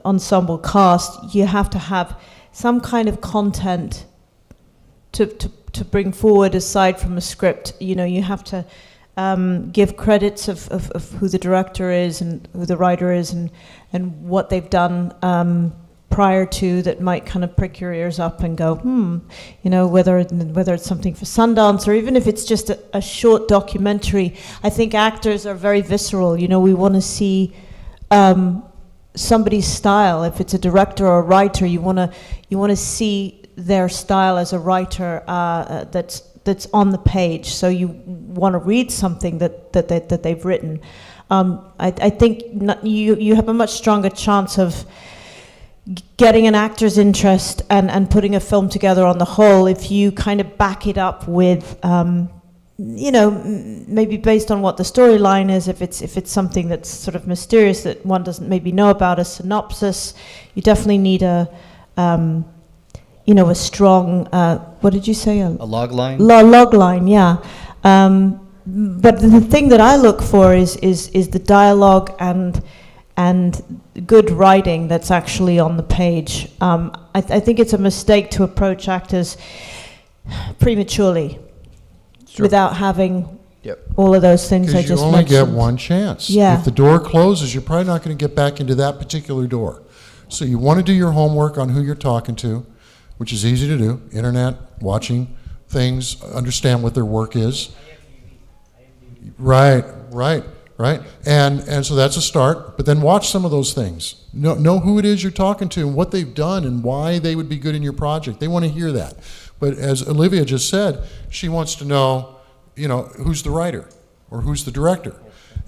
S8: ensemble cast, you have to have some kind of content to bring forward aside from a script. You know, you have to give credits of who the director is and who the writer is and what they've done prior to that might kind of prick your ears up and go, you know, whether it's something for Sundance or even if it's just a short documentary. I think actors are very visceral. You know, we want to see somebody's style. If it's a director or a writer, you want to see their style as a writer that's on the page. So you want to read something that they've written. I think you have a much stronger chance of getting an actor's interest and putting a film together on the whole if you kind of back it up with you know, maybe based on what the storyline is, if it's something that's sort of mysterious that one doesn't maybe know about, a synopsis. You definitely need a you know, a strong what did you say,
S13: A log line.
S8: Log line, yeah. But the thing that I look for is the dialogue and good writing that's actually on the page. I think it's a mistake to approach actors prematurely.
S3: Sure.
S8: Without having
S3: Yep.
S8: all of those things I
S1: Because you
S8: just
S1: only
S8: mentioned.
S1: get one chance.
S8: Yeah.
S1: If the door closes, you're probably not going to get back into that particular door. So you want to do your homework on who you're talking to, which is easy to do. Internet, watching things, understand what their work is. Right. And so that's a start. But then watch some of those things. Know who it is you're talking to and what they've done and why they would be good in your project. They want to hear that. But as Olivia just said, she wants to know, you know, who's the writer or who's the director.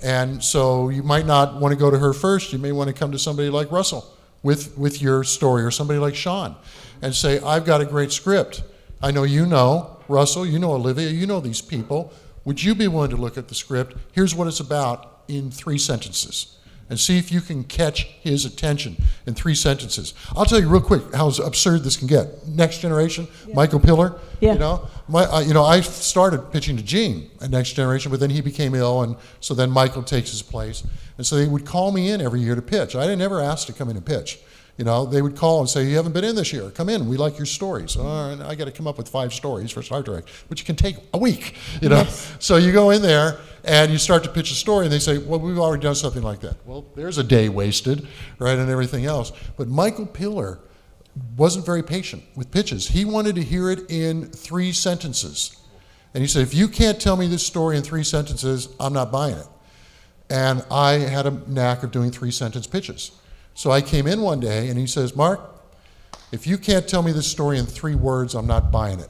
S1: And so you might not want to go to her first. You may want to come to somebody like Russell with your story, or somebody like Sean, and say, I've got a great script. I know you know Russell, you know Olivia, you know these people. Would you be willing to look at the script? Here's what it's about in 3 sentences. And see if you can catch his attention in 3 sentences. I'll tell you real quick how absurd this can get. Next Generation, yeah. Michael Piller.
S8: Yeah.
S1: You know, I started pitching to Gene at Next Generation, but then he became ill, and so then Michael takes his place. And so they would call me in every year to pitch. I never asked to come in and pitch. You know, they would call and say, you haven't been in this year. Come in, we like your stories. All right, I got to come up with 5 stories for Star Trek, which can take a week, you know. Yes. So you go in there and you start to pitch a story and they say, well, we've already done something like that. Well, there's a day wasted, right, and everything else. But Michael Piller wasn't very patient with pitches. He wanted to hear it in 3 sentences. And he said, if you can't tell me this story in 3 sentences, I'm not buying it. And I had a knack of doing 3-sentence pitches. So I came in one day and he says, Mark, if you can't tell me this story in 3 words, I'm not buying it.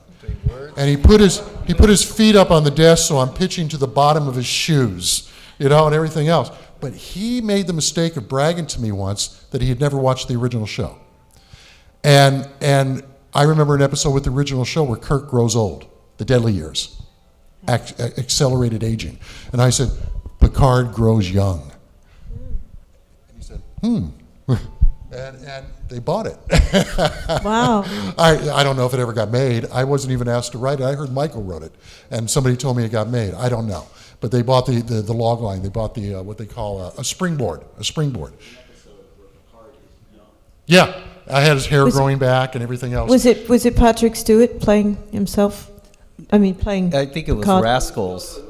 S1: And he put his feet up on the desk, so I'm pitching to the bottom of his shoes, you know, and everything else. But he made the mistake of bragging to me once that he had never watched the original show. And I remember an episode with the original show where Kirk grows old, the deadly years, accelerated aging. And I said, Picard grows young. And he said, And they bought it.
S8: Wow.
S1: I don't know if it ever got made. I wasn't even asked to write it. I heard Michael wrote it, and somebody told me it got made. I don't know. But they bought the log line. They bought the what they call a springboard. A springboard. Yeah, I had his hair growing back and everything else.
S8: Was it Patrick Stewart playing himself? I mean, playing.
S13: I think it was
S8: Picard?
S13: Rascals.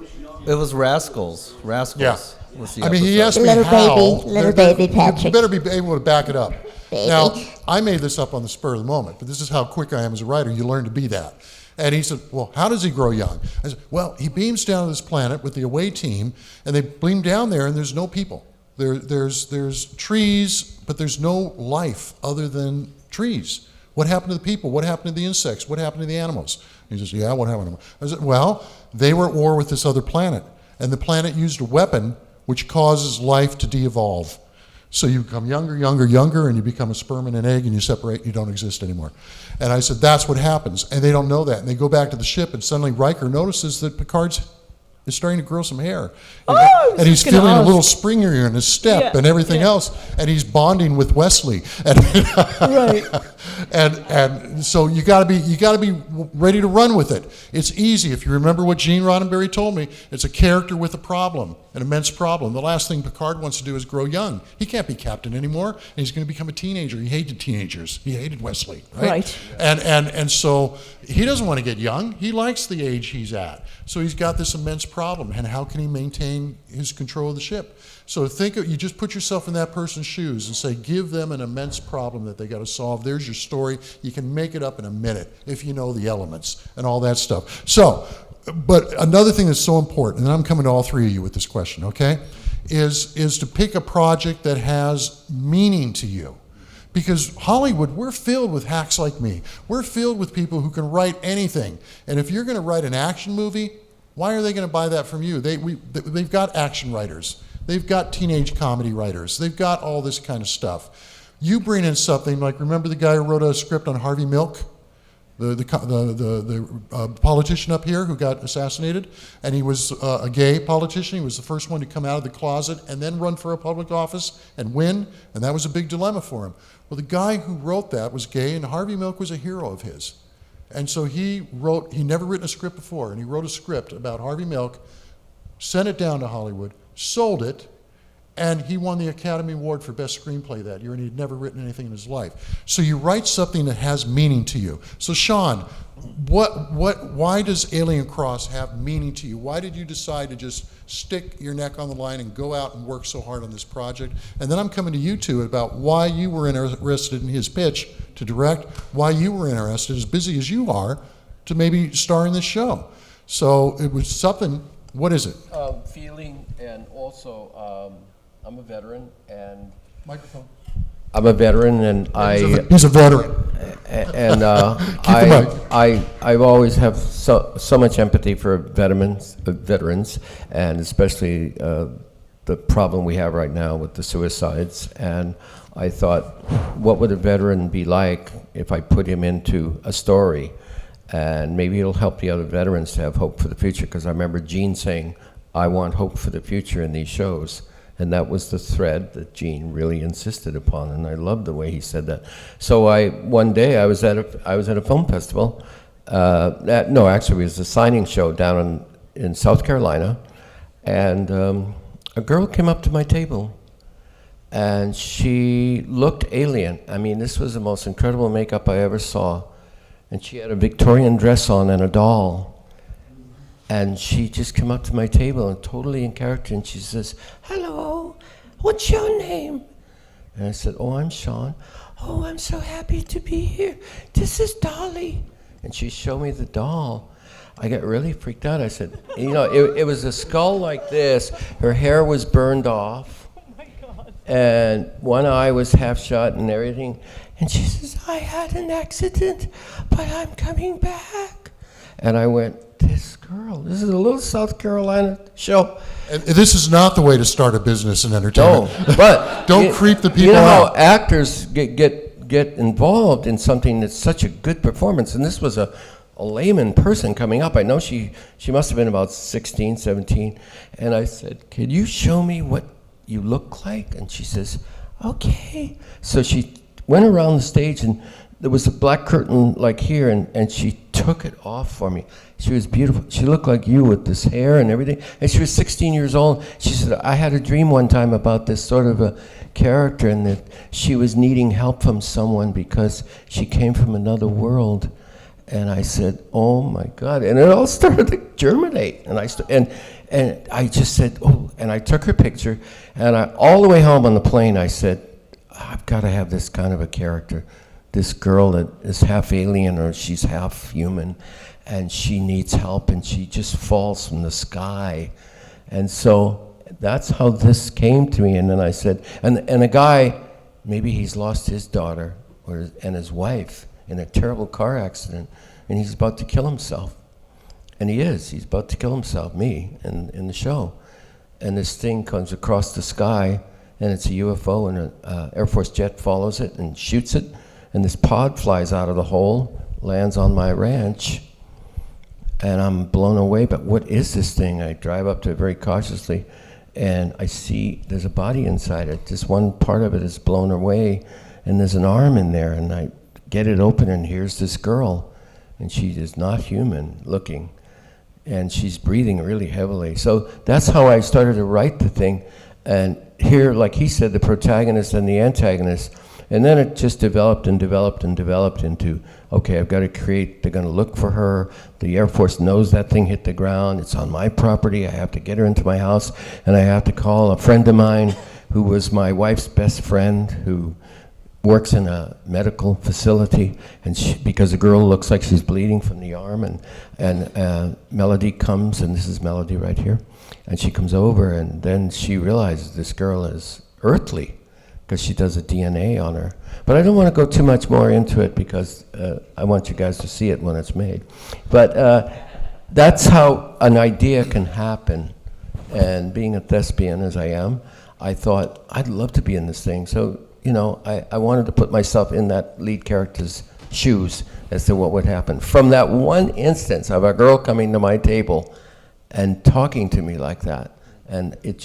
S13: It was Rascals. Rascals.
S1: Yeah.
S13: Was the
S1: I mean, he
S13: episode.
S1: asked me how.
S15: little baby Patrick.
S1: You better be able to back it up.
S15: Baby.
S1: Now, I made this up on the spur of the moment, but this is how quick I am as a writer. You learn to be that. And he said, well, how does he grow young? I said, well, he beams down to this planet with the away team, and they beam down there, and there's no people. There's trees, but there's no life other than trees. What happened to the people? What happened to the insects? What happened to the animals? He says, yeah, what happened to them? I said, well, they were at war with this other planet, and the planet used a weapon which causes life to de-evolve. So you become younger, and you become a sperm and an egg, and you separate, and you don't exist anymore. And I said, that's what happens. And they don't know that. And they go back to the ship, and suddenly Riker notices that Picard's is starting to grow some hair. And he's feeling a little springier in his step and everything else. And he's bonding with Wesley. And, and so you gotta be ready to run with it. It's easy. If you remember what Gene Roddenberry told me, it's a character with a problem, an immense problem. The last thing Picard wants to do is grow young. He can't be captain anymore. And he's gonna become a teenager. He hated teenagers. He hated Wesley, right? And so he doesn't want to get young. He likes the age he's at. So he's got this immense problem, and how can he maintain his control of the ship? So you just put yourself in that person's shoes and say, give them an immense problem that they got to solve. There's your story. You can make it up in a minute if you know the elements and all that stuff. So, but another thing that's so important, and I'm coming to all three of you with this question, okay, is to pick a project that has meaning to you. Because Hollywood, we're filled with hacks like me. We're filled with people who can write anything. And if you're going to write an action movie, why are they going to buy that from you? They've got action writers. They've got teenage comedy writers. They've got all this kind of stuff. You bring in something like, remember the guy who wrote a script on Harvey Milk? The politician up here who got assassinated, and he was a gay politician. He was the first one to come out of the closet and then run for a public office and win, and that was a big dilemma for him. Well, the guy who wrote that was gay, and Harvey Milk was a hero of his. And so he'd never written a script before, and he wrote a script about Harvey Milk, sent it down to Hollywood, sold it, and he won the Academy Award for Best Screenplay that year, and he'd never written anything in his life. So you write something that has meaning to you. So Sean, why does Alien Cross have meaning to you? Why did you decide to just stick your neck on the line and go out and work so hard on this project? And then I'm coming to you two about why you were interested in his pitch to direct, why you were interested, as busy as you are, to maybe star in this show. So it was something, what is it?
S3: Feeling, and also I'm a veteran, and
S1: microphone.
S3: I'm a veteran, and
S1: he's a veteran.
S3: And I've always have so much empathy for veterans, and especially the problem we have right now with the suicides. And I thought, what would a veteran be like if I put him into a story? And maybe it'll help the other veterans to have hope for the future, because I remember Gene saying, I want hope for the future in these shows. And that was the thread that Gene really insisted upon, and I loved the way he said that. So one day I was at a film festival. No, actually it was a signing show down in South Carolina, and a girl came up to my table, and she looked alien. I mean, this was the most incredible makeup I ever saw, and she had a Victorian dress on and a doll. And she just came up to my table and totally in character, and she says, hello, what's your name? And I said, oh, I'm Sean. Oh, I'm so happy to be here. This is Dolly. And she showed me the doll. I got really freaked out. I said, it was a skull like this. Her hair was burned off. Oh my God. And one eye was half shut and everything. And she says, I had an accident, but I'm coming back. And I went, this is a little South Carolina show.
S1: And this is not the way to start a business in entertainment.
S3: No, but
S1: don't creep the people out.
S3: You know how actors get involved in something that's such a good performance, and this was a layman person coming up. I know she must have been about 16, 17, and I said, could you show me what you look like? And she says, okay. So she went around the stage, and there was a black curtain like here, and she took it off for me. She was beautiful. She looked like you with this hair and everything. And she was 16 years old. She said, I had a dream one time about this sort of a character, and that she was needing help from someone because she came from another world. And I said, "Oh my God!" And it all started to germinate. And I just said, "Oh!" And I took her picture, and all the way home on the plane, I said, "I've got to have this kind of a character, this girl that is half alien or she's half human, and she needs help, and she just falls from the sky." And so that's how this came to me. And then I said, and a guy, maybe he's lost his daughter and his wife in a terrible car accident, and he's about to kill himself. And he's about to kill himself, me, in the show. And this thing comes across the sky, and it's a UFO, and an Air Force jet follows it and shoots it, and this pod flies out of the hole, lands on my ranch, and I'm blown away. But what is this thing? I drive up to it very cautiously, and I see there's a body inside it. Just one part of it is blown away, and there's an arm in there, and I get it open, and here's this girl, and she is not human looking, and she's breathing really heavily. So that's how I started to write the thing. And here, like he said, the protagonist and the antagonist, and then it just developed and developed and developed into, okay, I've got to create, they're going to look for her. The Air Force knows that thing hit the ground. It's on my property. I have to get her into my house, and I have to call a friend of mine who was my wife's best friend, who works in a medical facility, and because the girl looks like she's bleeding from the arm, and Melody comes, and this is Melody right here, and she comes over, and then she realizes this girl is earthly because she does a DNA on her. But I don't want to go too much more into it because I want you guys to see it when it's made. But that's how an idea can happen. And being a thespian as I am, I thought I'd love to be in this thing. So I wanted to put myself in that lead character's shoes as to what would happen. From that one instance of a girl coming to my table and talking to me like that, and it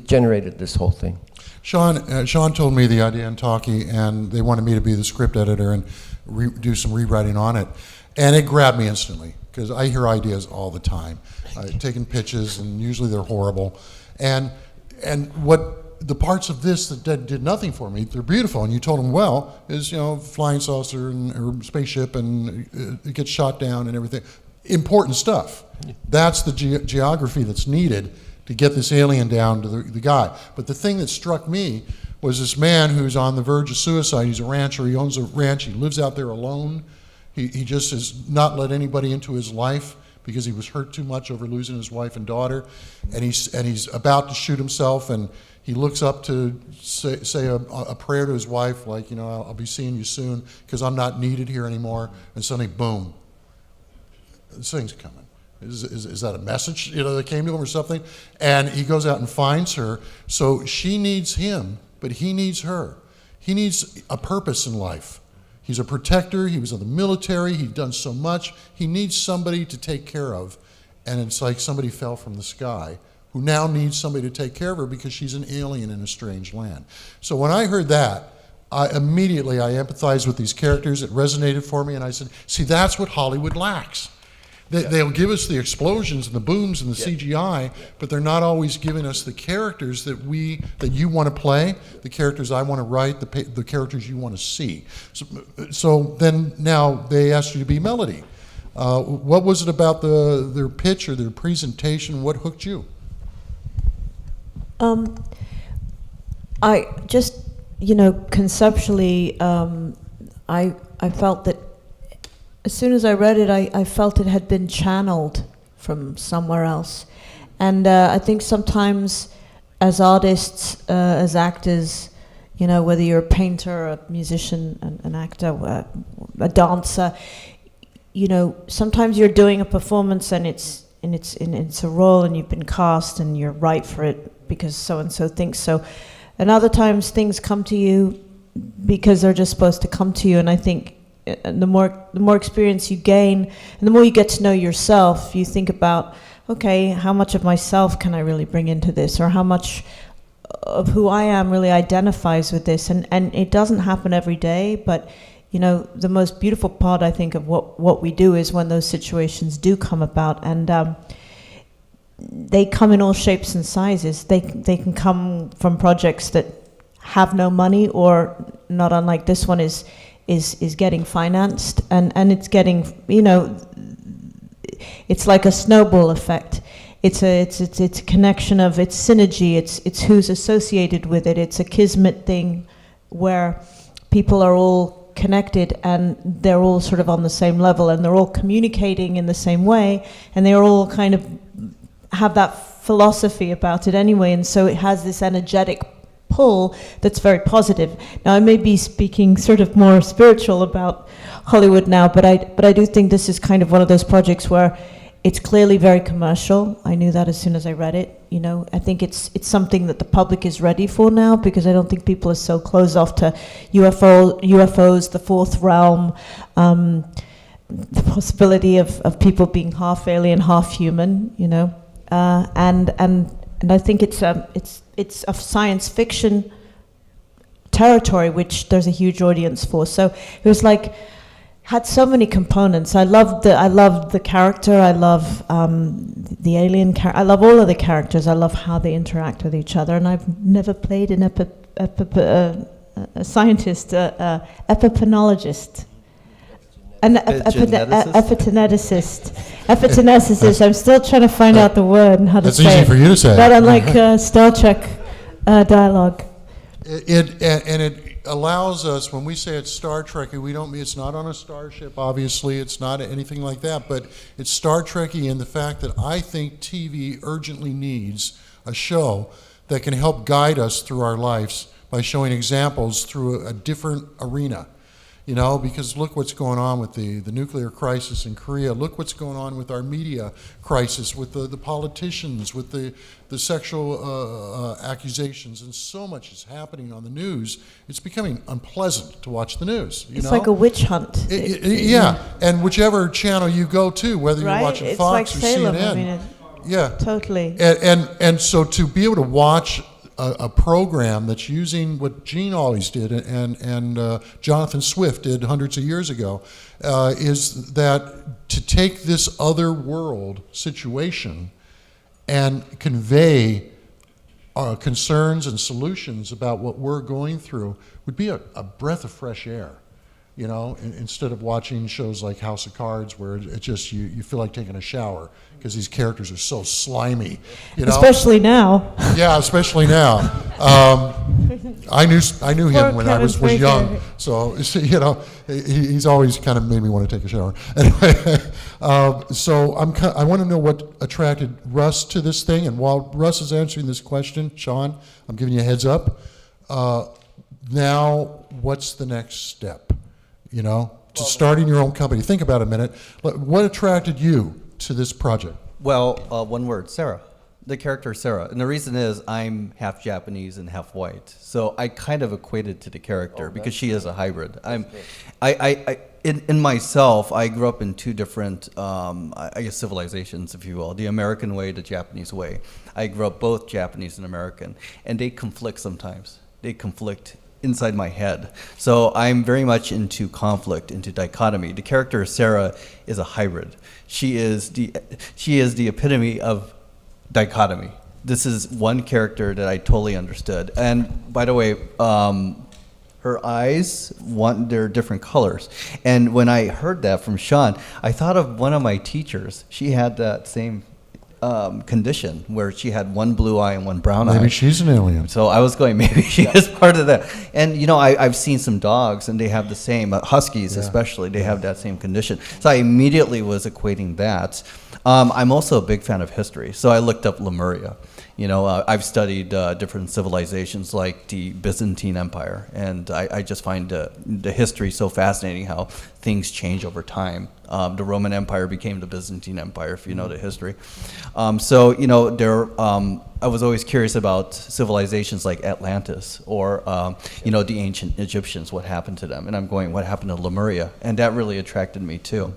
S3: generated this whole thing.
S1: Sean told me the idea in talkie, and they wanted me to be the script editor and do some rewriting on it. And it grabbed me instantly, because I hear ideas all the time. Taking pitches, and usually they're horrible. And what the parts of this that did nothing for me, they're beautiful, and you told them well, is flying saucer or spaceship, and it gets shot down and everything. Important stuff. That's the geography that's needed to get this alien down to the guy. But the thing that struck me was this man who's on the verge of suicide. He's a rancher. He owns a ranch. He lives out there alone. He just has not let anybody into his life because he was hurt too much over losing his wife and daughter. And he's about to shoot himself, and he looks up to say a prayer to his wife, like, I'll be seeing you soon because I'm not needed here anymore. And suddenly, boom, this thing's coming. Is that a message, that came to him or something? And he goes out and finds her. So she needs him, but he needs her. He needs a purpose in life. He's a protector. He was in the military. He'd done so much. He needs somebody to take care of. And it's like somebody fell from the sky who now needs somebody to take care of her because she's an alien in a strange land. So when I heard that, I empathized with these characters. It resonated for me, and I said, see, that's what Hollywood lacks. They'll give us the explosions and the booms and the CGI, but they're not always giving us the characters that you want to play, the characters I want to write, the characters you want to see. So then now they asked you to be Melody. What was it about their pitch or their presentation? What hooked you?
S8: I just, conceptually, I felt that as soon as I read it, I felt it had been channeled from somewhere else. And I think sometimes as artists, as actors, whether you're a painter, a musician, an actor, a dancer, sometimes you're doing a performance and it's a role and you've been cast and you're right for it because so-and-so thinks so. And other times things come to you because they're just supposed to come to you. And I think the more experience you gain and the more you get to know yourself, you think about, okay, how much of myself can I really bring into this, or how much of who I am really identifies with this. And it doesn't happen every day, but the most beautiful part, I think, of what we do is when those situations do come about, and they come in all shapes and sizes. They can come from projects that have no money, or not unlike this one is is getting financed, and it's getting, it's like a snowball effect. It's a connection of, it's synergy, it's who's associated with it. It's a kismet thing where people are all connected and they're all sort of on the same level and they're all communicating in the same way, and they're all kind of have that philosophy about it anyway, and so it has this energetic pull that's very positive. Now, I may be speaking sort of more spiritual about Hollywood now, but I do think this is kind of one of those projects where it's clearly very commercial. I knew that as soon as I read it. I think it's something that the public is ready for now, because I don't think people are so closed off to UFOs, the fourth realm, the possibility of people being half alien, half human. And I think it's a science fiction territory, which there's a huge audience for. So it was like, had so many components. I loved the character. I love the alien character. I love all of the characters. I love how they interact with each other. And I've never played a scientist, epipenologist. An epigeneticist. I'm still trying to find out the word and how to say it.
S1: That's easy for you to say.
S8: Not unlike Star Trek dialogue.
S1: It allows us, when we say it's Star Trek, we don't mean it's not on a starship, obviously, it's not anything like that, but it's Star Trek-y in the fact that I think TV urgently needs a show that can help guide us through our lives by showing examples through a different arena. Because look what's going on with the nuclear crisis in Korea. Look what's going on with our media crisis, with the politicians, with the sexual accusations, and so much is happening on the news. It's becoming unpleasant to watch the news.
S8: It's like a witch hunt.
S1: Yeah, and whichever channel you go to, whether you're watching
S8: it's
S1: Fox
S8: like
S1: or
S8: Salem.
S1: CNN. Yeah,
S8: totally.
S1: And so to be able to watch a program that's using what Gene always did and Jonathan Swift did hundreds of years ago, is that to take this other world situation and convey concerns and solutions about what we're going through would be a breath of fresh air. Instead of watching shows like House of Cards, where it's just you feel like taking a shower because these characters are so slimy.
S8: Especially now.
S1: Yeah, especially now. I knew him when I was young, so he's always kind of made me want to take a shower. Anyway, so I want to know what attracted Russ to this thing, and while Russ is answering this question, Sean, I'm giving you a heads up. Now, what's the next step? To starting your own company. Think about it a minute. What attracted you to this project?
S13: Well, one word, Sarah. The character Sarah. And the reason is I'm half Japanese and half white. So I kind of equated to the character because she is a hybrid. In myself, I grew up in two different, civilizations, if you will. The American way, the Japanese way. I grew up both Japanese and American. And they conflict sometimes. They conflict inside my head. So I'm very much into conflict, into dichotomy. The character Sarah is a hybrid. She is the epitome of dichotomy. This is one character that I totally understood. And by the way, her eyes, they're different colors. And when I heard that from Sean, I thought of one of my teachers. She had that same condition where she had one blue eye and one brown eye.
S1: Maybe she's an alien.
S13: So I was going, maybe she is part of that. And I've seen some dogs and they have the same, huskies especially, they have that same condition. So I immediately was equating that. I'm also a big fan of history, so I looked up Lemuria. I've studied different civilizations like the Byzantine Empire, and I just find the history so fascinating, how things change over time. The Roman Empire became the Byzantine Empire, if you know the history. I was always curious about civilizations like Atlantis or, the ancient Egyptians, what happened to them. And I'm going, what happened to Lemuria? And that really attracted me too.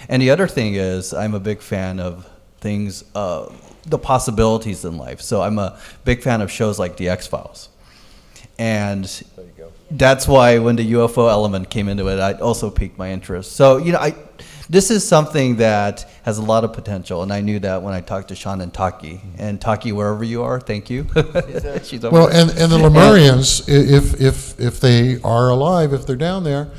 S13: And the other thing is, I'm a big fan of things, the possibilities in life. So I'm a big fan of shows like The X-Files. And that's why when the UFO element came into it, it also piqued my interest. So, this is something that has a lot of potential, and I knew that when I talked to Sean and Taki. And Taki, wherever you are, thank you. She's over
S1: Well,
S13: there.
S1: and the Lemurians, if they are alive, if they're down there,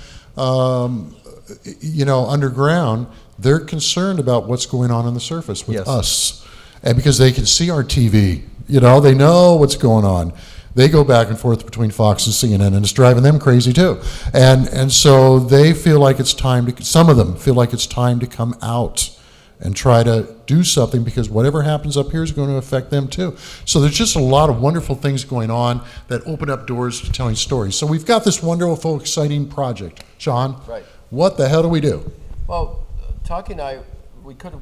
S1: underground, they're concerned about what's going on the surface with
S3: Yes.
S1: us. And because they can see our TV, they know what's going on. They go back and forth between Fox and CNN, and it's driving them crazy too. And so they feel like it's time to, some of them feel like it's time to come out and try to do something, because whatever happens up here is going to affect them too. So there's just a lot of wonderful things going on that open up doors to telling stories. So we've got this wonderful, exciting project. Sean,
S3: Right.
S1: what the hell do we do?
S3: Well, Taki and I, we could have.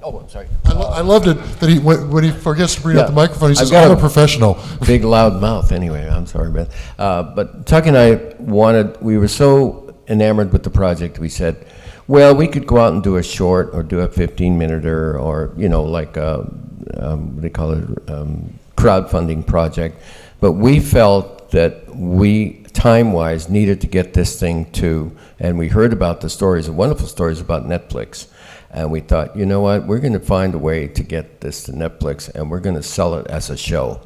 S3: Oh, I'm sorry.
S1: I loved it that when he forgets to bring up the microphone, he says,
S3: I've got
S1: I'm a professional.
S3: Big loud mouth anyway, I'm sorry, Beth. But Tuck and I we were so enamored with the project, we said, well, we could go out and do a short or do a 15-minute or like what they call it, crowdfunding project. But we felt that we, time-wise, needed to get this thing to, and we heard about the stories, the wonderful stories about Netflix. And we thought, you know what, we're going to find a way to get this to Netflix, and we're going to sell it as a show.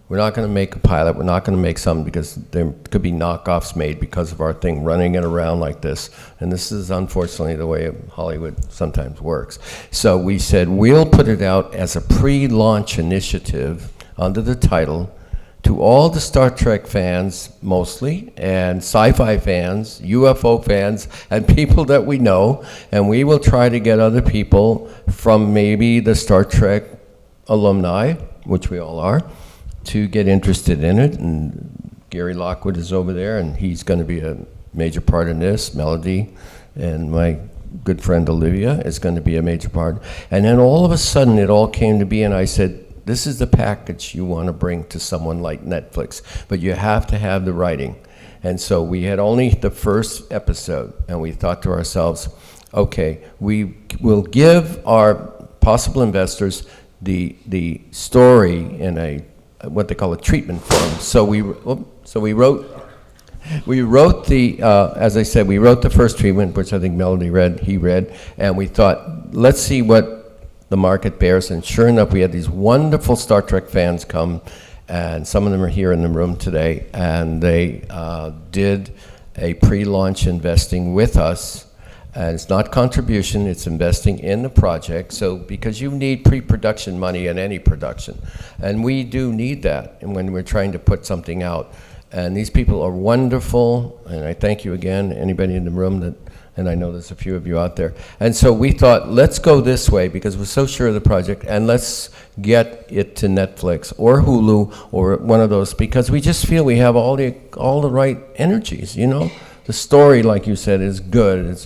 S3: We're not going to make a pilot. We're not going to make something, because there could be knockoffs made because of our thing running it around like this. And this is unfortunately the way Hollywood sometimes works. So we said, we'll put it out as a pre-launch initiative under the title to all the Star Trek fans, mostly, and sci-fi fans, UFO fans, and people that we know, and we will try to get other people from maybe the Star Trek alumni, which we all are, to get interested in it. And Gary Lockwood is over there, and he's going to be a major part in this. Melody and my good friend Olivia is going to be a major part. And then all of a sudden, it all came to be, and I said, this is the package you want to bring to someone like Netflix, but you have to have the writing. And so we had only the first episode, and we thought to ourselves, okay, we will give our possible investors the story in a what they call a treatment form. So we wrote the, as I said, we wrote the first treatment, which I think Melody read, he read, and we thought, let's see what the market bears. And sure enough, we had these wonderful Star Trek fans come, and some of them are here in the room today, and they did a pre-launch investing with us. And it's not contribution, it's investing in the project. So, because you need pre-production money in any production, and we do need that, and when we're trying to put something out. And these people are wonderful, and I thank you again, anybody in the room that, and I know there's a few of you out there. And so we thought, let's go this way, because we're so sure of the project, and let's get it to Netflix or Hulu or one of those, because we just feel we have all the right energies, The story, like you said, is good.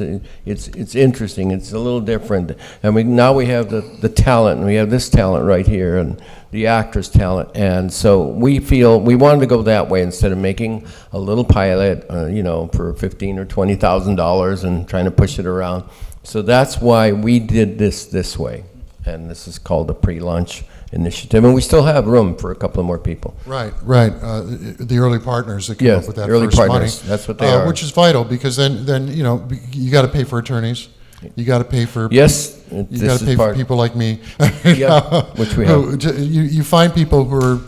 S3: It's interesting. It's a little different, and now we have the talent, and we have this talent right here, and the actor's talent, and so we feel we wanted to go that way instead of making a little pilot, for $15,000 or $20,000 and trying to push it around. So that's why we did this way, and this is called the pre-launch initiative, and we still have room for a couple of more people.
S1: Right. The early partners that come up with that
S3: early
S1: first
S3: partners.
S1: money.
S3: That's what they are.
S1: Which is vital, because then you got to pay for attorneys. You got to pay for you got to pay for people like me.
S3: Which we have.
S1: You find people who are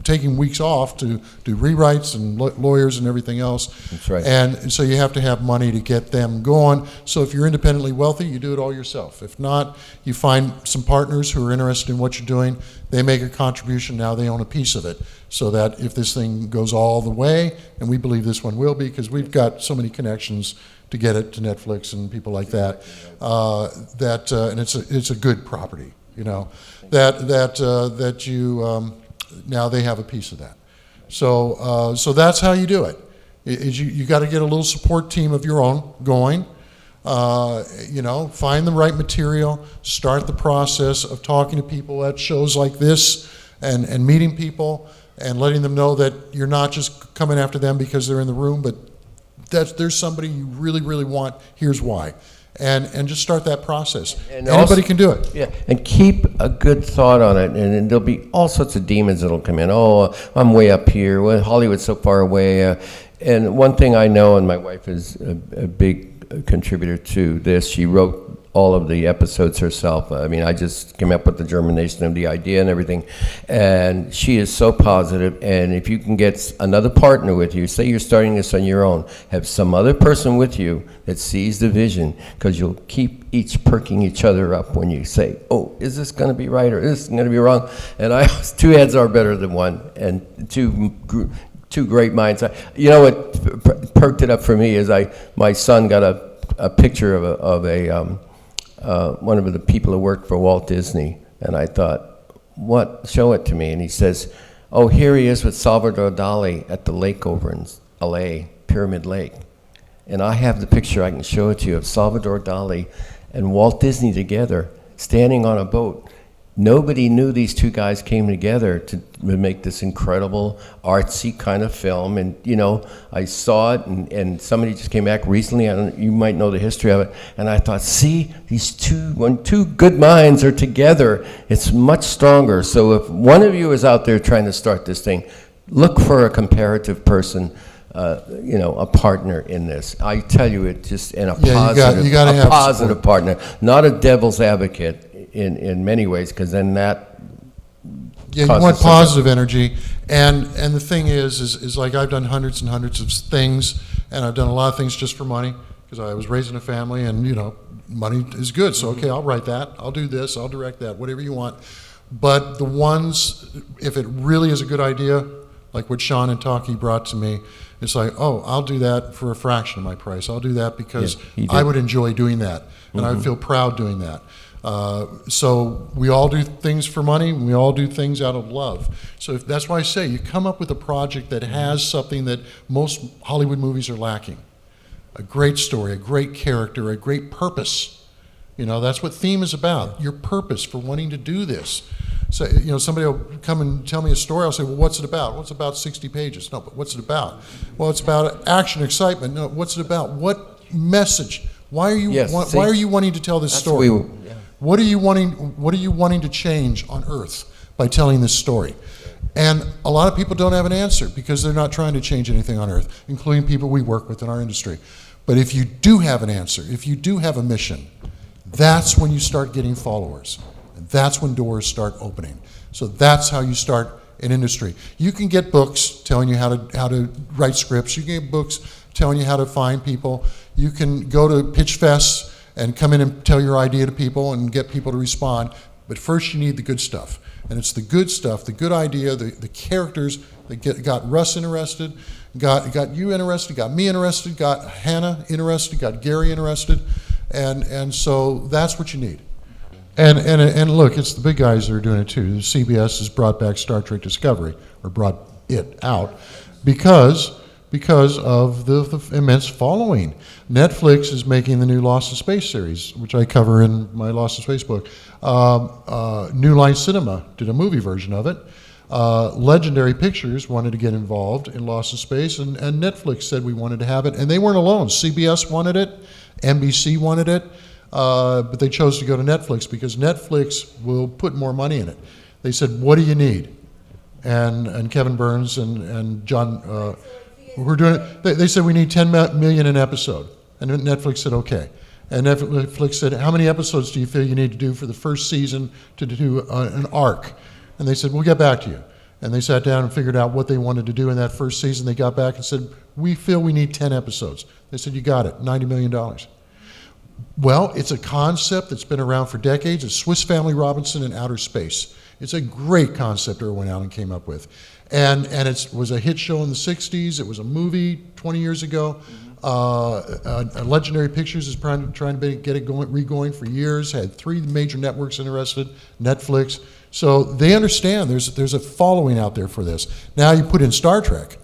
S1: taking weeks off to do rewrites and lawyers and everything else.
S3: That's right.
S1: And so you have to have money to get them going. So if you're independently wealthy, you do it all yourself. If not, you find some partners who are interested in what you're doing. They make a contribution. Now they own a piece of it, so that if this thing goes all the way, and we believe this one will be, because we've got so many connections to get it to Netflix and people like that, and it's a good property, that you now they have a piece of that. So that's how you do it. You got to get a little support team of your own going. Find the right material, start the process of talking to people at shows like this, and meeting people and letting them know that you're not just coming after them because they're in the room, but there's somebody you really, really want. Here's why. And just start that process. And anybody can do it.
S3: Yeah, and keep a good thought on it, and there'll be all sorts of demons that'll come in. Oh, I'm way up here. Well, Hollywood's so far away. And one thing I know, and my wife is a big contributor to this, she wrote all of the episodes herself. I mean, I just came up with the germination of the idea and everything. And she is so positive. And if you can get another partner with you, say you're starting this on your own, have some other person with you that sees the vision, because you'll keep each perking each other up when you say, oh, is this going to be right or is this going to be wrong? And two heads are better than one, and two great minds. You know what perked it up for me is my son got a picture of one of the people who worked for Walt Disney, and I thought, what? Show it to me. And he says, oh, here he is with Salvador Dali at the lake over in L.A., Pyramid Lake. And I have the picture, I can show it to you, of Salvador Dali and Walt Disney together, standing on a boat. Nobody knew these two guys came together to make this incredible artsy kind of film. And, you know, I saw it, and somebody just came back recently, you might know the history of it, and I thought, see, when two good minds are together, it's much stronger. So if one of you is out there trying to start this thing, look for a comparative person, a partner in this. I tell you, it just, and a positive partner, not a devil's advocate. In many ways, because then that
S1: you want positive energy, and the thing is like I've done hundreds and hundreds of things, and I've done a lot of things just for money, because I was raised in a family, and money is good, so okay, I'll write that, I'll do this, I'll direct that, whatever you want. But the ones, if it really is a good idea, like what Sean and Taki brought to me, it's like, oh, I'll do that for a fraction of my price. I'll do that because I would enjoy doing that, and I would feel proud doing that. So we all do things for money, and we all do things out of love. So that's why I say you come up with a project that has something that most Hollywood movies are lacking. A great story, a great character, a great purpose. That's what theme is about, your purpose for wanting to do this. So, somebody will come and tell me a story, I'll say, well, what's it about? Well, it's about 60 pages. No, but what's it about? Well, it's about action, excitement. No, what's it about? What message? Why are you wanting to tell this story? What are you wanting to change on Earth by telling this story? And a lot of people don't have an answer because they're not trying to change anything on Earth, including people we work with in our industry. But if you do have an answer, if you do have a mission, that's when you start getting followers. And that's when doors start opening. So that's how you start an industry. You can get books telling you how to write scripts. You can get books telling you how to find people. You can go to pitch fests and come in and tell your idea to people and get people to respond. But first you need the good stuff. And it's the good stuff, the good idea, the characters that got Russ interested, got you interested, got me interested, got Hannah interested, got Gary interested. And so that's what you need. And look, it's the big guys that are doing it too. The CBS has brought back Star Trek Discovery, or brought it out, because of the immense following. Netflix is making the new Lost in Space series, which I cover in my Lost in Space book. New Line Cinema did a movie version of it. Legendary Pictures wanted to get involved in Lost in Space, and Netflix said we wanted to have it, and they weren't alone. CBS wanted it, NBC wanted it, but they chose to go to Netflix because Netflix will put more money in it. They said, what do you need? And Kevin Burns and John... we're doing it. They said we need 10 million an episode, and Netflix said okay. And Netflix said, how many episodes do you feel you need to do for the first season to do an arc? And they said, we'll get back to you. And they sat down and figured out what they wanted to do in that first season. They got back and said, we feel we need 10 episodes. They said, you got it, $90 million. Well, it's a concept that's been around for decades. It's Swiss Family Robinson in outer space. It's a great concept Irwin Allen came up with. And it was a hit show in the 60s. It was a movie 20 years ago. Legendary Pictures is trying to get it re-going for years. Had 3 major networks interested, Netflix. So they understand there's a following out there for this. Now you put in Star Trek,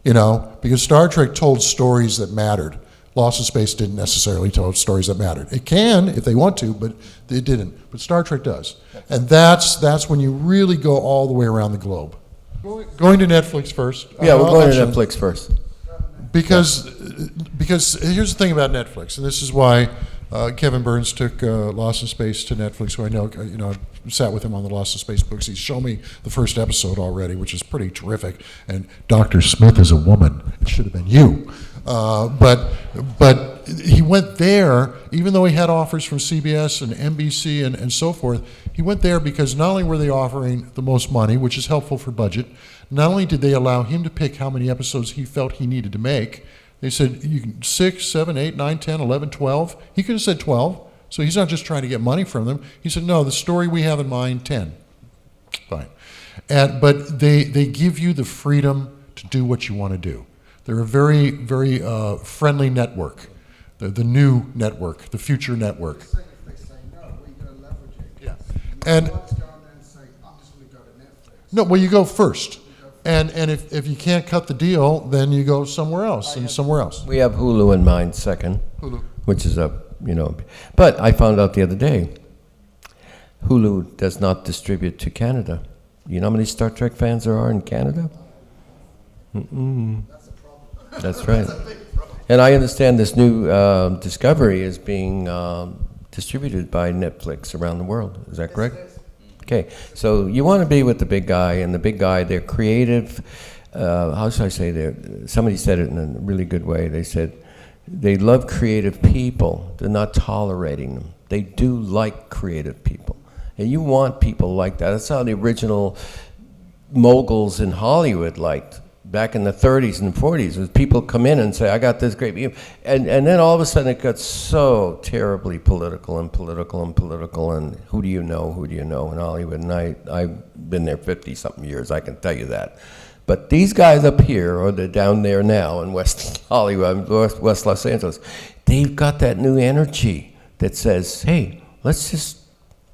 S1: because Star Trek told stories that mattered. Lost in Space didn't necessarily tell stories that mattered. It can if they want to, but it didn't. But Star Trek does. And that's when you really go all the way around the globe. Going to Netflix first.
S3: Yeah, we're going to Netflix first.
S1: Because here's the thing about Netflix, and this is why Kevin Burns took Lost in Space to Netflix, who I know, I sat with him on the Lost in Space books. He's shown me the first episode already, which is pretty terrific. And Dr. Smith is a woman. It should have been you. But he went there, even though he had offers from CBS and NBC and so forth, he went there because not only were they offering the most money, which is helpful for budget, not only did they allow him to pick how many episodes he felt he needed to make, they said you can 6, 7, 8, 9, 10, 11, 12. He could have said 12, so he's not just trying to get money from them. He said, no, the story we have in mind, 10. Fine. But they give you the freedom to do what you want to do. They're a very, very friendly network, the new network, the future network. Yeah. And no, well, you go first. And if you can't cut the deal, then you go somewhere else and somewhere else.
S3: We have Hulu in mind second,
S1: Hulu.
S3: which is but I found out the other day, Hulu does not distribute to Canada. You know how many Star Trek fans there are in Canada? Mm-mm. That's right. And I understand this new Discovery is being distributed by Netflix around the world. Is that correct? Okay, so you want to be with the big guy, and the big guy, they're creative. How should I say? Somebody said it in a really good way. They said they love creative people. They're not tolerating them. They do like creative people. And you want people like that. That's how the original moguls in Hollywood liked. Back in the 30s and 40s, was people come in and say, I got this great, and then all of a sudden it got so terribly political and who do you know in Hollywood, and I've been there 50-something years, I can tell you that. But these guys up here, or they're down there now in West Hollywood, West Los Angeles, they've got that new energy that says, hey, let's just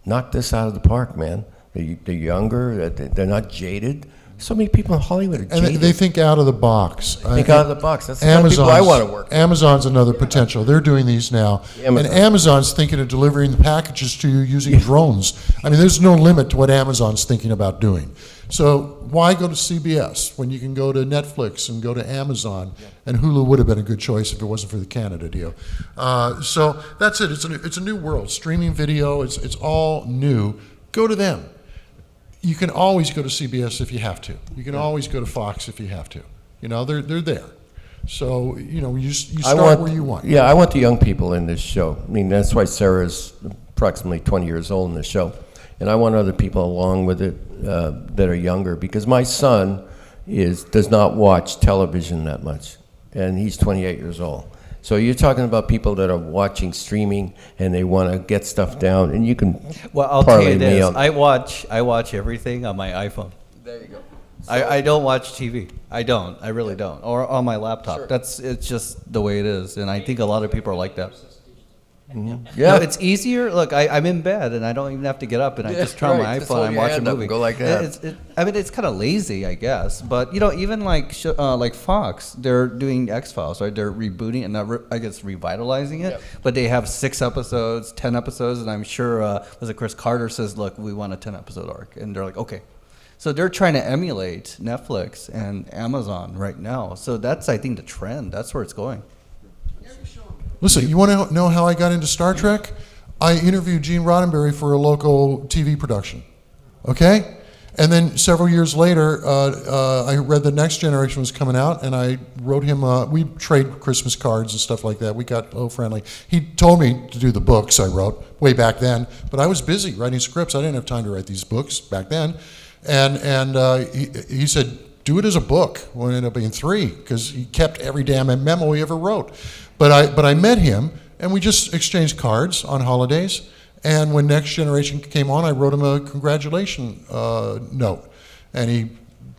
S3: knock this out of the park, man. They're younger, they're not jaded. So many people in Hollywood are jaded.
S1: And they think out of the box.
S3: Think out of the box. That's the kind of people I want to work with.
S1: Amazon's another potential. They're doing these now. And Amazon's thinking of delivering the packages to you using drones. I mean, there's no limit to what Amazon's thinking about doing. So why go to CBS when you can go to Netflix and go to Amazon? And Hulu would have been a good choice if it wasn't for the Canada deal. So that's it. It's a new world. Streaming video, it's all new. Go to them. You can always go to CBS if you have to. You can always go to Fox if you have to. You know, they're there. So, you start where you want.
S3: Yeah, I want the young people in this show. I mean, that's why Sarah's approximately 20 years old in the show. And I want other people along with it that are younger, because my son does not watch television that much, and he's 28 years old. So you're talking about people that are watching streaming and they want to get stuff down, and you can.
S13: Well, I'll tell you this: I watch everything on my iPhone.
S3: There you go.
S13: I don't watch TV. I don't. I really don't. Or on my laptop. Sure. It's just the way it is, and I think a lot of people are like that.
S3: Mm-hmm. Yeah,
S13: no, it's easier. Look, I'm in bed and I don't even have to get up, and I just turn on my iPhone and watch a movie.
S3: Go like that.
S13: It's kind of lazy, I guess. But even like Fox, they're doing X-Files, right? They're rebooting and I guess revitalizing it. Yep. But they have 6 episodes, 10 episodes, and I'm sure Chris Carter says, look, we want a 10-episode arc, and they're like, okay. So they're trying to emulate Netflix and Amazon right now. So that's, I think, the trend. That's where it's going.
S1: Listen, you want to know how I got into Star Trek? I interviewed Gene Roddenberry for a local TV production, okay? And then several years later, I read The Next Generation was coming out, and I wrote him, we trade Christmas cards and stuff like that. We got a little friendly. He told me to do the books I wrote way back then, but I was busy writing scripts. I didn't have time to write these books back then. And he said, do it as a book. Well, it ended up being 3, because he kept every damn memo he ever wrote. But I met him, and we just exchanged cards on holidays. And when Next Generation came on, I wrote him a congratulation note. And he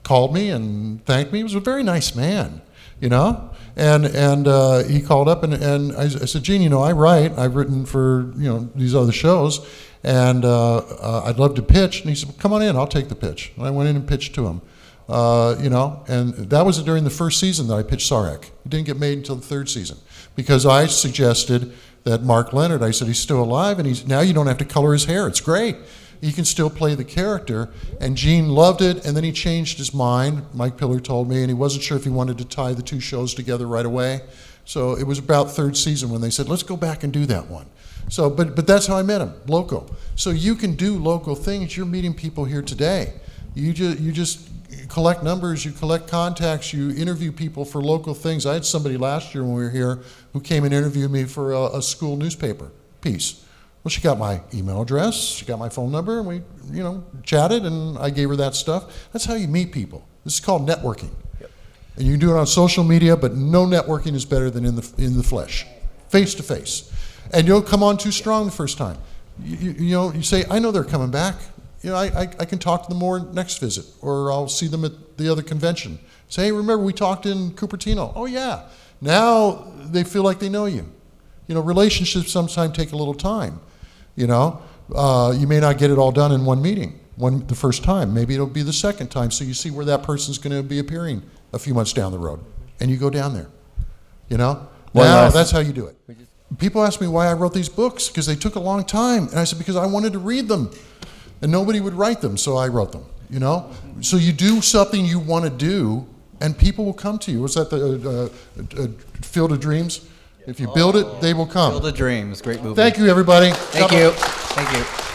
S1: called me and thanked me. He was a very nice man, And he called up, and I said, Gene, I write. I've written for, these other shows. And I'd love to pitch. And he said, well, come on in, I'll take the pitch. And I went in and pitched to him. And that was during the first season that I pitched Sarek. It didn't get made until the 3rd season, because I suggested that Mark Leonard, I said, he's still alive, and now you don't have to color his hair. It's great. He can still play the character. And Gene loved it, and then he changed his mind, Mike Pillar told me, and he wasn't sure if he wanted to tie the 2 shows together right away. So it was about 3rd season when they said, let's go back and do that one. So, but that's how I met him, local. So you can do local things. You're meeting people here today You just collect numbers, you collect contacts, you interview people for local things. I had somebody last year when we were here who came and interviewed me for a school newspaper piece. Well, she got my email address, she got my phone number, and we, chatted, and I gave her that stuff. That's how you meet people. This is called networking.
S3: Yep.
S1: And you can do it on social media, but no networking is better than in the flesh, face to face. And you don't come on too strong the first time. You say, I know they're coming back. I can talk to them more next visit, or I'll see them at the other convention. Say, hey, remember we talked in Cupertino? Oh yeah. Now they feel like they know you. Relationships sometimes take a little time. You may not get it all done in one meeting, the first time. Maybe it'll be the second time, so you see where that person's going to be appearing a few months down the road, and you go down there. Now that's how you do it. People ask me why I wrote these books, because they took a long time, and I said because I wanted to read them, and nobody would write them, so I wrote them. So you do something you want to do, and people will come to you. Was that the Field of Dreams? If you build it, they will come.
S13: Field of Dreams, great movie.
S1: Thank you, everybody.
S13: Thank you. Thank you.